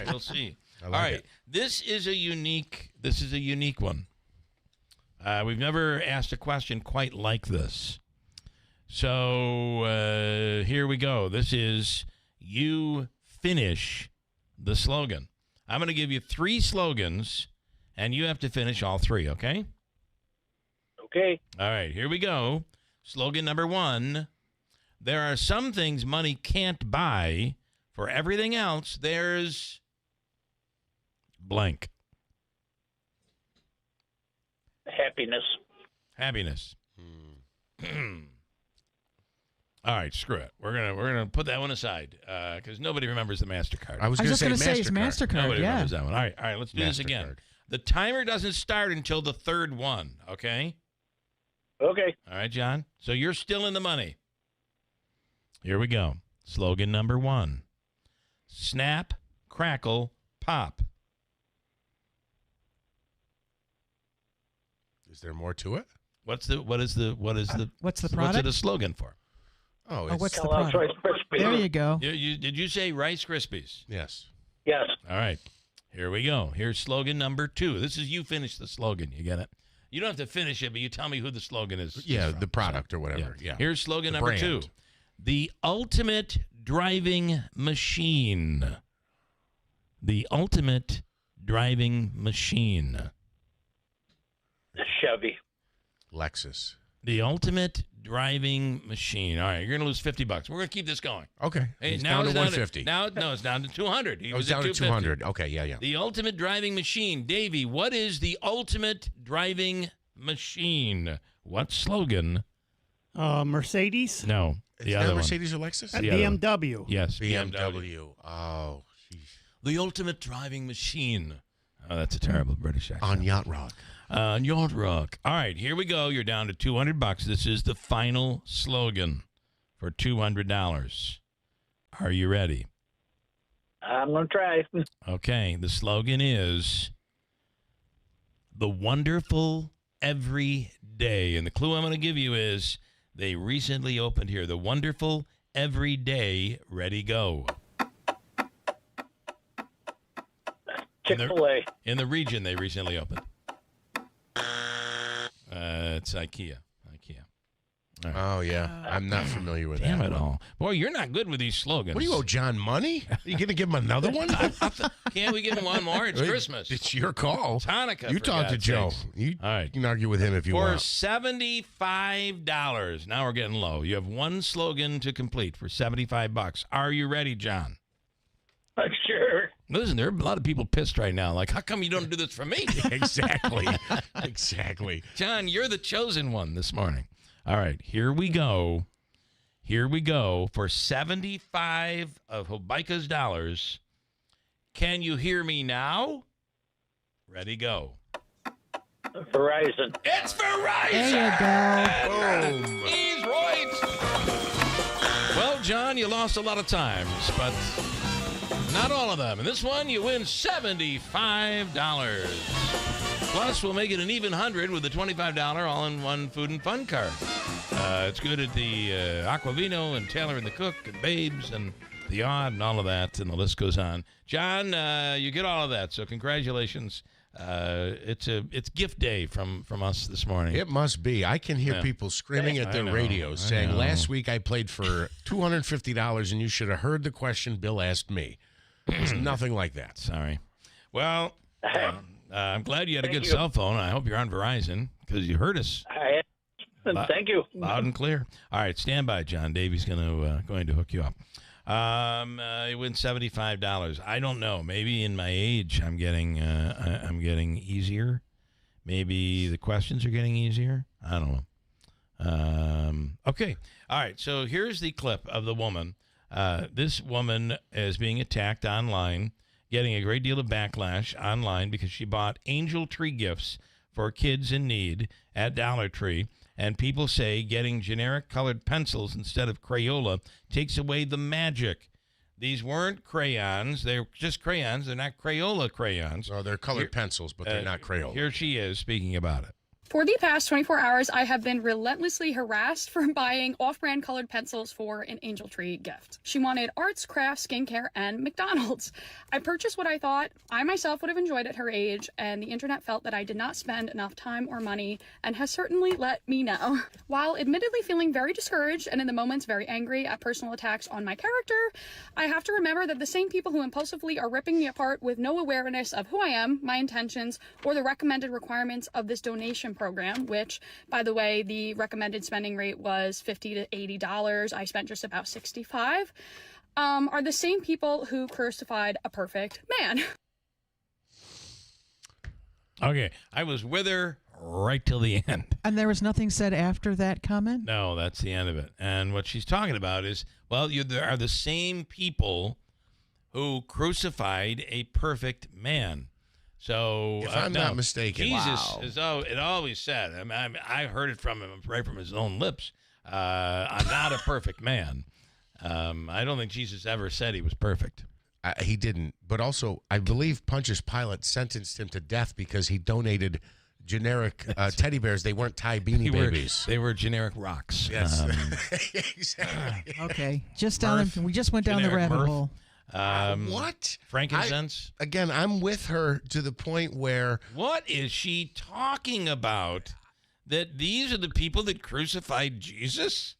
We'll see. All right. it. This is a unique one. We've never asked a question quite like this. So here we go. This is you finish the slogan. I'm going to give you 3 slogans, and you have to finish all 3, okay? Okay. All right, here we go. Slogan number 1. There are some things money can't buy. For everything else, there's blank. Happiness. All right, screw it. We're gonna put that one aside because nobody remembers the MasterCard. I was going to say it's MasterCard. Nobody Yeah. remembers that one. All right, let's do this again. The timer doesn't start until the 3rd one, okay? Okay. All right, John. So you're still in the money. Here we go. Slogan number 1. Snap, crackle, pop. Is there more to it? What's the product? What's it a slogan for? Oh, what's the Kellogg's product? Rice Krispies. There you go. Did you say Rice Krispies? Yes. Yes. All right. Here we go. Here's slogan number 2. This is you finish the slogan. You get it? You don't have to finish it, but you tell me who the slogan is. Yeah, from. the product or whatever. Yeah. Here's slogan The number brand. 2. The ultimate driving machine. The ultimate driving machine. Chevy. Lexus. The ultimate driving machine. All right, you're going to lose $50. We're going to keep this going. Okay. Hey, He's now down to it's 150. It's down to 200. He Oh, was it's down at to 250. 200. Okay, yeah. The ultimate driving machine. Davey, what is the ultimate driving machine? What slogan? Mercedes? No. Is The that other Mercedes or Lexus? The other one. BMW. Yes, BMW. Oh, the ultimate driving machine. Oh, that's a terrible British accent. on Yacht Rock. Yacht Rock. All right, here we go. You're down to $200. This is the final slogan for $200. Are you ready? I'm going to try. Okay, the slogan is the wonderful every day. And the clue I'm going to give you is they recently opened here. The wonderful every day, ready, go. Chick-fil-A. In the region, they recently opened. It's IKEA. All right. Oh, yeah. I'm not familiar with Damn that. it all. Boy, you're not good with these slogans. What do you owe John money? Are you going to give him another one? Can't we give him one more? It's Christmas. It's your call. It's Hanukkah. You for talk to God's Joe. sakes. You All right. can argue with him if you For want. $75. Now we're getting low. You have one slogan to complete for $75. Are you ready, John? Sure. Listen, there are a lot of people pissed right now. Like, how come you don't do this for me? Exactly. Exactly. John, you're the chosen one this morning. All right, here we go. Here we go for 75 of Hobica's dollars. Can you hear me now? Ready, go. Verizon. It's Verizon! There you go. Boom. He's right. Well, John, you lost a lot of times, but not all of them. In this one, you win $75. Plus, we'll make it an even 100 with the $25 all-in-one food and fun card. It's good at the Aquavino and Taylor and the Cook and Babes and the Odd and all of that, and the list goes on. John, you get all of that, so congratulations. It's gift day from us this morning. It must be. I can hear people screaming at their radios saying, last week I played for $250 and you should have heard the question Bill asked me. It's nothing like that. Sorry. Well, I'm glad you had a Thank good you. cell phone. I hope you're on Verizon because you heard us. Thank you. Loud and clear. All right, stand by, John. Davey's going to hook you up. You win $75. I don't know. Maybe in my age, I'm getting easier. Maybe the questions are getting easier. I don't know. Okay. All right. So here's the clip of the woman. This woman is being attacked online, getting a great deal of backlash online because she bought angel tree gifts for kids in need at Dollar Tree. And people say getting generic colored pencils instead of Crayola takes away the magic. These weren't crayons. They're just crayons. They're not Crayola crayons. Oh, they're colored pencils, but they're not Crayola. Here she is speaking about it. For the past 24 hours, I have been relentlessly harassed for buying off-brand colored pencils for an Angel Tree gift. She wanted arts, crafts, skincare, and McDonald's. I purchased what I thought I myself would have enjoyed at her age, and the internet felt that I did not spend enough time or money, and has certainly let me know. While admittedly feeling very discouraged and in the moments very angry at personal attacks on my character, I have to remember that the same people who impulsively are ripping me apart with no awareness of who I am, my intentions, or the recommended requirements of this donation program, which, by the way, the recommended spending rate was $50 to $80. I spent just about $65. Are the same people who crucified a perfect man. Okay, I was with her right till the end. And there was nothing said after that comment? No, that's the end of it. And what she's talking about is, well, there are the same people who crucified a perfect man. So, If I'm not mistaken. Jesus is it always said. I heard it from him right from his own lips. I'm not a perfect man. I don't think Jesus ever said he was perfect. He didn't. But also, I believe Pontius Pilate sentenced him to death because he donated generic teddy bears. They weren't Thai beanie babies. They were generic rocks. Yes. Exactly. Okay. We just went down the Generic rabbit mirth. hole. What? Frankincense? I'm with her to the point where... What is she talking about? That these are the people that crucified Jesus?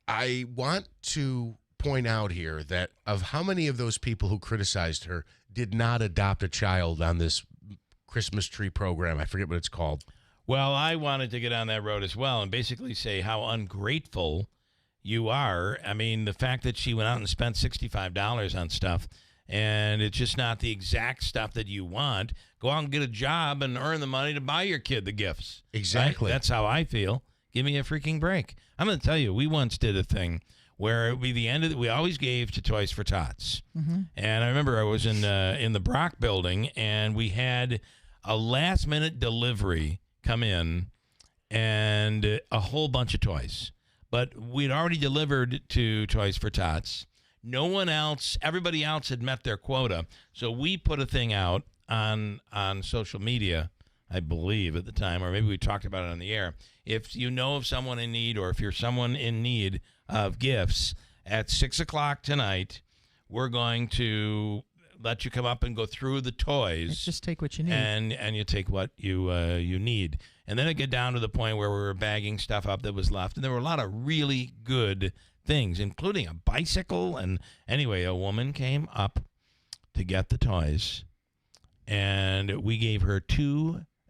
I want to point out here that of how many of those people who criticized her did not adopt a child on this Christmas tree program. I forget what it's called. Well, I wanted to get on that road as well and basically say how ungrateful you are. I mean, the fact that she went out and spent $65 on stuff, and it's just not the exact stuff that you want. Go out and get a job and earn the money to buy your kid the gifts. Exactly. Right? That's how I feel. Give me a freaking break. I'm going to tell you, we once did a thing where it would be the end of we always gave to Toys for Tots. Mm-hmm. And I remember I was in the Brock building, and we had a last-minute delivery come in and a whole bunch of toys. But we'd already delivered to Toys for Tots. No one else, everybody else had met their quota. So we put a thing out on social media, I believe at the time, or maybe we talked about it on the air. If you know of someone in need, or if you're someone in need of gifts, at 6 o'clock tonight, we're going to let you come up and go through the toys. Just take what you need. And you take what you need. And then it get down to the point where we were bagging stuff up that was left. And there were a lot of really good things, including a bicycle. And anyway, a woman came up to get the toys. And we gave her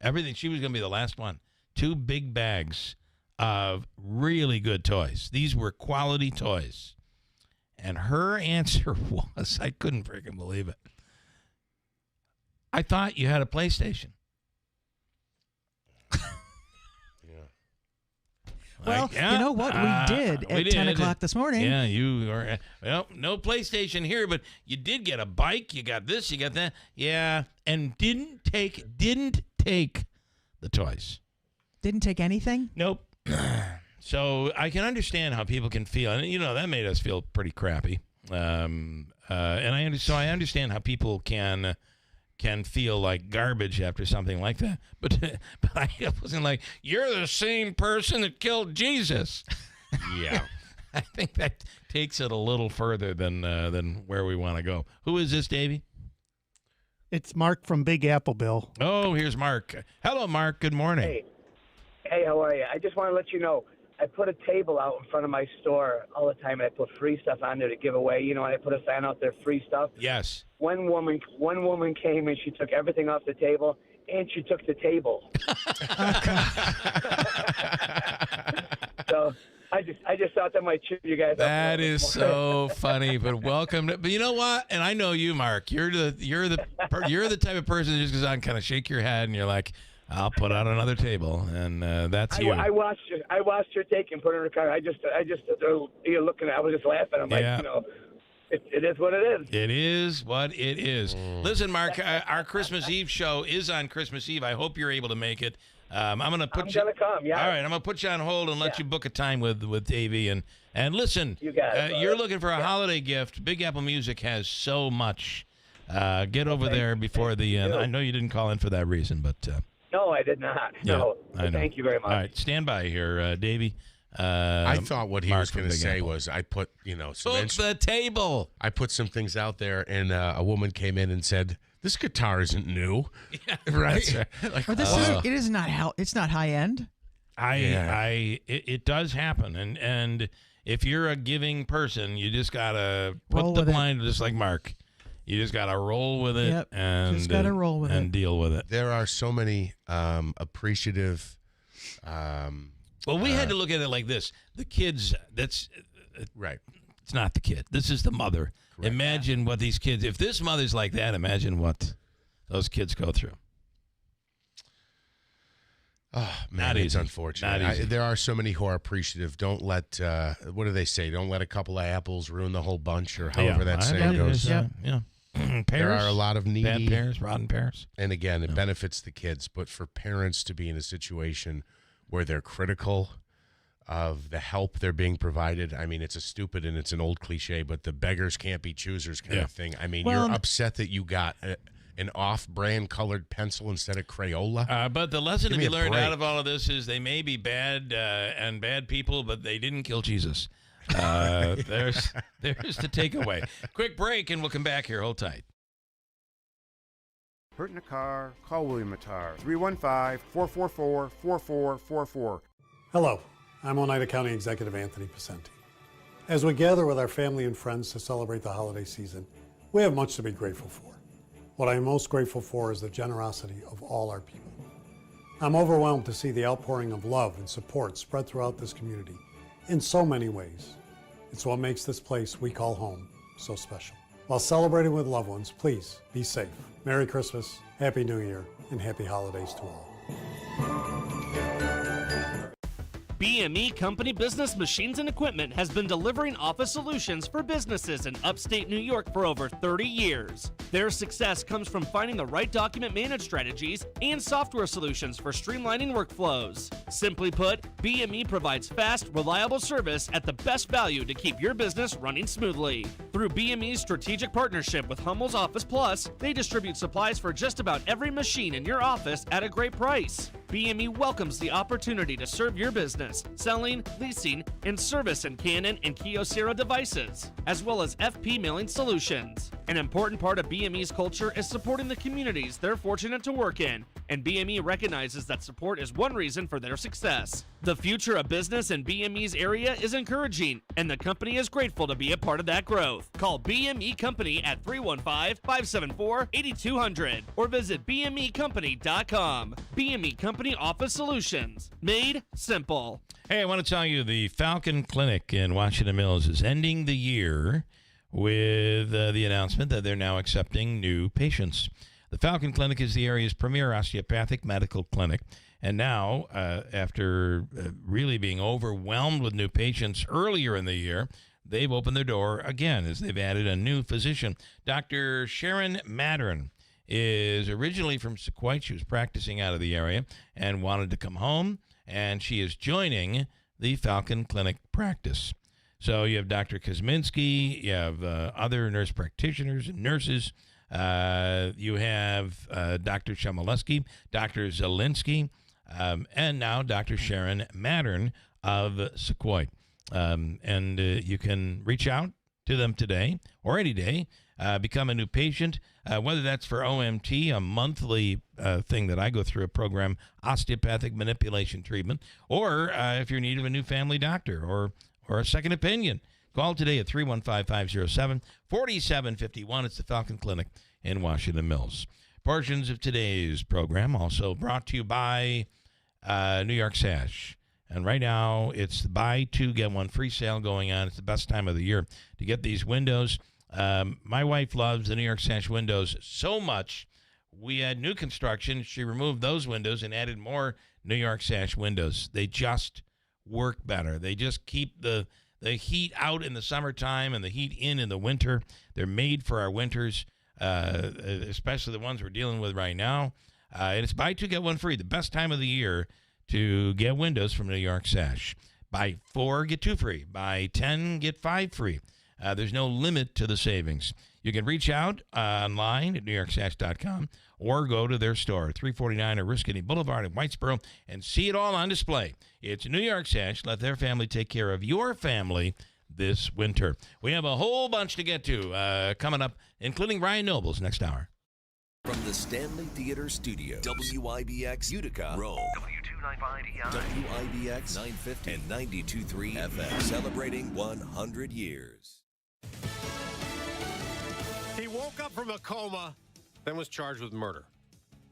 everything. She was going to be the last one. 2 big bags of really good toys. These were quality toys. And her answer was, I couldn't freaking believe it. I thought you had a PlayStation. Well, Like, yeah, you know what? We did at 10 o'clock this morning. Yeah, you are. Well, no PlayStation here, but you did get a bike. You got this. You got that. Yeah, and didn't take the toys. Didn't take anything? Nope. So I can understand how people can feel, and that made us feel pretty crappy. And I understand how people can feel like garbage after something like that. But I wasn't like, you're the same person that killed Jesus. Yeah. I think that takes it a little further than where we want to go. Who is this, Davey? It's Mark from Big Apple, Bill. Oh, here's Mark. Hello, Mark. Good morning. Hey, how are you? I just want to let you know, I put a table out in front of my store all the time, and I put free stuff on there to give away. And I put a sign out there, free stuff. Yes. One woman came and she took everything off the table, and she took the table. So I just thought that might cheer you guys up. That is so funny. But welcome. But you know what? And I know you, Mark. You're the type of person that just goes out and kind of shake your head, and you're like, I'll put out another table, and that's you. I watched her take and put her in her car. You're looking at. I was just laughing. I'm like, it is what it is. It is what it is. Listen, Mark, our Christmas Eve show is on Christmas Eve. I hope you're able to make it. I'm gonna come. Yeah. All right, I'm gonna put you on hold and let you book a time with Davey and listen. You guys, you're looking for a holiday gift. Big Apple Music has so much. Get over there before the end. I know you didn't call in for that reason, but. No, I did not. Yeah, no. I know. Thank you very much. All right, stand by here, Davey. I thought what he Mark was going to from Big say Apple. was I put, some Book the table. I put some things out there, and a woman came in and said, "This guitar isn't new." Yeah, right? Like, Or it is not it's not high end. It does happen, and if you're a giving person, you just gotta put the blind, just like Mark. You just gotta roll with it, Yep. and Just gotta roll with and it. deal with it. There are so many appreciative. Well, we had to look at it like this: the kids. That's right. It's not the kid. This is the mother. Correct. Imagine what these kids. If this mother's like that, imagine what those kids go through. Oh man, it's unfortunate. There are so many who are appreciative. Don't let what do they say? Don't let a couple of apples ruin the whole bunch, or however that saying goes. Yeah. There Pears, are a lot of needy bad pears, rotten pears. And again, it benefits the kids, but for parents to be in a situation where they're critical of the help they're being provided, I mean, it's a stupid and it's an old cliche, but the beggars can't be choosers kind of thing. I mean, you're upset that you got an off-brand colored pencil instead of Crayola. But the lesson Give to me be a learned break. out of all of this is they may be bad and bad people, but they didn't kill Jesus. There's the takeaway. Quick break, and we'll come back here. Hold tight. Hurt in a car? Call William Attar. 315-444-4444. Hello, I'm Oneida County Executive Anthony Pacenti. As we gather with our family and friends to celebrate the holiday season, we have much to be grateful for. What I am most grateful for is the generosity of all our people. I'm overwhelmed to see the outpouring of love and support spread throughout this community in so many ways. It's what makes this place we call home so special. While celebrating with loved ones, please be safe. Merry Christmas, Happy New Year, and Happy Holidays to all. BME Company Business Machines and Equipment has been delivering office solutions for businesses in upstate New York for over 30 years. Their success comes from finding the right document management strategies and software solutions for streamlining workflows. Simply put, BME provides fast, reliable service at the best value to keep your business running smoothly. Through BME's strategic partnership with Hummel's Office Plus, they distribute supplies for just about every machine in your office at a great price. BME welcomes the opportunity to serve your business, selling, leasing, and service in Canon and Kyocera devices, as well as FP mailing solutions. An important part of BME's culture is supporting the communities they're fortunate to work in, and BME recognizes that support is one reason for their success. The future of business in BME's area is encouraging, and the company is grateful to be a part of that growth. Call BME Company at 315-574-8200 or visit BMEcompany.com. BME Company Office Solutions. Made simple. Hey, I want to tell you the Falcon Clinic in Washington Mills is ending the year with the announcement that they're now accepting new patients. The Falcon Clinic is the area's premier osteopathic medical clinic. And now, after really being overwhelmed with new patients earlier in the year, they've opened their door again as they've added a new physician. Dr. Sharon Mattern is originally from Sequoia. She was practicing out of the area and wanted to come home, and she is joining the Falcon Clinic practice. So you have Dr. Kosminski, you have other nurse practitioners and nurses. You have Dr. Shamileski, Dr. Zielinski, and now Dr. Sharon Mattern of Sequoia. And you can reach out to them today or any day, become a new patient, whether that's for OMT, a monthly thing that I go through, a program, osteopathic manipulation treatment, or if you're in need of a new family doctor or a second opinion. Call today at 315-507-4751. It's the Falcon Clinic in Washington Mills. Portions of today's program also brought to you by New York Sash. And right now, it's the buy two, get one free sale going on. It's the best time of the year to get these windows. My wife loves the New York Sash windows so much. We had new construction. She removed those windows and added more New York Sash windows. They just work better. They just keep the heat out in the summertime and the heat in the winter. They're made for our winters, especially the ones we're dealing with right now. And it's buy two, get one free. The best time of the year to get windows from New York Sash. Buy 4, get 2 free. Buy 10, get 5 free. There's no limit to the savings. You can reach out online at NewYorkSash.com or go to their store, 349 Oriskany Boulevard in Whitesboro, and see it all on display. It's New York Sash. Let their family take care of your family this winter. We have a whole bunch to get to coming up, including Ryan Nobles next hour. From the Stanley Theater Studio, WIBX Utica, Rome. WIBX 950 and 92.3 FM, celebrating 100 years. He woke up from a coma, then was charged with murder.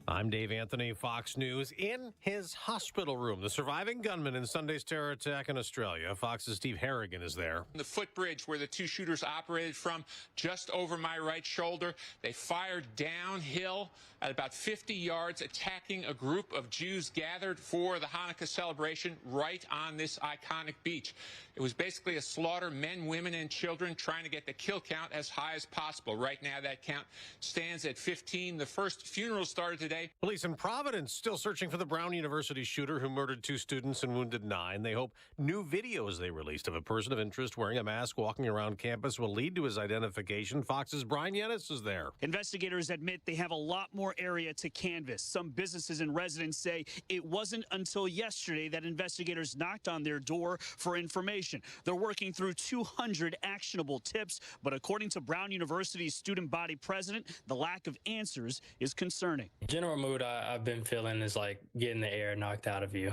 I'm Dave Anthony, Fox News. In his hospital room, the surviving gunman in Sunday's terror attack in Australia, Fox's Steve Harrigan is there. The footbridge where the two shooters operated from, just over my right shoulder. They fired downhill at about 50 yards, attacking a group of Jews gathered for the Hanukkah celebration right on this iconic beach. It was basically a slaughter, men, women, and children, trying to get the kill count as high as possible. Right now, that count stands at 15. The first funeral started today. Police in Providence still searching for the Brown University shooter who murdered 2 students and wounded 9. They hope new videos they released of a person of interest wearing a mask walking around campus will lead to his identification. Fox's Brian Yennis is there. Investigators admit they have a lot more area to canvass. Some businesses and residents say it wasn't until yesterday that investigators knocked on their door for information. They're working through 200 actionable tips, but according to Brown University's student body president, the lack of answers is concerning. General mood I've been feeling is like getting the air knocked out of you.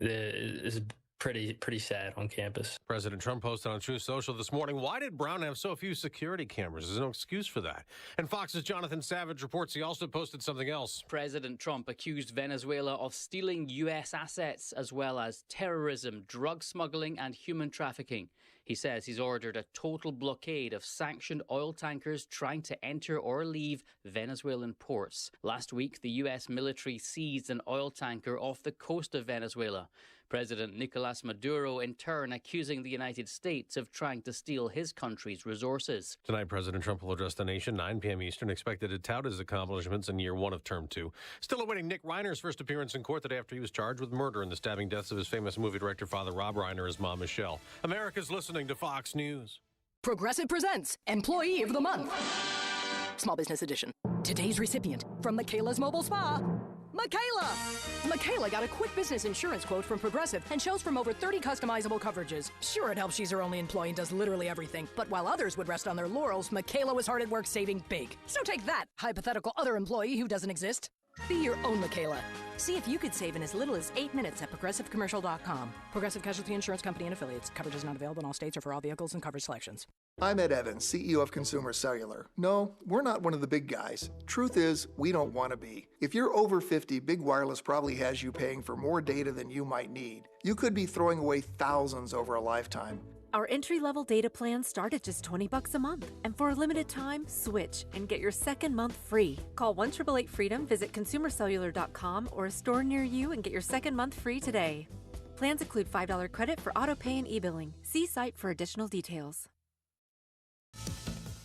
It's pretty sad on campus. President Trump posted on Truth Social this morning, why did Brown have so few security cameras? There's no excuse for that. And Fox's Jonathan Savage reports he also posted something else. President Trump accused Venezuela of stealing U.S. assets as well as terrorism, drug smuggling and human trafficking. He says he's ordered a total blockade of sanctioned oil tankers trying to enter or leave Venezuelan ports. Last week, the U.S. military seized an oil tanker off the coast of Venezuela. President Nicolas Maduro, in turn, accusing the United States of trying to steal his country's resources. Tonight, President Trump will address the nation, 9 p.m. Eastern, expected to tout his accomplishments in year 1 of term 2. Still awaiting Nick Reiner's first appearance in court the day after he was charged with murder in the stabbing deaths of his famous movie director, Father Rob Reiner, and his mom, Michelle. America's listening to Fox News. Progressive presents Employee of the Month. Small Business Edition. Today's recipient from Michaela's Mobile Spa, Michaela! Michaela got a quick business insurance quote from Progressive and chose from over 30 customizable coverages. Sure, it helps she's her only employee and does literally everything. But while others would rest on their laurels, Michaela was hard at work saving big. So take that, hypothetical other employee who doesn't exist. Be your own Michaela. See if you could save in as little as 8 minutes at progressivecommercial.com. Progressive Casualty Insurance Company and Affiliates. Coverage is not available in all states or for all vehicles and coverage selections. I'm Ed Evans, CEO of Consumer Cellular. No, we're not one of the big guys. Truth is, we don't want to be. If you're over 50, Big Wireless probably has you paying for more data than you might need. You could be throwing away thousands over a lifetime. Our entry-level data plans start at just $20 a month. And for a limited time, switch and get your second month free. Call 1-888-FREEDOM, visit consumercellular.com or a store near you and get your second month free today. Plans include $5 credit for auto pay and e-billing. See site for additional details.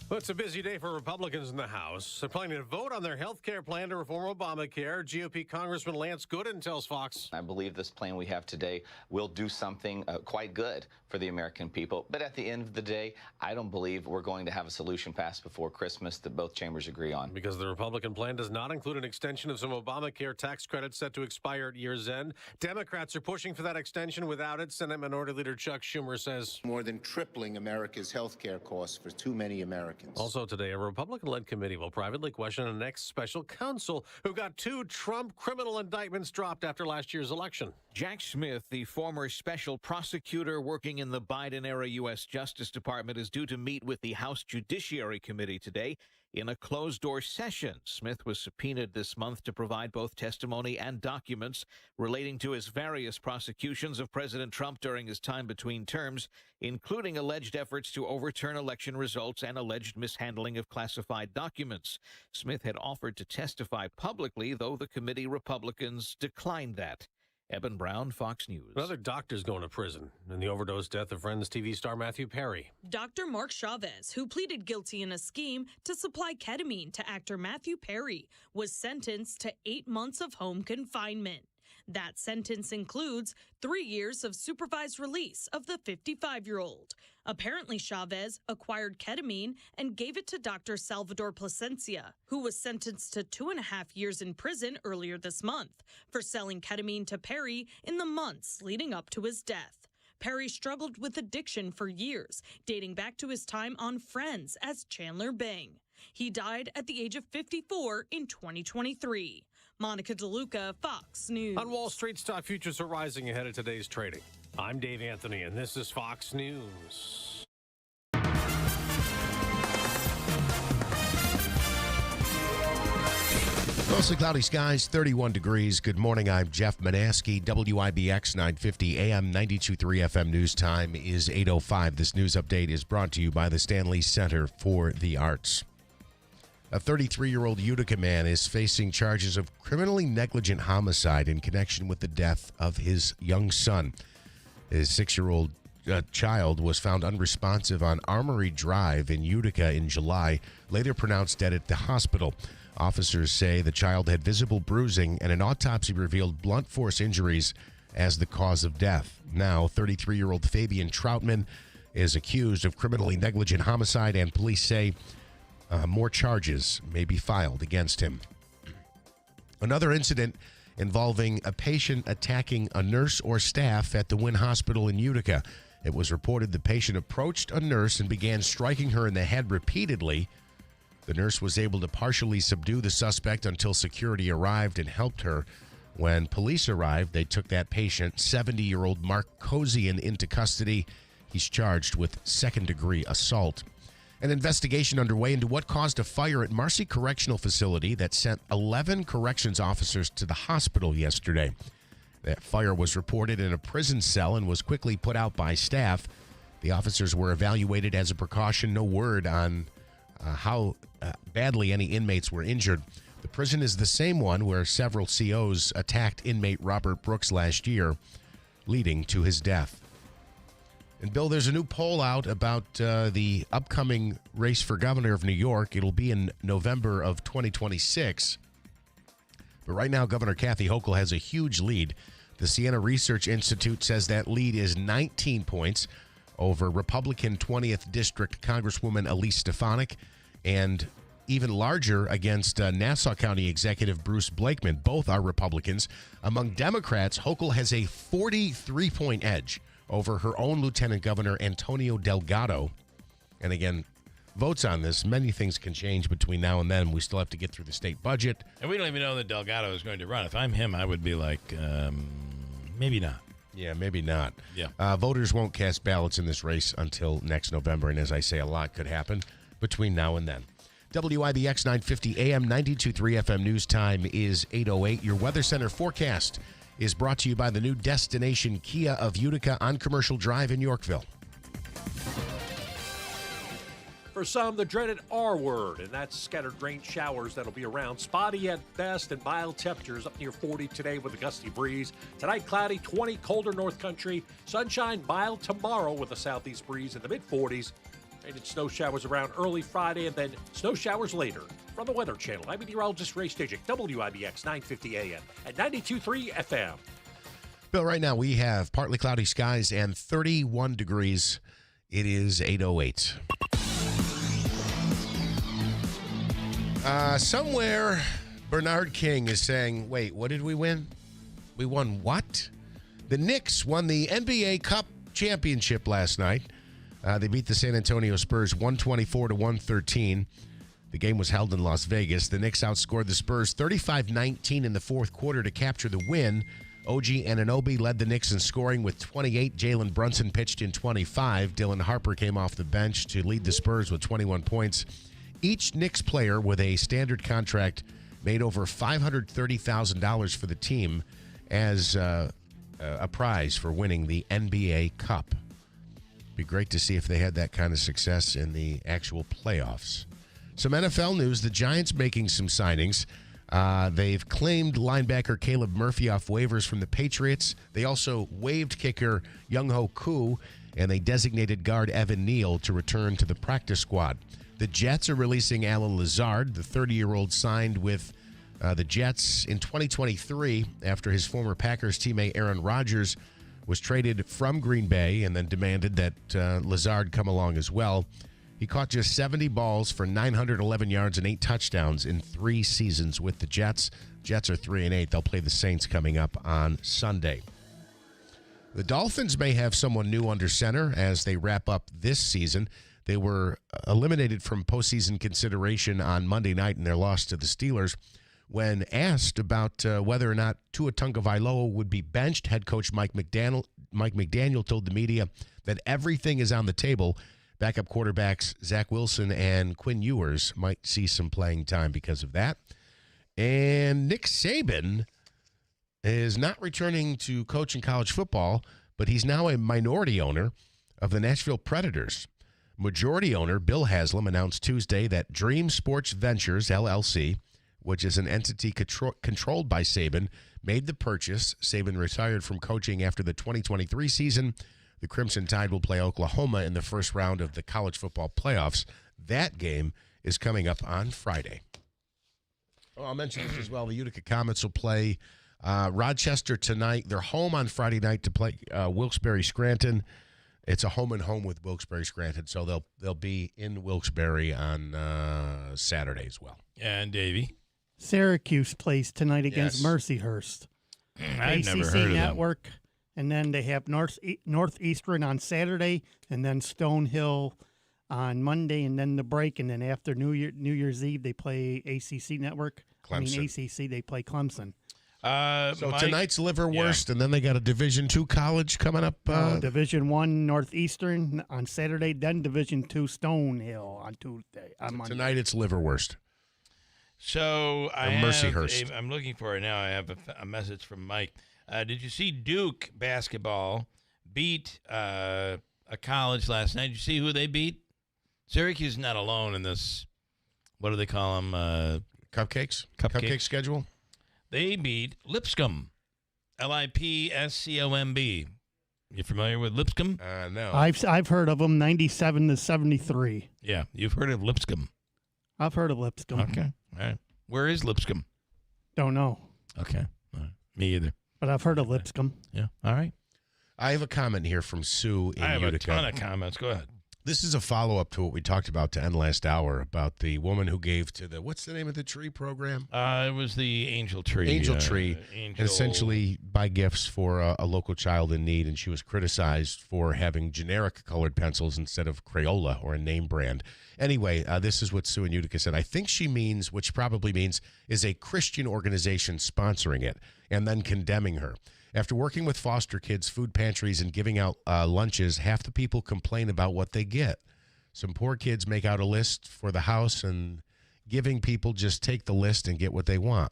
Well, it's a busy day for Republicans in the House. They're planning to vote on their health care plan to reform Obamacare. GOP Congressman Lance Gooden tells Fox. I believe this plan we have today will do something quite good for the American people. But at the end of the day, I don't believe we're going to have a solution passed before Christmas that both chambers agree on. Because the Republican plan does not include an extension of some Obamacare tax credits set to expire at year's end. Democrats are pushing for that extension without it. Senate Minority Leader Chuck Schumer says more than tripling America's health care costs for too many Americans. Also today, a Republican-led committee will privately question an ex-special counsel who got 2 Trump criminal indictments dropped after last year's election. Jack Smith, the former special prosecutor working in the Biden-era U.S. Justice Department, is due to meet with the House Judiciary Committee today in a closed-door session. Smith was subpoenaed this month to provide both testimony and documents relating to his various prosecutions of President Trump during his time between terms, including alleged efforts to overturn election results and alleged mishandling of classified documents. Smith had offered to testify publicly, though the committee Republicans declined that. Eben Brown, Fox News. Another doctor's going to prison in the overdose death of Friends TV star Matthew Perry. Dr. Mark Chavez, who pleaded guilty in a scheme to supply ketamine to actor Matthew Perry, was sentenced to 8 months of home confinement. That sentence includes 3 years of supervised release of the 55-year-old. Apparently, Chavez acquired ketamine and gave it to Dr. Salvador Plasencia, who was sentenced to 2.5 years in prison earlier this month for selling ketamine to Perry in the months leading up to his death. Perry struggled with addiction for years, dating back to his time on Friends as Chandler Bing. He died at the age of 54 in 2023. Monica DeLuca, Fox News. On Wall Street, stock futures are rising ahead of today's trading. I'm Dave Anthony, and this is Fox News. Mostly cloudy skies, 31 degrees. Good morning. I'm Jeff Manaski. WIBX 950 AM 92.3 FM news time is 8:05. This news update is brought to you by the Stanley Center for the Arts. A 33-year-old Utica man is facing charges of criminally negligent homicide in connection with the death of his young son. His 6-year-old child was found unresponsive on Armory Drive in Utica in July, later pronounced dead at the hospital. Officers say the child had visible bruising, and an autopsy revealed blunt force injuries as the cause of death. Now, 33-year-old Fabian Troutman is accused of criminally negligent homicide, and police say more charges may be filed against him. Another incident involving a patient attacking a nurse or staff at the Wynn Hospital in Utica. It was reported the patient approached a nurse and began striking her in the head repeatedly. The nurse was able to partially subdue the suspect until security arrived and helped her. When police arrived, they took that patient, 70-year-old Mark Kosian, into custody. He's charged with second-degree assault. An investigation underway into what caused a fire at Marcy Correctional Facility that sent 11 corrections officers to the hospital yesterday. That fire was reported in a prison cell and was quickly put out by staff. The officers were evaluated as a precaution. No word on how badly any inmates were injured. The prison is the same one where several COs attacked inmate Robert Brooks last year, leading to his death. And, Bill, there's a new poll out about the upcoming race for governor of New York. It'll be in November of 2026. But right now, Governor Kathy Hochul has a huge lead. The Siena Research Institute says that lead is 19 points over Republican 20th District Congresswoman Elise Stefanik, and even larger against Nassau County Executive Bruce Blakeman. Both are Republicans. Among Democrats, Hochul has a 43-point edge over her own Lieutenant Governor Antonio Delgado. And again, votes on this, many things can change between now and then. We still have to get through the state budget. And we don't even know that Delgado is going to run. If I'm him, I would be like, maybe not. Yeah, maybe not. Yeah. Voters won't cast ballots in this race until next November. And as I say, a lot could happen between now and then. WIBX 950 AM 92.3 FM news time is 8:08. Your Weather Center forecast is brought to you by the new Destination Kia of Utica on Commercial Drive in Yorkville. For some, the dreaded R word, and that's scattered rain showers that'll be around. Spotty at best and mild temperatures up near 40 today with a gusty breeze. Tonight, cloudy, 20, colder North Country. Sunshine, mild tomorrow with a southeast breeze in the mid-40s. Rain and snow showers around early Friday, and then snow showers later. From the Weather Channel, I'm meteorologist Ray Stejik, WIBX 950 AM at 92.3 FM. Bill, right now we have partly cloudy skies and 31 degrees. It is 8:08. Somewhere, Bernard King is saying, wait, what did we win? We won what? The Knicks won the NBA Cup championship last night. They beat the San Antonio Spurs 124-113. The game was held in Las Vegas. The Knicks outscored the Spurs 35-19 in the fourth quarter to capture the win. OG Anunoby led the Knicks in scoring with 28. Jalen Brunson pitched in 25. Dylan Harper came off the bench to lead the Spurs with 21 points. Each Knicks player with a standard contract made over $530,000 for the team as a prize for winning the NBA Cup. Be great to see if they had that kind of success in the actual playoffs. Some NFL news, the Giants making some signings. They've claimed linebacker Caleb Murphy off waivers from the Patriots. They also waived kicker Younghoe Koo, and they designated guard Evan Neal to return to the practice squad. The Jets are releasing Alan Lazard. The 30-year-old signed with the Jets in 2023 after his former Packers teammate Aaron Rodgers was traded from Green Bay and then demanded that Lazard come along as well. He caught just 70 balls for 911 yards and 8 touchdowns in 3 seasons with the Jets. Jets are 3-8. They'll play the Saints coming up on Sunday. The Dolphins may have someone new under center as they wrap up this season. They were eliminated from postseason consideration on Monday night in their loss to the Steelers. When asked about whether or not Tua Tagovailoa would be benched, head coach Mike McDaniel told the media that everything is on the table. Backup quarterbacks Zach Wilson and Quinn Ewers might see some playing time because of that. And Nick Saban is not returning to coach in college football, but he's now a minority owner of the Nashville Predators. Majority owner Bill Haslam announced Tuesday that Dream Sports Ventures, LLC, which is an entity controlled by Saban, made the purchase. Saban retired from coaching after the 2023 season. The Crimson Tide will play Oklahoma in the first round of the college football playoffs. That game is coming up on Friday. Oh, I'll mention this as well. The Utica Comets will play Rochester tonight. They're home on Friday night to play Wilkes-Barre Scranton. It's a home and home with Wilkes-Barre Scranton, so they'll be in Wilkes-Barre on Saturday as well. And Davey? Syracuse plays tonight against Mercyhurst. I've never heard of Network, them. And then they have Northeastern on Saturday, and then Stonehill on Monday, and then the break, and then after New Year's Eve they play ACC Network. Clemson. ACC they play Clemson. So tonight's Liverwurst, and then they got a Division II college coming up. Division I Northeastern on Saturday, then Division II Stonehill on Tuesday. On Monday. Tonight it's Liverwurst. So Mercyhurst. I'm looking for it now. I have a message from Mike. Did you see Duke basketball beat a college last night? Did you see who they beat? Syracuse is not alone in this. What do they call them? Cupcakes? Cupcake schedule? They beat Lipscomb. Lipscomb. You familiar with Lipscomb? No. I've heard of them, 97-73. Yeah, you've heard of Lipscomb. I've heard of Lipscomb. Okay. All right. Where is Lipscomb? Don't know. Okay. All right. Me either. But I've heard of Lipscomb. Yeah. All right. I have a comment here from Sue in I have Utica. a ton of comments. Go ahead. This is a follow-up to what we talked about to end last hour about the woman who gave to the, what's the name of the tree program? It was the Angel Tree. Angel Tree, Angel... and essentially buy gifts for a local child in need, and she was criticized for having generic colored pencils instead of Crayola or a name brand. Anyway, this is what Sue in Utica said. I think she means, what she probably means, is a Christian organization sponsoring it and then condemning her. After working with foster kids, food pantries, and giving out lunches, half the people complain about what they get. Some poor kids make out a list for the house, and giving people just take the list and get what they want.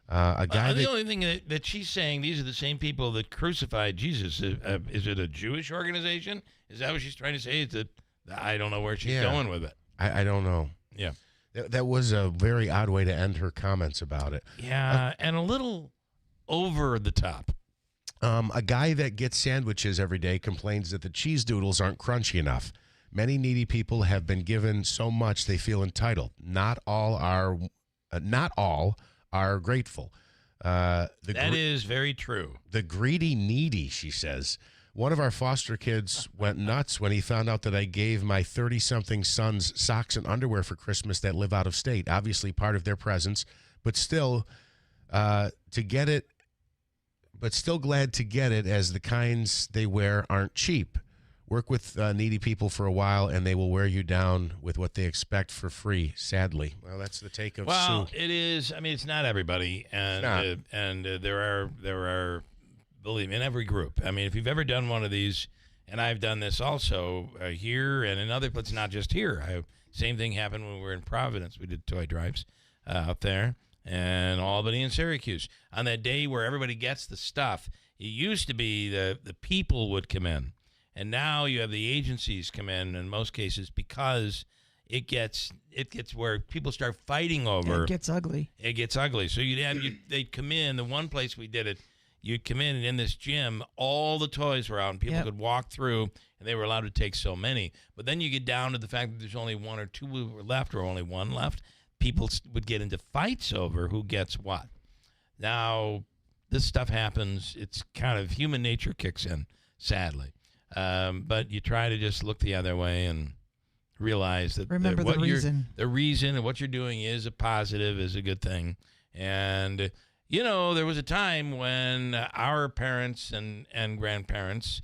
The only thing that she's saying, these are the same people that crucified Jesus. Is it a Jewish organization? Is that what she's trying to say? Is it, I don't know where she's going with it. I don't know. Yeah. That was a very odd way to end her comments about it. Yeah, and a little over the top. A guy that gets sandwiches every day complains that the cheese doodles aren't crunchy enough. Many needy people have been given so much they feel entitled. Not all are grateful. That is very true. The greedy needy, she says. One of our foster kids went nuts when he found out that I gave my 30-something sons socks and underwear for Christmas that live out of state. Obviously part of their presents, but still still glad to get it, as the kinds they wear aren't cheap. Work with needy people for a while, and they will wear you down with what they expect for free, sadly. Well, that's the take of Sue. Well, it is. I mean, it's not everybody. And there are, believe me, in every group. I mean, if you've ever done one of these, and I've done this also here and in other places, not just here. Same thing happened when we were in Providence. We did toy drives out there. And Albany and Syracuse. On that day where everybody gets the stuff, it used to be the people would come in. And now you have the agencies come in most cases, because it gets where people start fighting over. It gets ugly. It gets ugly. So they'd come in. The one place we did it, you'd come in, and in this gym, all the toys were out, and people could walk through, and they were allowed to take so many. But then you get down to the fact that there's only one or two left, or only one left. People would get into fights over who gets what. Now, this stuff happens. It's kind of human nature kicks in, sadly. But you try to just look the other way and realize that remember the reason. The reason and what you're doing is a positive, is a good thing. And, there was a time when our parents and grandparents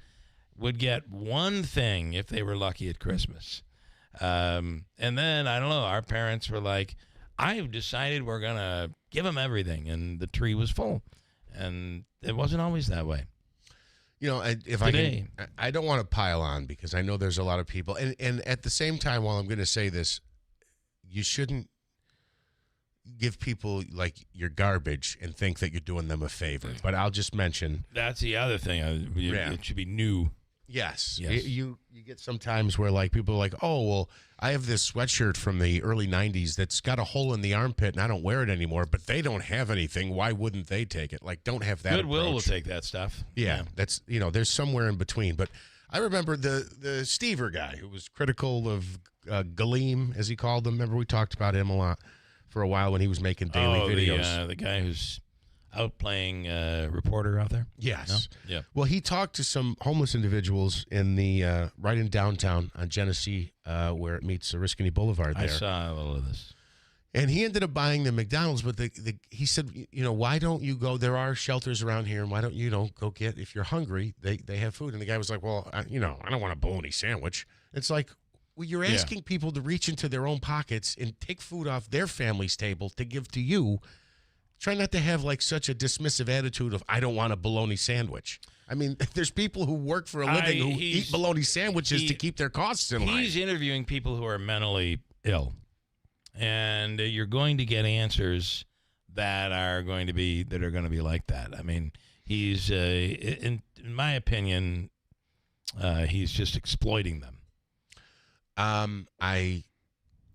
would get one thing if they were lucky at Christmas. And then, I don't know, our parents were like, I've decided we're going to give them everything. And the tree was full. And it wasn't always that way. I don't want to pile on, because I know there's a lot of people. And at the same time, while I'm going to say this, you shouldn't give people like your garbage and think that you're doing them a favor. But I'll just mention. That's the other thing. It should be new. Yes. You get sometimes where like people are like, oh, well, I have this sweatshirt from the early 90s that's got a hole in the armpit and I don't wear it anymore, but they don't have anything. Why wouldn't they take it? Like, don't have that Goodwill approach. will take that stuff. Yeah. That's, there's somewhere in between. But I remember the Stever guy who was critical of Galeem, as he called him. Remember we talked about him a lot for a while when he was making daily videos. The guy who's out playing reporter out there? Yes. No? Yeah. Well, he talked to some homeless individuals in the right in downtown on Genesee, where it meets Oriskany Boulevard there. I saw a little of this. And he ended up buying the McDonald's, but he said, why don't you go? There are shelters around here, and why don't you go get, if you're hungry, they have food. And the guy was like, well, I don't want a bologna sandwich. It's like, well, you're asking people to reach into their own pockets and take food off their family's table to give to you. Try not to have like such a dismissive attitude of, I don't want a bologna sandwich. I mean, there's people who work for a living who eat bologna sandwiches to keep their costs in line. He's interviewing people who are mentally ill. And you're going to get answers that are going to be like that. I mean, he's in my opinion, he's just exploiting them. And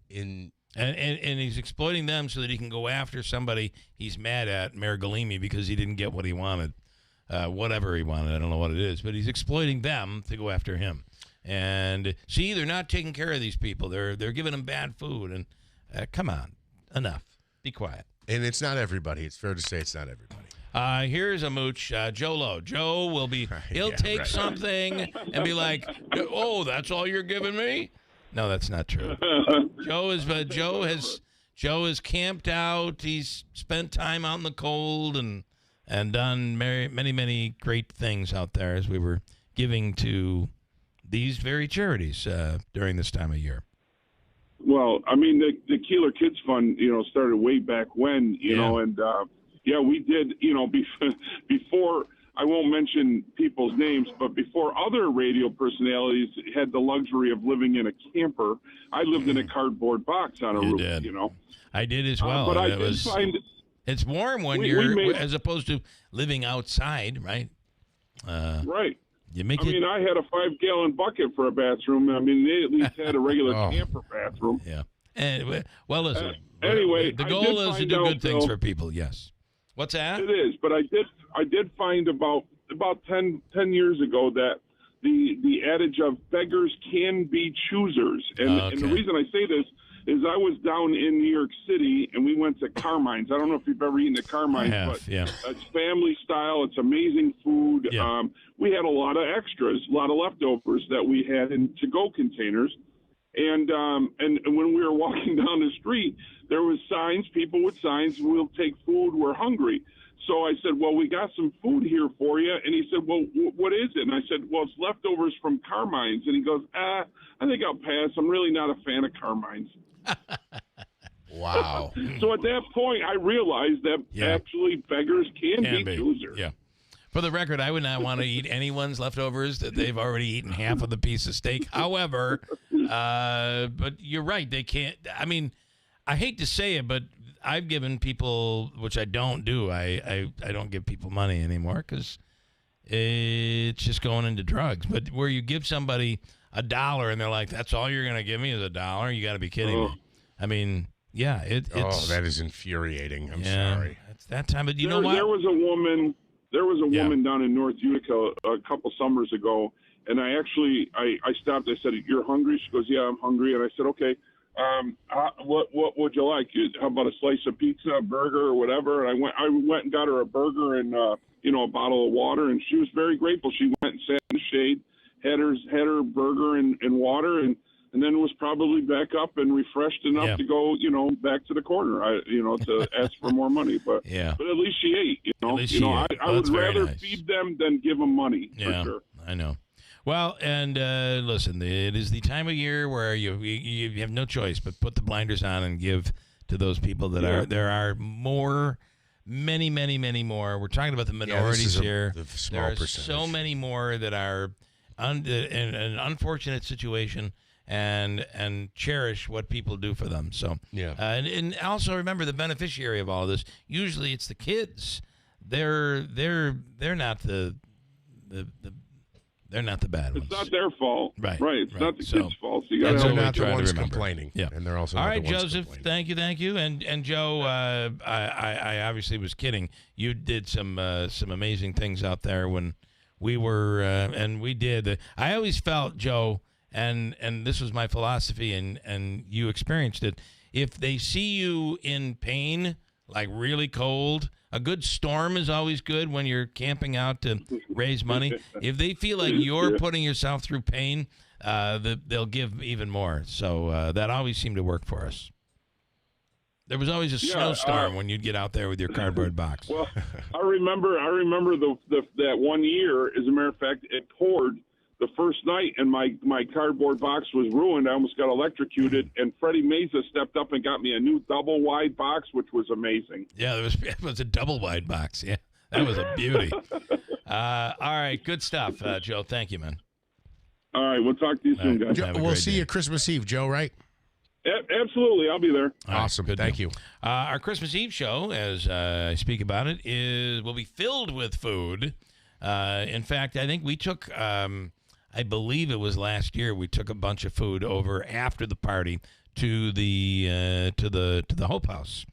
he's exploiting them so that he can go after somebody he's mad at, Mayor Galimi, because he didn't get what he wanted, whatever he wanted. I don't know what it is, but he's exploiting them to go after him. And see, they're not taking care of these people. They're giving them bad food and. Come on. Enough. Be quiet. And it's not everybody. It's fair to say it's not everybody. Here's a mooch. Joe Lowe. Joe will be, he'll take something and be like, oh, that's all you're giving me? No, that's not true. Joe has camped out. He's spent time out in the cold and done many, many great things out there as we were giving to these very charities during this time of year. Well, I mean, the Keeler Kids Fund, started way back when, you know, and, we did, before, I won't mention people's names, but before other radio personalities had the luxury of living in a camper, I lived in a cardboard box on a roof, did. I did as well. But I did find... It's warm when you're, as opposed to living outside, right? Right. I had a 5-gallon bucket for a bathroom. I mean, they at least had a regular camper bathroom. Yeah. And, well, listen. Anyway, the goal is to do good things for people. Yes. What's that? It is, but I did find about 10 years ago that the adage of beggars can be choosers, and the reason I say this is I was down in New York City and we went to Carmine's. I don't know if you've ever eaten at Carmine's, but it's family style. It's amazing food. Yeah. We had a lot of extras, a lot of leftovers that we had in to-go containers. And when we were walking down the street, there was signs, people with signs, we'll take food, we're hungry. So I said, well, we got some food here for you. And he said, well, what is it? And I said, well, it's leftovers from Carmine's. And he goes, I think I'll pass. I'm really not a fan of Carmine's. Wow. So at that point, I realized that actually beggars can be choosers. Yeah. For the record, I would not want to eat anyone's leftovers that they've already eaten half of the piece of steak. However, but you're right. They can't. I mean, I hate to say it, but I've given people, which I don't do. I don't give people money anymore because it's just going into drugs. But where you give somebody $1 and they're like, "That's all you're going to give me is $1," you got to be kidding me. I mean, yeah, it's that is infuriating. I'm sorry. It's that time. But you know what? There was a woman. There was a woman down in North Utica a couple summers ago, and I stopped. I said, "You're hungry?" She goes, "Yeah, I'm hungry." And I said, "Okay, what would you like? How about a slice of pizza, a burger, or whatever?" And I went and got her a burger and a bottle of water, and she was very grateful. She went and sat in the shade, had her burger and water, and then was probably back up and refreshed enough to go, back to the corner, to ask for more money. But but at least she ate. I would rather feed them than give them money. For sure. I know. Well, and listen, it is the time of year where you have no choice but put the blinders on and give to those people that are. There are many, many, many more. We're talking about the minorities here. The small there are percentage. so many more that are in an unfortunate situation. And cherish what people do for them. So and also remember the beneficiary of all of this. Usually it's the kids. They're not the they're not the bad ones. It's not their fault. Right. It's not the kids' fault. So you and got they're not the ones complaining. Yeah. And they're also all not right, the ones Joseph. complaining. Thank you. And Joe, I obviously was kidding. You did some amazing things out there when we were, and we did. I always felt, Joe, and this was my philosophy, and you experienced it. If they see you in pain, like really cold, a good storm is always good when you're camping out to raise money. If they feel like you're putting yourself through pain, they'll give even more. So that always seemed to work for us. There was always a snowstorm when you'd get out there with your cardboard box. Well, I remember that one year. As a matter of fact, it poured the first night, and my cardboard box was ruined. I almost got electrocuted, and Freddie Meza stepped up and got me a new double wide box, which was amazing. Yeah, it was a double wide box. Yeah, that was a beauty. All right, good stuff, Joe. Thank you, man. All right, we'll talk to you soon, guys. We'll see you Christmas Eve, Joe, right? Absolutely, I'll be there. Awesome. Good Thank deal. you. Our Christmas Eve show, as I speak about it, will be filled with food. In fact, I think we took, I believe it was last year, we took a bunch of food over after the party to the Hope House.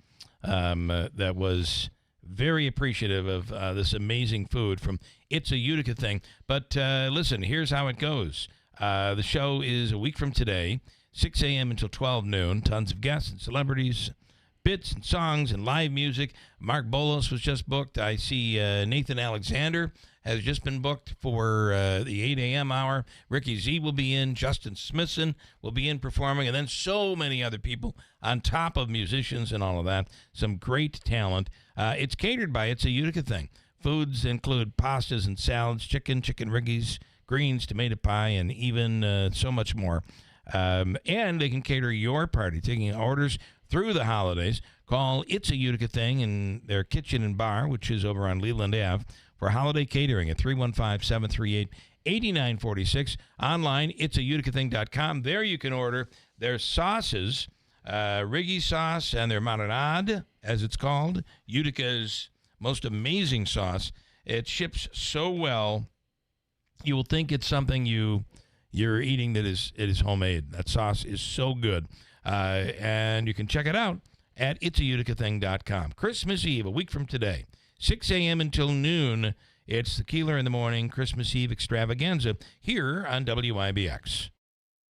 That was very appreciative of this amazing food from It's a Utica Thing. But listen, here's how it goes. The show is a week from today. 6 a.m. until 12 noon. Tons of guests and celebrities, bits and songs and live music. Mark Bolos was just booked. I see Nathan Alexander has just been booked for the 8 a.m. hour. Ricky Z will be in. Justin Smithson will be in performing. And then so many other people on top of musicians and all of that. Some great talent. It's catered by It's a Utica Thing. Foods include pastas and salads, chicken riggies, greens, tomato pie, and even so much more. And they can cater your party, taking orders through the holidays. Call It's a Utica Thing in their kitchen and bar, which is over on Leland Ave, for holiday catering at 315-738-8946. Online, itsautica.com. There you can order their sauces, Riggy sauce and their marinade, as it's called, Utica's most amazing sauce. It ships so well, you will think it's something you're eating that is homemade. That sauce is so good. And you can check it out at itsautica.com. Christmas Eve, a week from today, 6 a.m. until noon. It's the Keeler in the Morning Christmas Eve extravaganza here on WIBX.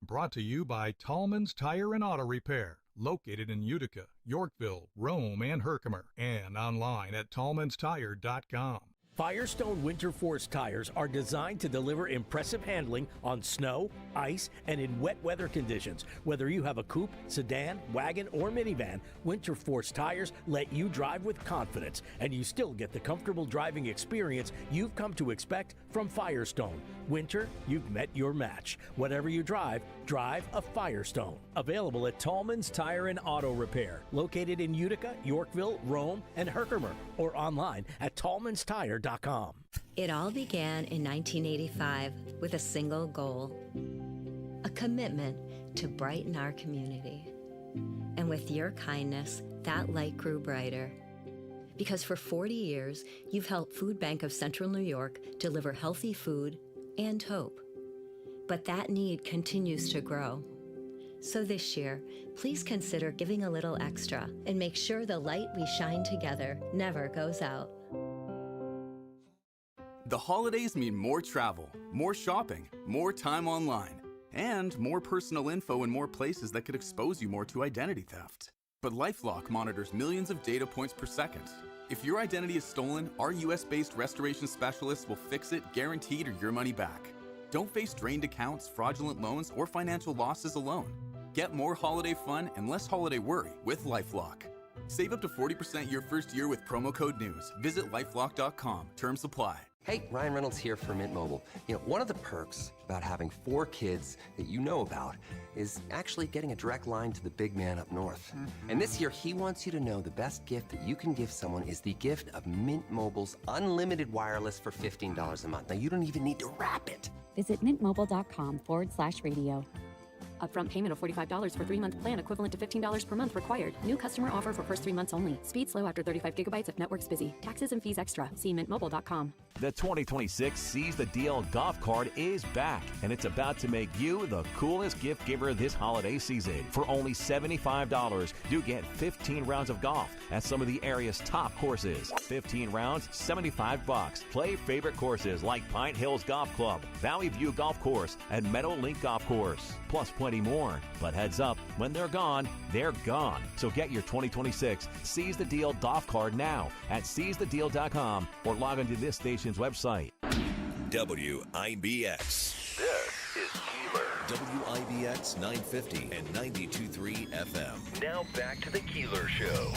Brought to you by Tallman's Tire and Auto Repair, located in Utica, Yorkville, Rome, and Herkimer, and online at tallmanstire.com. Firestone Winter Force tires are designed to deliver impressive handling on snow, ice, and in wet weather conditions. Whether you have a coupe, sedan, wagon, or minivan, Winter Force tires let you drive with confidence, and you still get the comfortable driving experience you've come to expect from Firestone. Winter, you've met your match. Whatever you drive, drive a Firestone. Available at Tallman's Tire and Auto Repair, located in Utica, Yorkville, Rome, and Herkimer, or online at tallmanstire.com. It all began in 1985 with a single goal, a commitment to brighten our community. And with your kindness, that light grew brighter. Because for 40 years, you've helped Food Bank of Central New York deliver healthy food and hope. But that need continues to grow. So this year, please consider giving a little extra and make sure the light we shine together never goes out. The holidays mean more travel, more shopping, more time online, and more personal info in more places that could expose you more to identity theft. But LifeLock monitors millions of data points per second. If your identity is stolen, our US-based restoration specialists will fix it, guaranteed, or your money back. Don't face drained accounts, fraudulent loans, or financial losses alone. Get more holiday fun and less holiday worry with LifeLock. Save up to 40% your first year with promo code NEWS. Visit lifelock.com. Terms apply. Hey, Ryan Reynolds here for Mint Mobile. You know, one of the perks about having 4 kids that you know about is actually getting a direct line to the big man up north. And this year, he wants you to know the best gift that you can give someone is the gift of Mint Mobile's unlimited wireless for $15 a month. Now, you don't even need to wrap it. Visit mintmobile.com/radio. Upfront payment of $45 for 3-month plan equivalent to $15 per month required. New customer offer for first 3 months only. Speed slow after 35 gigabytes if network's busy. Taxes and fees extra. See mintmobile.com. The 2026 Seize the Deal golf cart is back, and it's about to make you the coolest gift giver this holiday season. For only $75, you get 15 rounds of golf at some of the area's top courses. 15 rounds, $75. Play favorite courses like Pine Hills Golf Club, Valley View Golf Course, and Meadow Link Golf Course, plus plenty more. But heads up, when they're gone, they're gone. So get your 2026 Seize the Deal golf cart now at seizethedeal.com or log on to this station's website. WIBX. This is Keeler. WIBX 950 and 92.3 FM. Now back to the Keeler Show.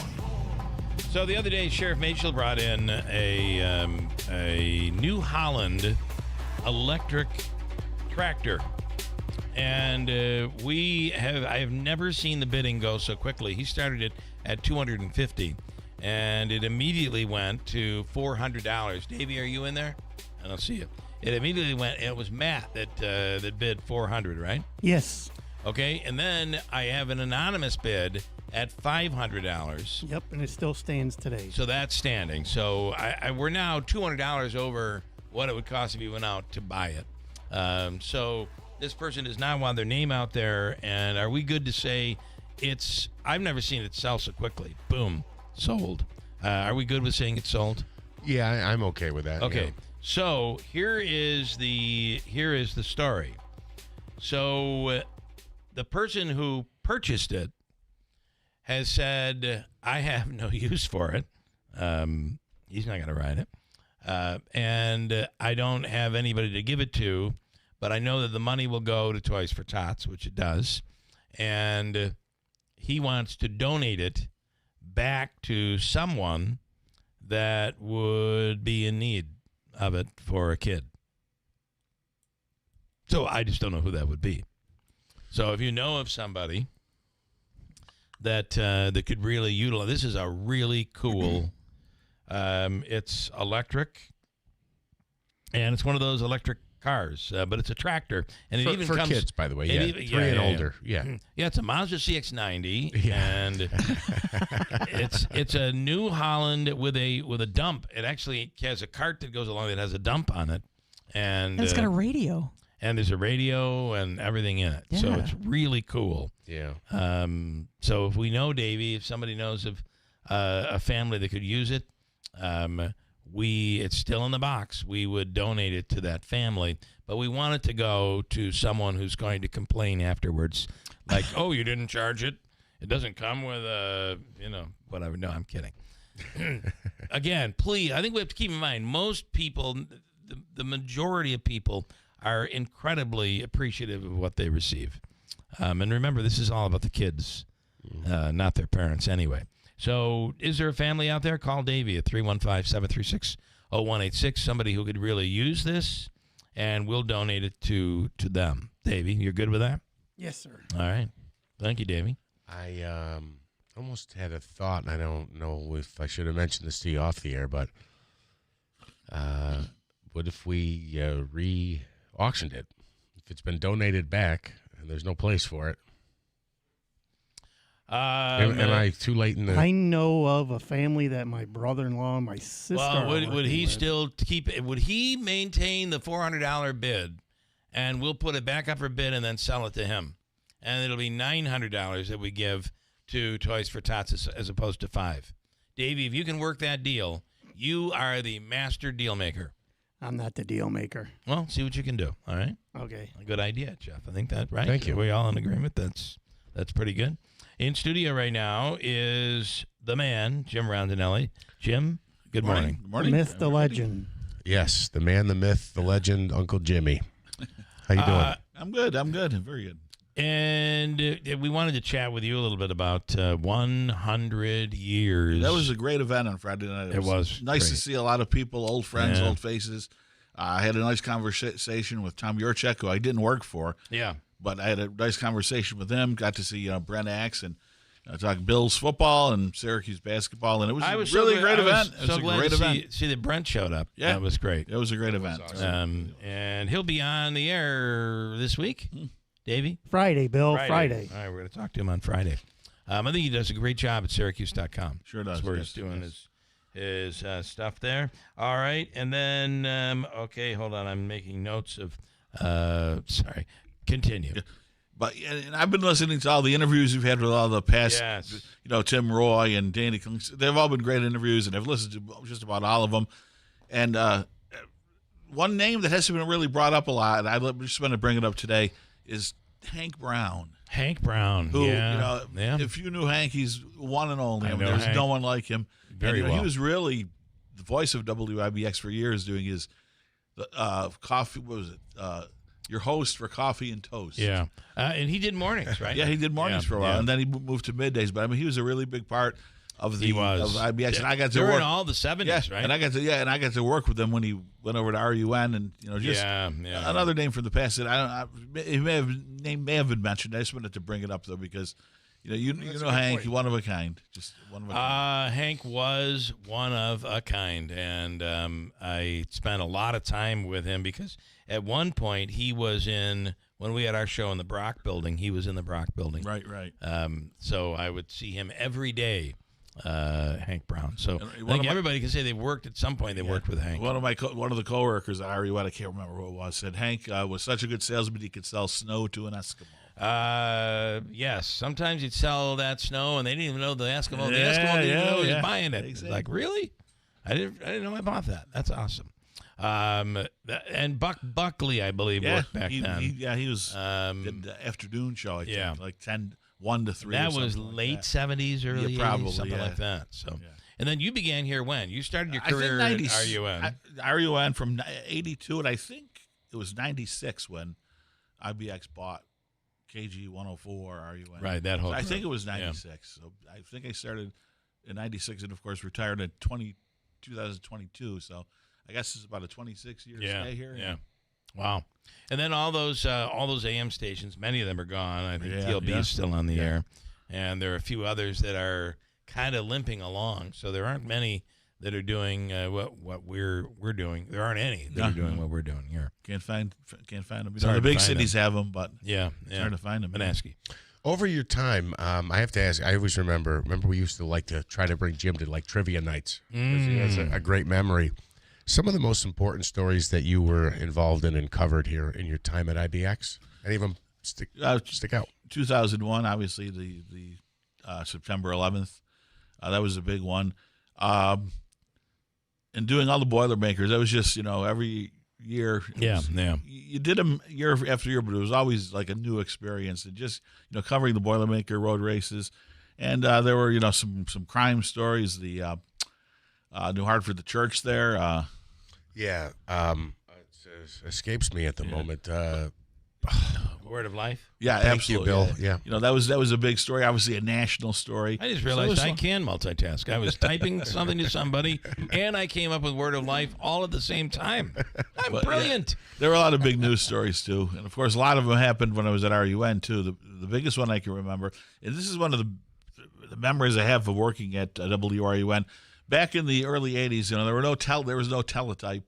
So the other day, Sheriff Mitchell brought in a New Holland electric tractor. And I have never seen the bidding go so quickly. He started it at $250, and it immediately went to $400. Davey, are you in there? I don't see you. It immediately went. It was Matt that bid $400, right? Yes. Okay, and then I have an anonymous bid at $500. Yep, and it still stands today. So that's standing. So we're now $200 over what it would cost if you went out to buy it. So this person does not want their name out there, and are we good to say I've never seen it sell so quickly. Boom, sold. Are we good with saying it's sold? Yeah, I'm okay with that. Okay, yeah. So here is the story. So the person who purchased it has said, I have no use for it. He's not going to ride it. And I don't have anybody to give it to, but I know that the money will go to Toys for Tots, which it does. And he wants to donate it back to someone that would be in need of it for a kid. So I just don't know who that would be. So if you know of somebody that could really utilize, this is a really cool. It's electric, and it's one of those electric cars, but it's a tractor, and it even for comes kids, by the way. Yeah, 3 and older. Yeah, it's a Mazda CX-90, and it's a New Holland with a dump. It actually has a cart that goes along that has a dump on it, and it's got a radio. And there's a radio and everything in it. Yeah. So it's really cool. Yeah. So if we know, Davey, if somebody knows of a family that could use it, it's still in the box. We would donate it to that family. But we want it to go to someone who's going to complain afterwards. Like, oh, you didn't charge it. It doesn't come with whatever. No, I'm kidding. Again, please, I think we have to keep in mind, most people, the majority of people are incredibly appreciative of what they receive. And remember, this is all about the kids, not their parents anyway. So is there a family out there? Call Davey at 315-736-0186, somebody who could really use this, and we'll donate it to them. Davey, you're good with that? Yes, sir. All right. Thank you, Davey. I almost had a thought, and I don't know if I should have mentioned this to you off the air, but what if we re-auctioned it? If it's been donated back and there's no place for it. Am I too late in the... I know of a family that my brother-in-law and my sister Well, would he with. still keep it? Would he maintain the $400 bid, and we'll put it back up for bid and then sell it to him? And it'll be $900 that we give to Toys for Tots as opposed to $5. Davey, if you can work that deal, you are the master deal maker. I'm not the deal maker. Well, see what you can do. All right. Okay. A good idea, Jeff. I think that right. Thank you. Are we all in agreement? That's pretty good. In studio right now is the man, Jim Rondinelli. Jim, good morning. Good morning. The myth, the legend. Yes, the man, the myth, the legend, Uncle Jimmy. How you doing? I'm good. Very good. And we wanted to chat with you a little bit about 100 years. That was a great event on Friday night. It was nice great. to see a lot of people, old friends, Yeah. old faces. I had a nice conversation with Tom Yurchek, who I didn't work for. Yeah. But I had a nice conversation with him. Got to see Brent Axe and talk Bills football and Syracuse basketball, and it was a really great event. It was a great event. See that Brent showed up. Yeah, that was great. It was a great event. Awesome. And he'll be on the air this week. Davey? Friday, Bill. Friday. All right, we're going to talk to him on Friday. I think he does a great job at Syracuse.com. Sure does. That's where yes, he's doing yes. his stuff there. All right, and then, okay, hold on. I'm making notes of, sorry. Continue. Yeah. But and I've been listening to all the interviews you've had with all the past, Tim Roy and Danny. They've all been great interviews, and I've listened to just about all of them. And one name that hasn't been really brought up a lot, and I just want to bring it up today, is Hank Brown. Hank Brown, who, if you knew Hank, he's one and only. There's Hank. No one like him. Very well. He was really the voice of WIBX for years, doing his coffee. What was it? Your host for Coffee and Toast. Yeah, and he did mornings, right? Yeah, he did mornings for a while, and then he moved to middays. But I mean, he was a really big part of the of IBX, and I got to work in all the 70s, right? And I got to work with them when he went over to RUN, and just another name from the past that it may have been mentioned. I just wanted to bring it up though because you know Hank, one of a kind, just one of a kind. Hank was one of a kind, and I spent a lot of time with him because at one point he was when we had our show in the Brock Building. He was in the Brock Building, right. So I would see him every day. Hank Brown. So I think everybody can say they've worked at some point. They worked with Hank. One of the coworkers at RUN, I can't remember who it was, said Hank was such a good salesman he could sell snow to an Eskimo. Yes. Sometimes you'd sell that snow and they didn't even know the Eskimo. The Eskimo didn't know he was buying it. Exactly. Like, really? I didn't know I bought that. That's awesome. And Buck Buckley, I believe, worked back then. He was did the afternoon show. I think, like 1 to 3. That was late 70s, early 80s, something like that. So, and then you began here when? You started your career at RUN. RUN from 82, and I think it was 96 when IBX bought KG 104 RUN. Right, that whole. So I think it was 96. So I think I started in 96, and of course retired in 2022. So I guess it's about a 26-year stay here. Yeah. Wow. And then all those AM stations, many of them are gone. I think TLB is still on the air. And there are a few others that are kind of limping along. So there aren't many that are doing what we're doing. There aren't any that are doing what we're doing here. Can't find them. The big cities have them, but it's hard to find them. Manaski. Over your time, I have to ask, I always remember we used to like to try to bring Jim to like trivia nights. He has a great memory. Some of the most important stories that you were involved in and covered here in your time at IBX, any of them stick out? 2001, obviously the September 11th, that was a big one. And doing all the Boilermakers, that was just every year. You did them year after year, but it was always like a new experience. And just covering the Boilermaker road races, and there were some crime stories. The New Hartford, the church there. It escapes me at the moment. Word of Life. Yeah, Thank absolutely. you, Bill. Yeah. That was a big story. Obviously, a national story. I just realized I can multitask. I was typing something to somebody, and I came up with Word of Life all at the same time. I'm brilliant. Yeah, there were a lot of big news stories too, and of course, a lot of them happened when I was at RUN too. The biggest one I can remember, and this is one of the memories I have of working at WRUN. Back in the early 80s, there was no teletype.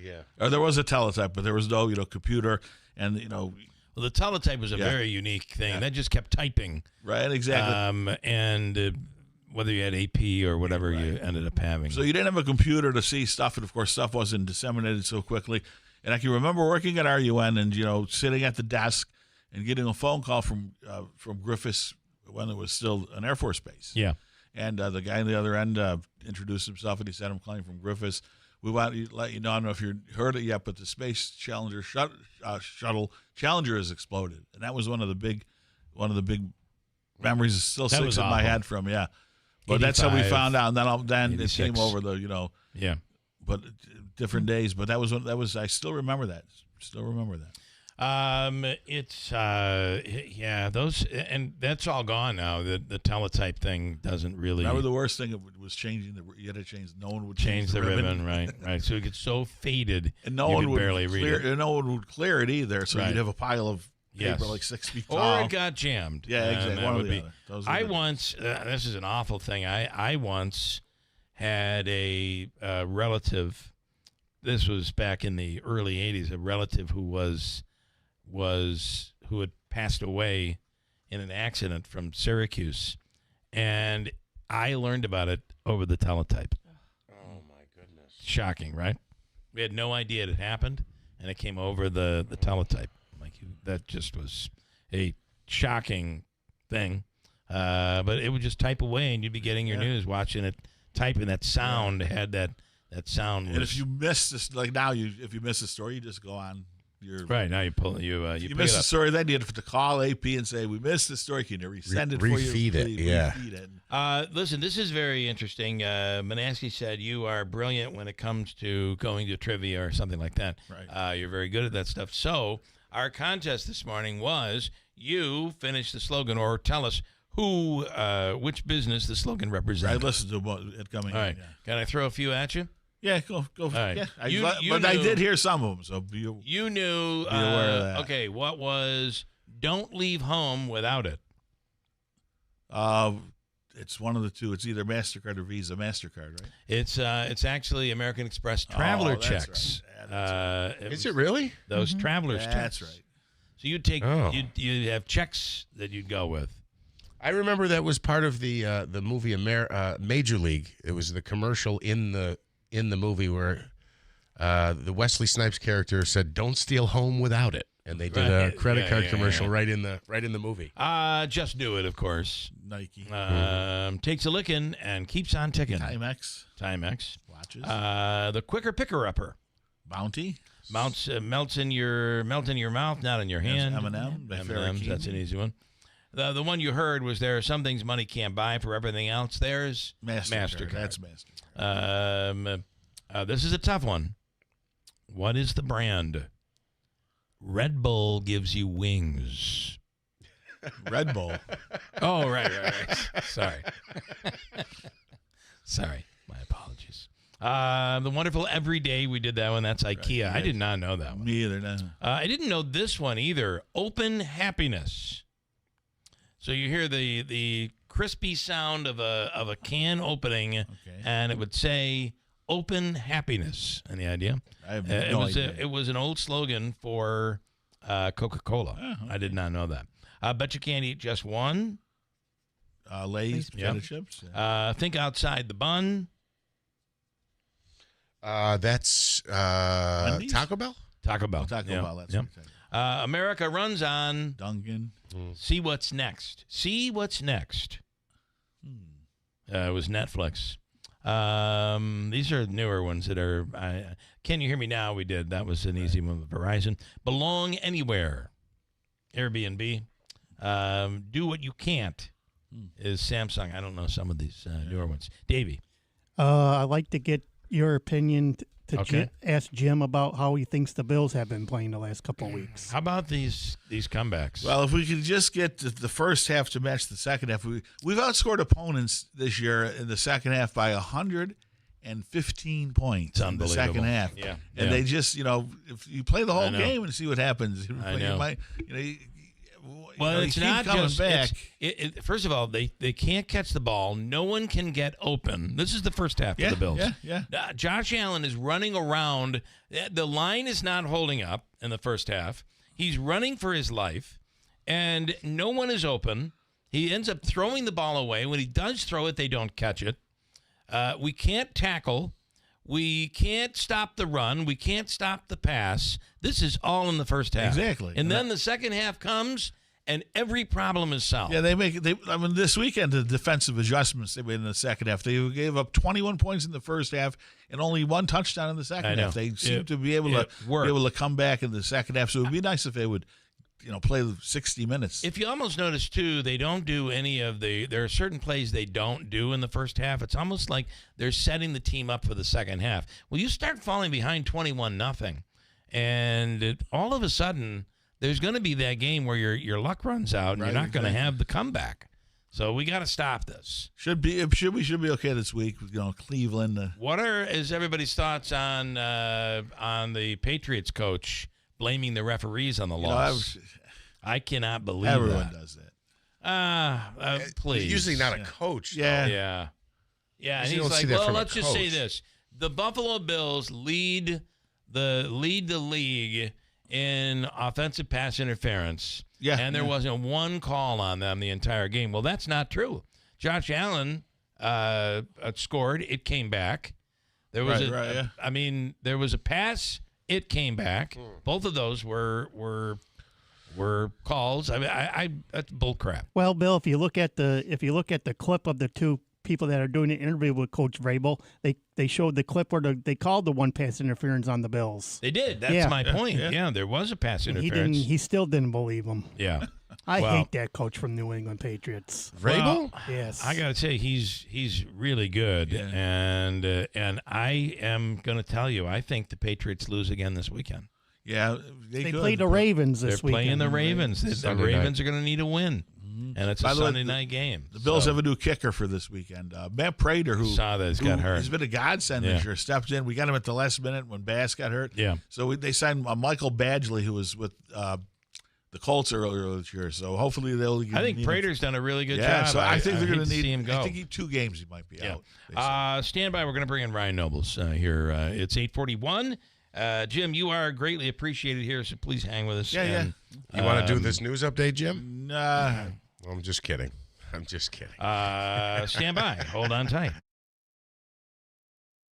Yeah. Or there was a teletype, but there was no, computer. And, Well, the teletype was a very unique thing. That just kept typing. Right, exactly. And whether you had AP or whatever you ended up having. So you didn't have a computer to see stuff, and, of course, stuff wasn't disseminated so quickly. And I can remember working at RUN and, sitting at the desk and getting a phone call from Griffiths when it was still an Air Force base. Yeah. And the guy on the other end introduced himself, and he said, "I'm calling from Griffiths. We want to let you know, I don't know if you've heard it yet, but the Space Challenger shuttle Challenger has exploded." And that was one of the big memories that still sticks in my head from, But that's how we found out. And then it came over but different days. But that was I still remember that. Those, and that's all gone now. The teletype thing doesn't really. Remember the worst thing was changing you had to change. No one would change the ribbon, right. So it gets so faded, and no one would barely read it. And no one would clear it either. So you'd have a pile of paper like 6 feet tall, or it got jammed. Yeah, exactly. One would be. I once. This is an awful thing. I once had a relative. This was back in the early '80s. A relative who who had passed away in an accident from Syracuse, and I learned about it over the teletype. Oh my goodness! Shocking, right? We had no idea it had happened, and it came over the teletype. Like that just was a shocking thing. But it would just type away, and you'd be getting your news, watching it, typing. That sound had that sound. And if you miss this, like now, if you miss a story, you just go on. Right now you pull you miss the story, then you have to call AP and say we missed the story. Can you resend it for you? Refeed it, yeah. Refeed it. Listen, this is very interesting. Manaski said you are brilliant when it comes to going to trivia or something like that. Right. You're very good at that stuff. So our contest this morning was you finish the slogan or tell us which business the slogan represents. I listened to it coming. All right. In, yeah. Can I throw a few at you? Yeah, go. All right. Yeah, but I did hear some of them, so you knew. Be aware of that. Okay, what was "Don't leave home without it"? It's one of the two. It's either MasterCard or Visa. MasterCard, right? It's actually American Express traveler that's checks. Right. Yeah, Is it really? Those travelers checks? That's right. So you take you have checks that you'd go with. I remember that was part of the movie Major League. It was the commercial in the movie where the Wesley Snipes character said, "Don't steal home without it," and they did a credit card commercial right in the movie. Just do it, of course. Nike takes a licking and keeps on ticking. Timex watches. watches. The quicker picker upper. Bounty melts in your mouth, not in your hand. M&M. That's an easy one. The one you heard was there are some things money can't buy. For everything else, there's MasterCard. That's MasterCard. This is a tough one. What is the brand? Red Bull gives you wings. Red Bull. Oh, right. Sorry. Sorry. My apologies. The wonderful Everyday, we did that one. That's IKEA. Right. I did not know that one. Me either. No. I didn't know this one either. Open Happiness. So you hear the crispy sound of a can opening, and it would say "Open Happiness." Any idea? I have no idea. It was an old slogan for Coca-Cola. Oh, okay. I did not know that. Bet you can't eat just one. Lay's potato chips. Yeah. Think outside the bun. That's Taco Bell. Taco Bell. Taco Bell. That's what America runs on Dunkin'. See what's next. See what's next. It was Netflix. These are newer ones that are. Can you hear me now? We did. That was an easy one with Verizon. Belong anywhere. Airbnb. Do what you can't. Is Samsung. I don't know some of these newer ones. Davey. I'd like to get your opinion Okay. ask Jim about how he thinks the Bills have been playing the last couple of weeks. How about these comebacks? Well, if we could just get the first half to match the second half, we've outscored opponents this year in the second half by 115 points in the second half. Yeah. And they just, if you play the whole game and see what happens, I know. Well, it's not coming just back. First of all, they can't catch the ball. No one can get open. This is the first half of the Bills. Yeah. Josh Allen is running around. The line is not holding up in the first half. He's running for his life, and no one is open. He ends up throwing the ball away. When he does throw it, they don't catch it. We can't tackle. We can't stop the run. We can't stop the pass. This is all in the first half. Exactly. And then the second half comes, and every problem is solved. Yeah, this weekend, the defensive adjustments they made in the second half, they gave up 21 points in the first half and only one touchdown in the second half. They seem to be able to come back in the second half. So it would be nice if they would play 60 minutes. If you almost notice, too, they don't do any of there are certain plays they don't do in the first half. It's almost like they're setting the team up for the second half. Well, you start falling behind 21-0, and all of a sudden, there's going to be that game where your luck runs out, and you're not going to have the comeback. So we got to stop this. Should be okay this week with Cleveland. What is everybody's thoughts on the Patriots coach blaming the referees on the loss? I cannot believe everyone does that. Please. Usually not a coach. Yeah. And he's like, well, let's just say this: the Buffalo Bills lead the league in offensive pass interference. Yeah, and there wasn't one call on them the entire game. Well, that's not true. Josh Allen scored. It came back. There was there was a pass. It came back. Both of those were calls. I mean, that's bull crap. Well, Bill, if you look at the clip of the two people that are doing the interview with Coach Vrabel, they showed the clip where they called the one pass interference on the Bills. They did. That's my point. Yeah, there was a pass interference. He still didn't believe him. Yeah. I hate that coach from New England Patriots. Vrabel? Yes. I got to say he's really good, and I am going to tell you, I think the Patriots lose again this weekend. Yeah, they played the Ravens this weekend. They're playing the Ravens. The Ravens are going to need a win, and it's a Sunday night game. The Bills have a new kicker for this weekend. Matt Prater, who got hurt. He's been a godsend this year. Stepped in. We got him at the last minute when Bass got hurt. Yeah. So they signed Michael Badgley, who was with the Colts earlier this year. So hopefully they'll. I think Prater's done a really good job. So I think they're going to see him go. I think 2 games he might be out. Stand by. We're going to bring in Ryan Nobles here. It's 8:41. Jim, you are greatly appreciated here, so please hang with us. Yeah. You want to do this news update, Jim? Nah. I'm just kidding. Stand by. Hold on tight.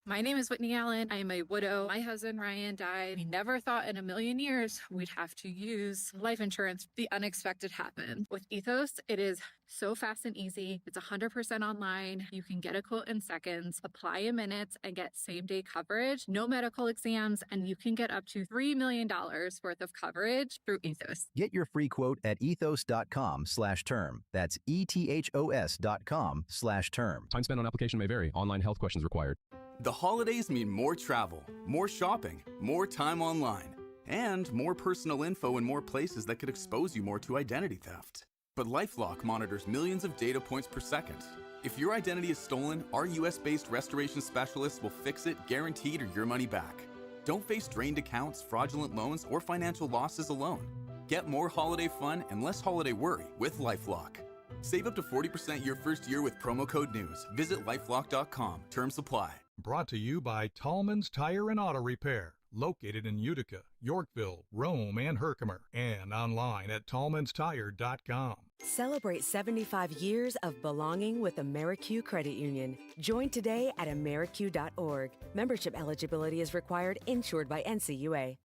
My name is Whitney Allen. I am a widow. My husband, Ryan, died. We never thought in a million years we'd have to use life insurance. The unexpected happened. With Ethos, it is so fast and easy. It's 100% online. You can get a quote in seconds, apply in minutes, and get same-day coverage. No medical exams, and you can get up to $3 million worth of coverage through Ethos. Get your free quote at ethos.com/term. That's ETHOS.com/term. Time spent on application may vary. Online health questions required. The holidays mean more travel, more shopping, more time online, and more personal info in more places that could expose you more to identity theft. But LifeLock monitors millions of data points per second. If your identity is stolen, our US-based restoration specialists will fix it, guaranteed, or your money back. Don't face drained accounts, fraudulent loans, or financial losses alone. Get more holiday fun and less holiday worry with LifeLock. Save up to 40% your first year with promo code NEWS. Visit lifelock.com. Terms apply. Brought to you by Tallman's Tire and Auto Repair, located in Utica, Yorkville, Rome, and Herkimer, and online at tallmanstire.com. Celebrate 75 years of belonging with AmeriQ Credit Union. Join today at ameriq.org. Membership eligibility is required, insured by NCUA.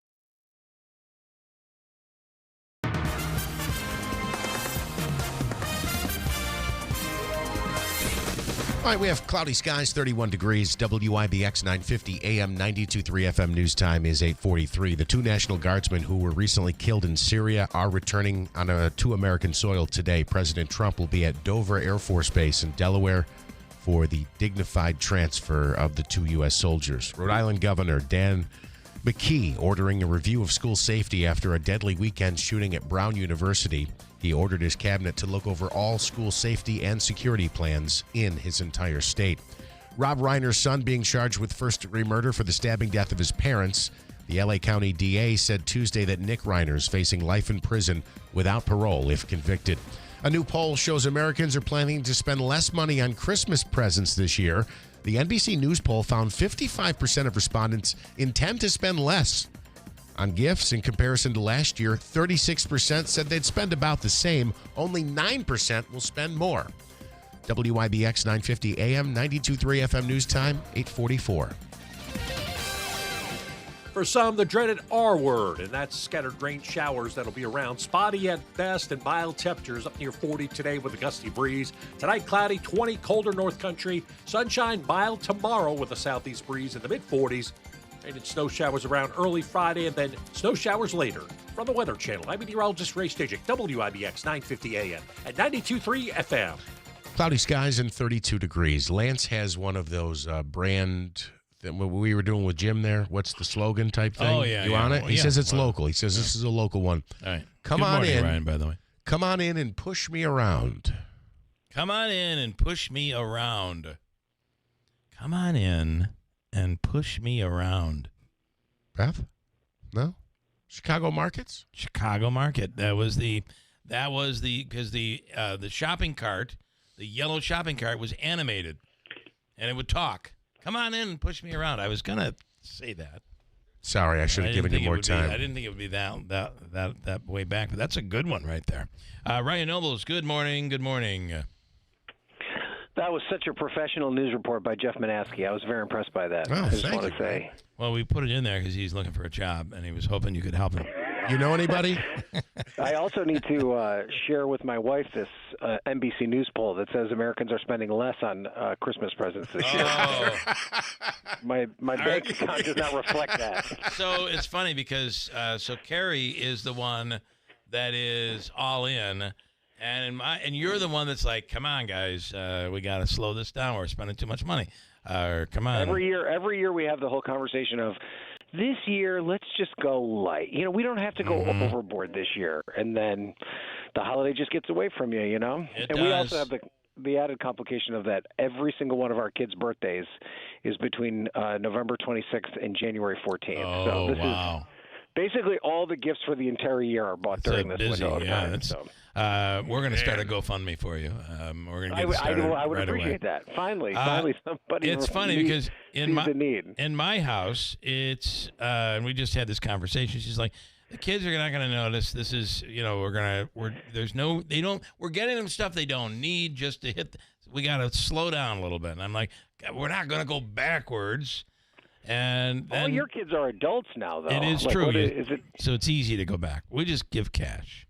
All right, we have cloudy skies, 31 degrees, WIBX 950 AM 92.3 FM news time is 8:43. The 2 National Guardsmen who were recently killed in Syria are returning to American soil today. President Trump will be at Dover Air Force Base in Delaware for the dignified transfer of the 2 U.S. soldiers. Rhode Island Governor Dan McKee ordering a review of school safety after a deadly weekend shooting at Brown University. He ordered his cabinet to look over all school safety and security plans in his entire state. Rob Reiner's son being charged with first-degree murder for the stabbing death of his parents. The L.A. County DA said Tuesday that Nick Reiner is facing life in prison without parole if convicted. A new poll shows Americans are planning to spend less money on Christmas presents this year. The NBC News poll found 55% of respondents intend to spend less on gifts in comparison to last year. 36% said they'd spend about the same. Only 9% will spend more. WIBX 950 AM, 92.3 FM news time, 8:44. For some, the dreaded R word, and that's scattered rain showers that'll be around. Spotty at best and mild temperatures up near 40 today with a gusty breeze. Tonight, cloudy, 20, colder North Country. Sunshine, mild tomorrow with a southeast breeze in the mid-40s. Rain and snow showers around early Friday and then snow showers later. From the Weather Channel, I'm meteorologist Ray Stijik, WIBX 950 AM at 92.3 FM. Cloudy skies and 32 degrees. Lance has one of those brand that what we were doing with Jim there. What's the slogan type thing? Oh, yeah. You on it? He says it's local. He says this is a local one. All right. Come Good on morning, in. Ryan, by the way. Come on in and push me around. Come on in and push me around. Come on in and push me around. Beth? No? Chicago Markets? Chicago Market. That was because the shopping cart, the yellow shopping cart was animated and it would talk. Come on in and push me around. I was going to say that. Sorry, I should have given you more time. I didn't think it would be that way back, but that's a good one right there. Ryan Nobles, good morning. Good morning. That was such a professional news report by Jeff Manaski. I was very impressed by that. I just want to say. Well, we put it in there because he's looking for a job, and he was hoping you could help him. You know anybody? I also need to share with my wife this NBC News poll that says Americans are spending less on Christmas presents this year. My bank account does not reflect that. So it's funny because so Carrie is the one that is all in. And you're the one that's like, come on, guys, we got to slow this down. We're spending too much money. Come on. Every year we have the whole conversation of, this year, let's just go light. You know, we don't have to go overboard this year. And then the holiday just gets away from you, you know? We also have the added complication of that every single one of our kids' birthdays is between November 26th and January 14th. Oh, so this wow. is basically all the gifts for the entire year are bought during this window of time. So. We're going to start a GoFundMe for you. We're going to get started I would right appreciate away. that. Finally, somebody. It's funny because in the my house, it's and we just had this conversation. She's like, the kids are not going to notice. This is, we're getting them stuff they don't need just to hit. We got to slow down a little bit. And I'm like, we're not going to go backwards. And then, all your kids are adults now, though. It is like, true. Is it? So it's easy to go back. We just give cash.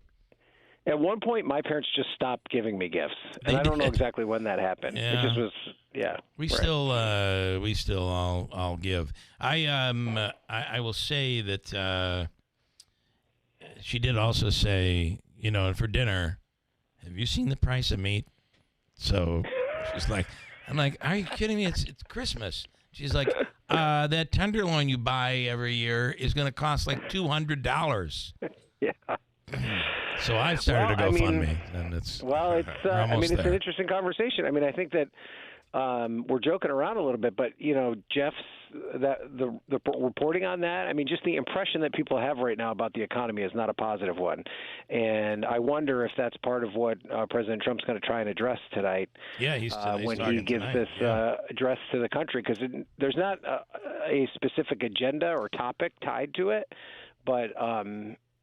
At one point, my parents just stopped giving me gifts, and I don't know exactly when that happened. Yeah. It just was, We right. still all give. I will say that she did also say, for dinner, have you seen the price of meat? So she's like, I'm like, are you kidding me? It's Christmas. She's like, that tenderloin you buy every year is going to cost like $200. Yeah. So I've started to GoFundMe, and it's it's an interesting conversation. I mean, I think that we're joking around a little bit, but Jeff's the reporting on that. I mean, just the impression that people have right now about the economy is not a positive one, and I wonder if that's part of what President Trump's going to try and address tonight. Yeah, he's when he gives tonight. this address to the country, because there's not a specific agenda or topic tied to it, but.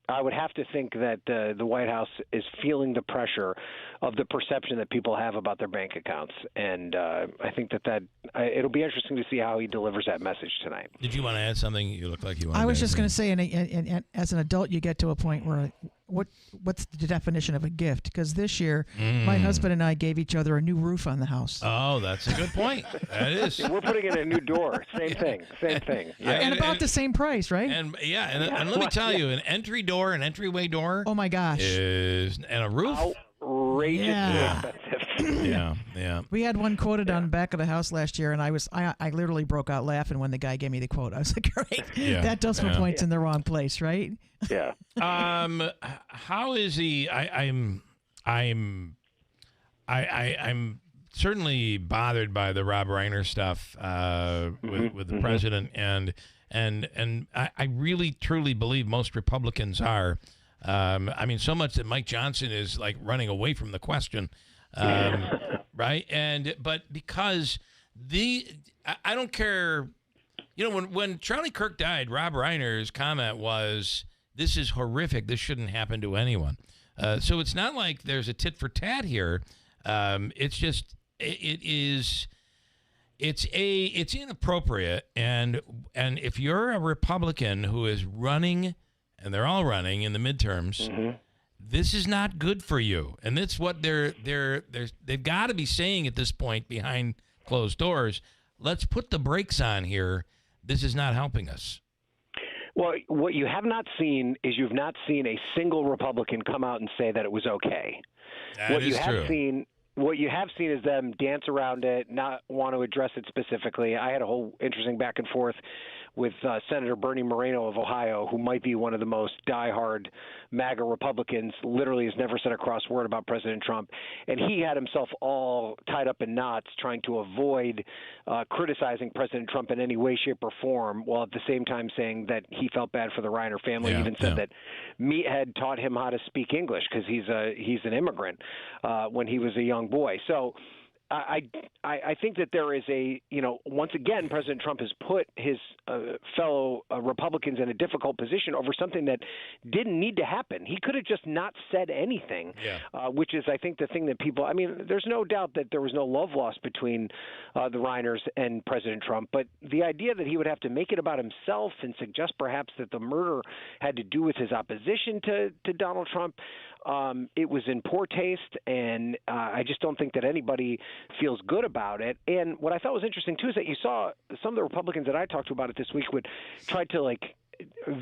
I would have to think that the White House is feeling the pressure of the perception that people have about their bank accounts, and I think that it'll be interesting to see how he delivers that message tonight. Did you want to add something? You look like you want. I was just going to say, and as an adult, you get to a point where what's the definition of a gift? Because this year, my husband and I gave each other a new roof on the house. Oh, that's a good point. That is. We're putting in a new door. Same thing. Yeah. And about the same price, right? And let me tell you, an entry door, an entryway door. Oh my gosh. And a roof. Outrageously expensive. Yeah. We had one quoted on the back of the house last year, and I literally broke out laughing when the guy gave me the quote. I was like, great, that decimal point's in the wrong place, right? Yeah. How is he? I'm certainly bothered by the Rob Reiner stuff with the president, and I really truly believe most Republicans are. I mean, so much that Mike Johnson is like running away from the question, right? But because I don't care, when Charlie Kirk died, Rob Reiner's comment was, "This is horrific. This shouldn't happen to anyone." So it's not like there's a tit for tat here. It's just it's inappropriate, and if you're a Republican who is running. And they're all running in the midterms. This is not good for you, and that's what they've got to be saying at this point behind closed doors. Let's put the brakes on here. This is not helping us. Well, what you have not seen is you've not seen a single Republican come out and say that it was okay. That is true. What you have seen is them dance around it, not want to address it specifically. I had a whole interesting back and forth with Senator Bernie Moreno of Ohio, who might be one of the most diehard MAGA Republicans, literally has never said a cross word about President Trump. And he had himself all tied up in knots trying to avoid criticizing President Trump in any way, shape, or form, while at the same time saying that he felt bad for the Reiner family. He even said that Meathead taught him how to speak English because he's an immigrant when he was a young boy. So I think that there is once again, President Trump has put his fellow Republicans in a difficult position over something that didn't need to happen. He could have just not said anything, which is, I think, the thing that people, there's no doubt that there was no love lost between the Reiners and President Trump, but the idea that he would have to make it about himself and suggest perhaps that the murder had to do with his opposition to Donald Trump, it was in poor taste, and I just don't think that anybody feels good about it. And what I thought was interesting, too, is that you saw some of the Republicans that I talked to about it this week would try to,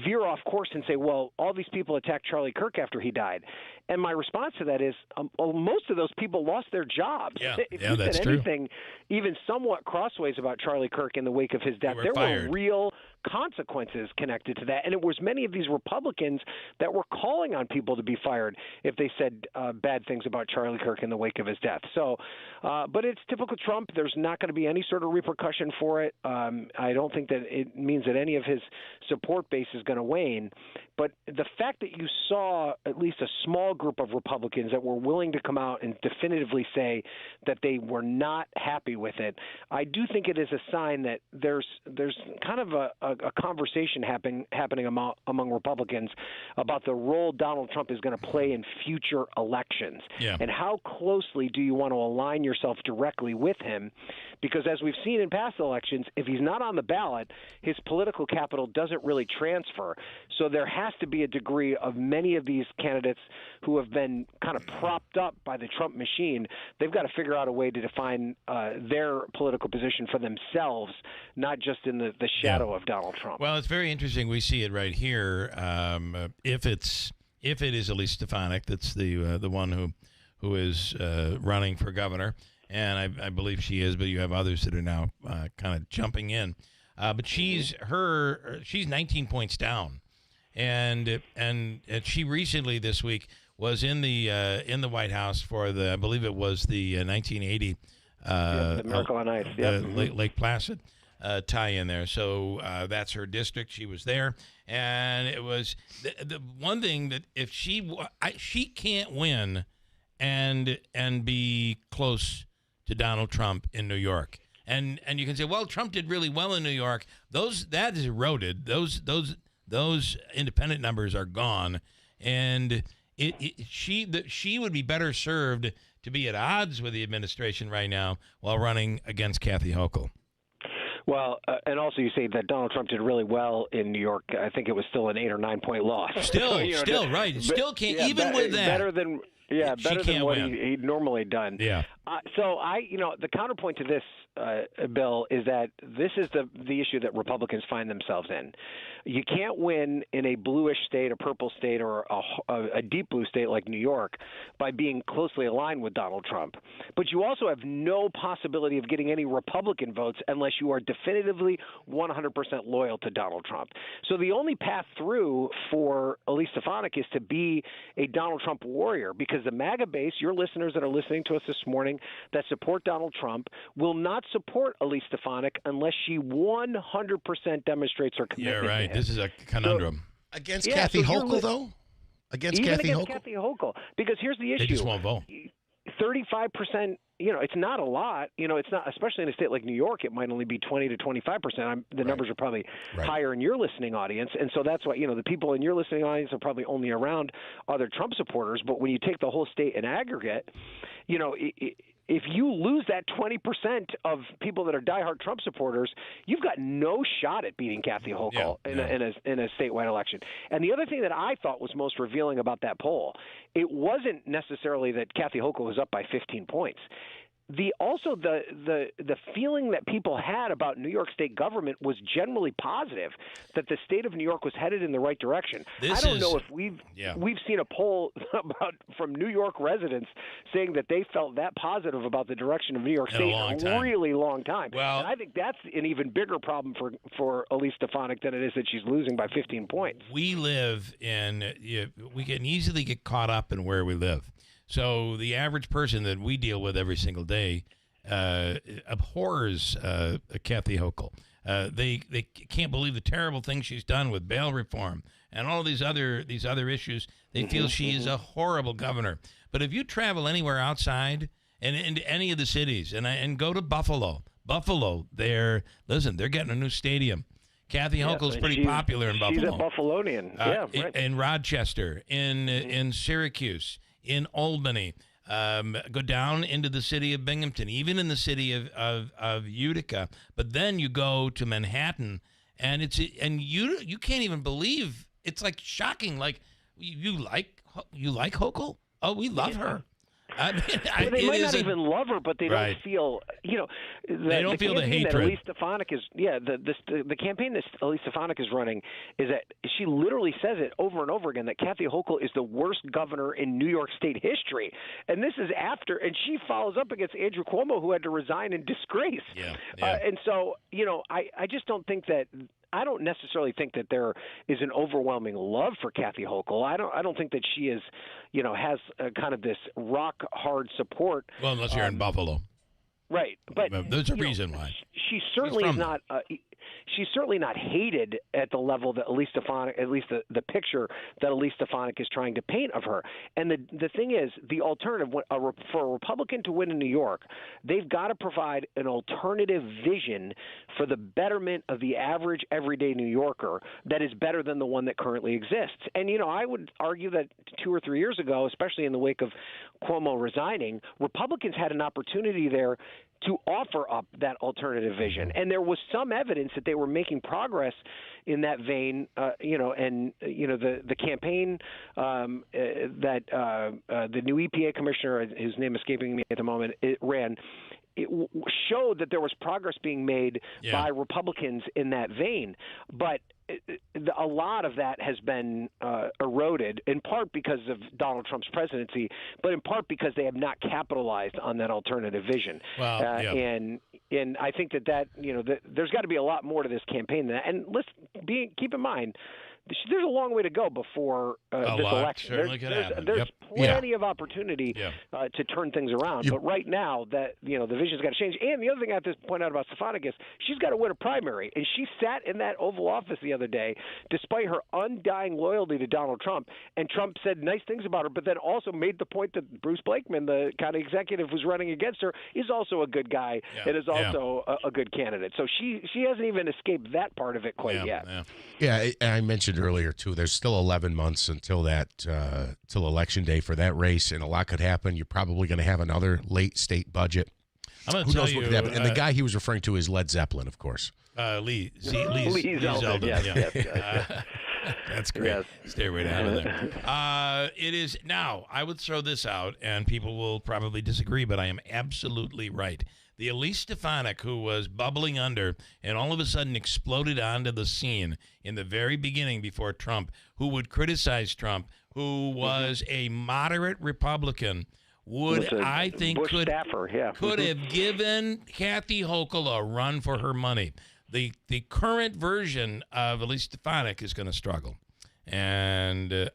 veer off course and say, well, all these people attacked Charlie Kirk after he died. And my response to that is most of those people lost their jobs. If you that's said true. anything even somewhat crossways about Charlie Kirk in the wake of his death, there were real consequences connected to that. And it was many of these Republicans that were calling on people to be fired if they said bad things about Charlie Kirk in the wake of his death. So, but it's typical Trump. There's not going to be any sort of repercussion for it. I don't think that it means that any of his support base is going to wane. But the fact that you saw at least a small group of Republicans that were willing to come out and definitively say that they were not happy with it, I do think it is a sign that there's kind of a conversation happening among Republicans about the role Donald Trump is going to play in future elections. And how closely do you want to align yourself directly with him? Because as we've seen in past elections, if he's not on the ballot, his political capital doesn't really transfer. So there has to be a degree of many of these candidates who have been kind of propped up by the Trump machine. They've got to figure out a way to define their political position for themselves, not just in the shadow of Donald Trump. Well, it's very interesting. We see it right here. If it is Elise Stefanik, that's the one who is running for governor, and I believe she is, but you have others that are now kind of jumping in. But she's 19 points down, and she recently this week was in the White House for I believe it was the 1980 the Miracle on Ice, Lake Placid tie-in there. So that's her district. She was there, and it was the one thing that if she can't win and be close to Donald Trump in New York. And you can say, well, Trump did really well in New York. That is eroded. Those independent numbers are gone, and she would be better served to be at odds with the administration right now while running against Kathy Hochul. Well, and also you say that Donald Trump did really well in New York. I think it was still an 8 or 9 point loss. Still right. Still can't even with that. Better than what he'd normally done. Yeah. So the counterpoint to this, Bill, is that this is the issue that Republicans find themselves in. You can't win in a bluish state, a purple state, or a deep blue state like New York by being closely aligned with Donald Trump. But you also have no possibility of getting any Republican votes unless you are definitively 100% loyal to Donald Trump. So the only path through for Elise Stefanik is to be a Donald Trump warrior, because the MAGA base, your listeners that are listening to us this morning that support Donald Trump, will not support Elise Stefanik unless she 100% demonstrates her commitment. Yeah, right. This is a conundrum. Against Kathy Hochul, though? Against Kathy Hochul? Because here's the issue. They just won't vote. 35%, it's not a lot. It's not, especially in a state like New York, it might only be 20 to 25%. The numbers are probably higher in your listening audience. And so that's why, the people in your listening audience are probably only around other Trump supporters. But when you take the whole state in aggregate, if you lose that 20% of people that are diehard Trump supporters, you've got no shot at beating Kathy Hochul in a statewide election. And the other thing that I thought was most revealing about that poll, it wasn't necessarily that Kathy Hochul was up by 15 points. The feeling that people had about New York State government was generally positive, that the state of New York was headed in the right direction. I don't know if we've seen a poll from New York residents saying that they felt that positive about the direction of New York State in a really long time. Well, and I think that's an even bigger problem for Elise Stefanik than it is that she's losing by 15 points. We can easily get caught up in where we live. So the average person that we deal with every single day abhors Kathy Hochul. They can't believe the terrible things she's done with bail reform and all these other issues. They feel she is a horrible governor. But if you travel anywhere outside and into any of the cities, and go to Buffalo. Buffalo, they're getting a new stadium. Kathy Hochul's pretty popular in Buffalo. She's a Buffalonian. Right. In Rochester, in Syracuse, in Albany. Go down into the city of Binghamton, even in the city of Utica. But then you go to Manhattan, and you can't even believe, it's like shocking. Like you like Hochul? Oh, we love her. I mean, well, they might not even love her, but they don't feel, they don't feel the hatred. That Elise Stefanik is, the campaign that Elise Stefanik is running is that she literally says it over and over again that Kathy Hochul is the worst governor in New York State history, and this is after, and she follows up against Andrew Cuomo, who had to resign in disgrace. And so, I just don't think that. I don't necessarily think that there is an overwhelming love for Kathy Hochul. I don't think that she is, has kind of this rock hard support. Well, unless you're in Buffalo, right? But there's a reason why. She certainly is not. She's certainly not hated at the level that Elise Stefanik, at least the picture that Elise Stefanik is trying to paint of her. And the thing is, the alternative for a Republican to win in New York, they've got to provide an alternative vision for the betterment of the average everyday New Yorker that is better than the one that currently exists. And, I would argue that 2 or 3 years ago, especially in the wake of Cuomo resigning, Republicans had an opportunity there to offer up that alternative vision. And there was some evidence that they were making progress in that vein, the campaign that the new EPA commissioner, whose name is escaping me at the moment, ran, it showed that there was progress being made by Republicans in that vein. But a lot of that has been eroded, in part because of Donald Trump's presidency, but in part because they have not capitalized on that alternative vision. Well, and I think that there's got to be a lot more to this campaign than that. And keep in mind, there's a long way to go before this election. There's plenty of opportunity to turn things around. But right now, that the vision's got to change. And the other thing I have to point out about Stefanik is she's got to win a primary. And she sat in that Oval Office the other day, despite her undying loyalty to Donald Trump. And Trump said nice things about her, but then also made the point that Bruce Blakeman, the county executive who's running against her, is also a good guy and is also a good candidate. So she hasn't even escaped that part of it quite yet. Yeah, I mentioned earlier too. There's still 11 months until till Election Day for that race, and a lot could happen. You're probably going to have another late state budget. I'm going to tell you. What could happen? And the guy he was referring to is Led Zeppelin, of course. Lee Zeldin. Yes. That's great. Yes. Stay right out of there. It is now. I would throw this out, and people will probably disagree, but I am absolutely right. The Elise Stefanik, who was bubbling under and all of a sudden exploded onto the scene in the very beginning before Trump, who would criticize Trump, who was a moderate Republican, could have given Kathy Hochul a run for her money. The current version of Elise Stefanik is going to struggle, and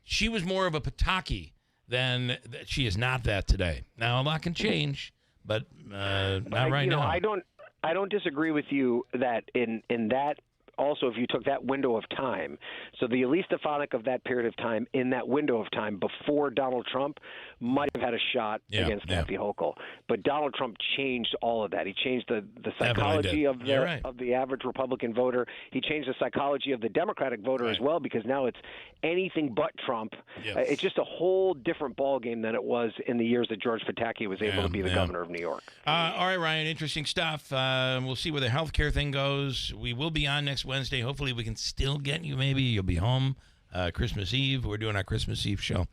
she was more of a Pataki than she is not that today. Now a lot can change, but not right now. I don't disagree with you that in that. Also, if you took that window of time, so the Elise Stefanik of that period of time, in that window of time before Donald Trump, might have had a shot against Kathy Hochul. But Donald Trump changed all of that. He changed the psychology of the average Republican voter. He changed the psychology of the Democratic voter as well, because now it's anything but Trump. It's just a whole different ballgame than it was in the years that George Pataki was able to be the governor of New York. All right, Ryan, interesting stuff. We'll see where the healthcare thing goes. We will be on next Wednesday. Hopefully we can still get you. Maybe you'll be home Christmas Eve. We're doing our Christmas Eve show.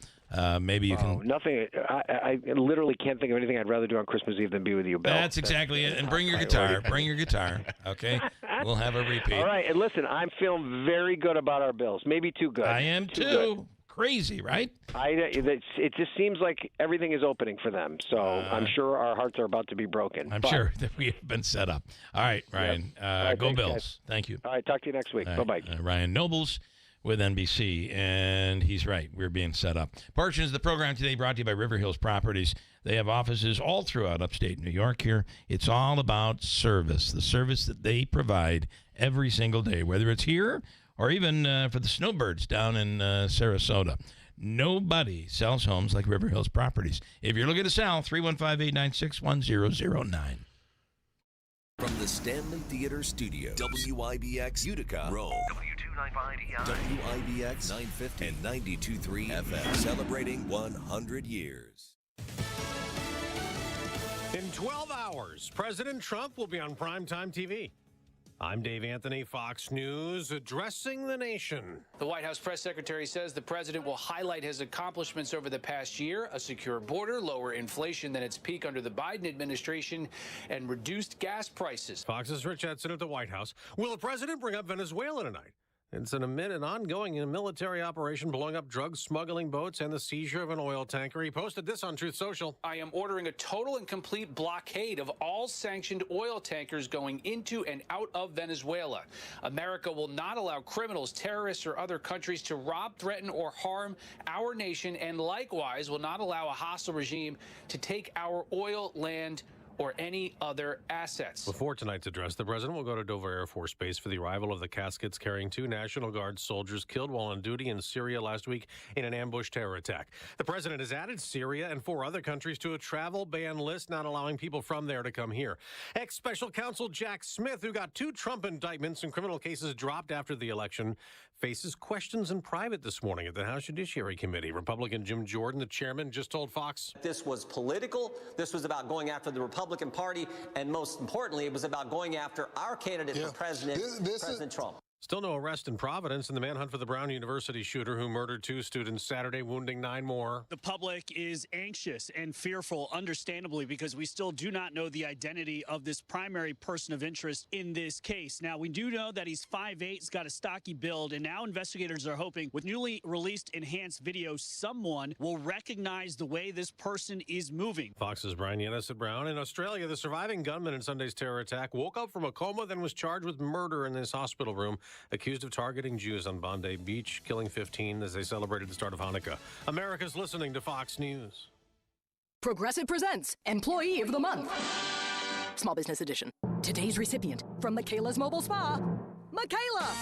Maybe you can. Nothing. I literally can't think of anything I'd rather do on Christmas Eve than be with you, Bill. That's exactly it. And bring your guitar. Bring your guitar. Okay. We'll have a repeat. All right. And listen, I'm feeling very good about our Bills. Maybe too good. I am too. Crazy, right? It just seems like everything is opening for them. So I'm sure our hearts are about to be broken. I'm sure that we have been set up. All right, Ryan. Go Bills. Guys. Thank you. All right. Talk to you next week. Bye-bye. Ryan Nobles with NBC, and he's right. We're being set up. Portions of the program today brought to you by River Hills Properties. They have offices all throughout upstate New York here. It's all about service, the service that they provide every single day, whether it's here or even for the snowbirds down in Sarasota. Nobody sells homes like River Hills Properties. If you're looking to sell, 315-896-1009. From the Stanley Theater Studios, WIBX Utica, Rome, WIBX 950 and 92.3 FM, celebrating 100 years. In 12 hours, President Trump will be on primetime TV. I'm Dave Anthony, Fox News, addressing the nation. The White House press secretary says the president will highlight his accomplishments over the past year: a secure border, lower inflation than its peak under the Biden administration, and reduced gas prices. Fox's Rich Edson at the White House. Will the president bring up Venezuela tonight? It's amid an ongoing military operation blowing up drug smuggling boats and the seizure of an oil tanker. He posted this on Truth Social. I am ordering a total and complete blockade of all sanctioned oil tankers going into and out of Venezuela. America will not allow criminals, terrorists, or other countries to rob, threaten, or harm our nation, and likewise will not allow a hostile regime to take our oil, land, or any other assets. Before tonight's address, the president will go to Dover Air Force Base for the arrival of the caskets carrying 2 National Guard soldiers killed while on duty in Syria last week in an ambush terror attack. The president has added Syria and 4 other countries to a travel ban list, not allowing people from there to come here. Ex-special counsel Jack Smith, who got 2 Trump indictments and criminal cases dropped after the election, faces questions in private this morning at the House Judiciary Committee. Republican Jim Jordan, the chairman, just told Fox, "This was political. This was about going after the Republican Party, and most importantly, it was about going after our candidate for president, President Trump." Still no arrest in Providence in the manhunt for the Brown University shooter who murdered 2 students Saturday, wounding 9 more. The public is anxious and fearful, understandably, because we still do not know the identity of this primary person of interest in this case. Now, we do know that he's 5'8", he's got a stocky build, and now investigators are hoping with newly released enhanced video, someone will recognize the way this person is moving. Fox's Brian Yennis at Brown. In Australia, the surviving gunman in Sunday's terror attack woke up from a coma, then was charged with murder in his hospital room, accused of targeting Jews on Bondi Beach, killing 15 as they celebrated the start of Hanukkah. America's listening to Fox News. Progressive presents Employee of the Month. Small Business Edition. Today's recipient from Michaela's Mobile Spa, Michaela.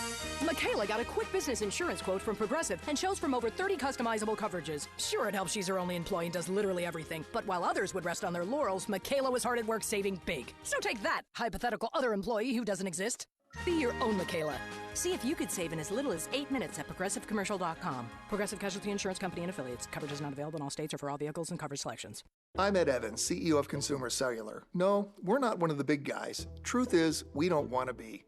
Michaela got a quick business insurance quote from Progressive and chose from over 30 customizable coverages. Sure, it helps she's her only employee and does literally everything. But while others would rest on their laurels, Michaela was hard at work saving big. So take that, hypothetical other employee who doesn't exist. Be your own Michaela. See if you could save in as little as 8 minutes at ProgressiveCommercial.com. Progressive Casualty Insurance Company and Affiliates. Coverage is not available in all states or for all vehicles and coverage selections. I'm Ed Evans, CEO of Consumer Cellular. No, we're not one of the big guys. Truth is, we don't want to be.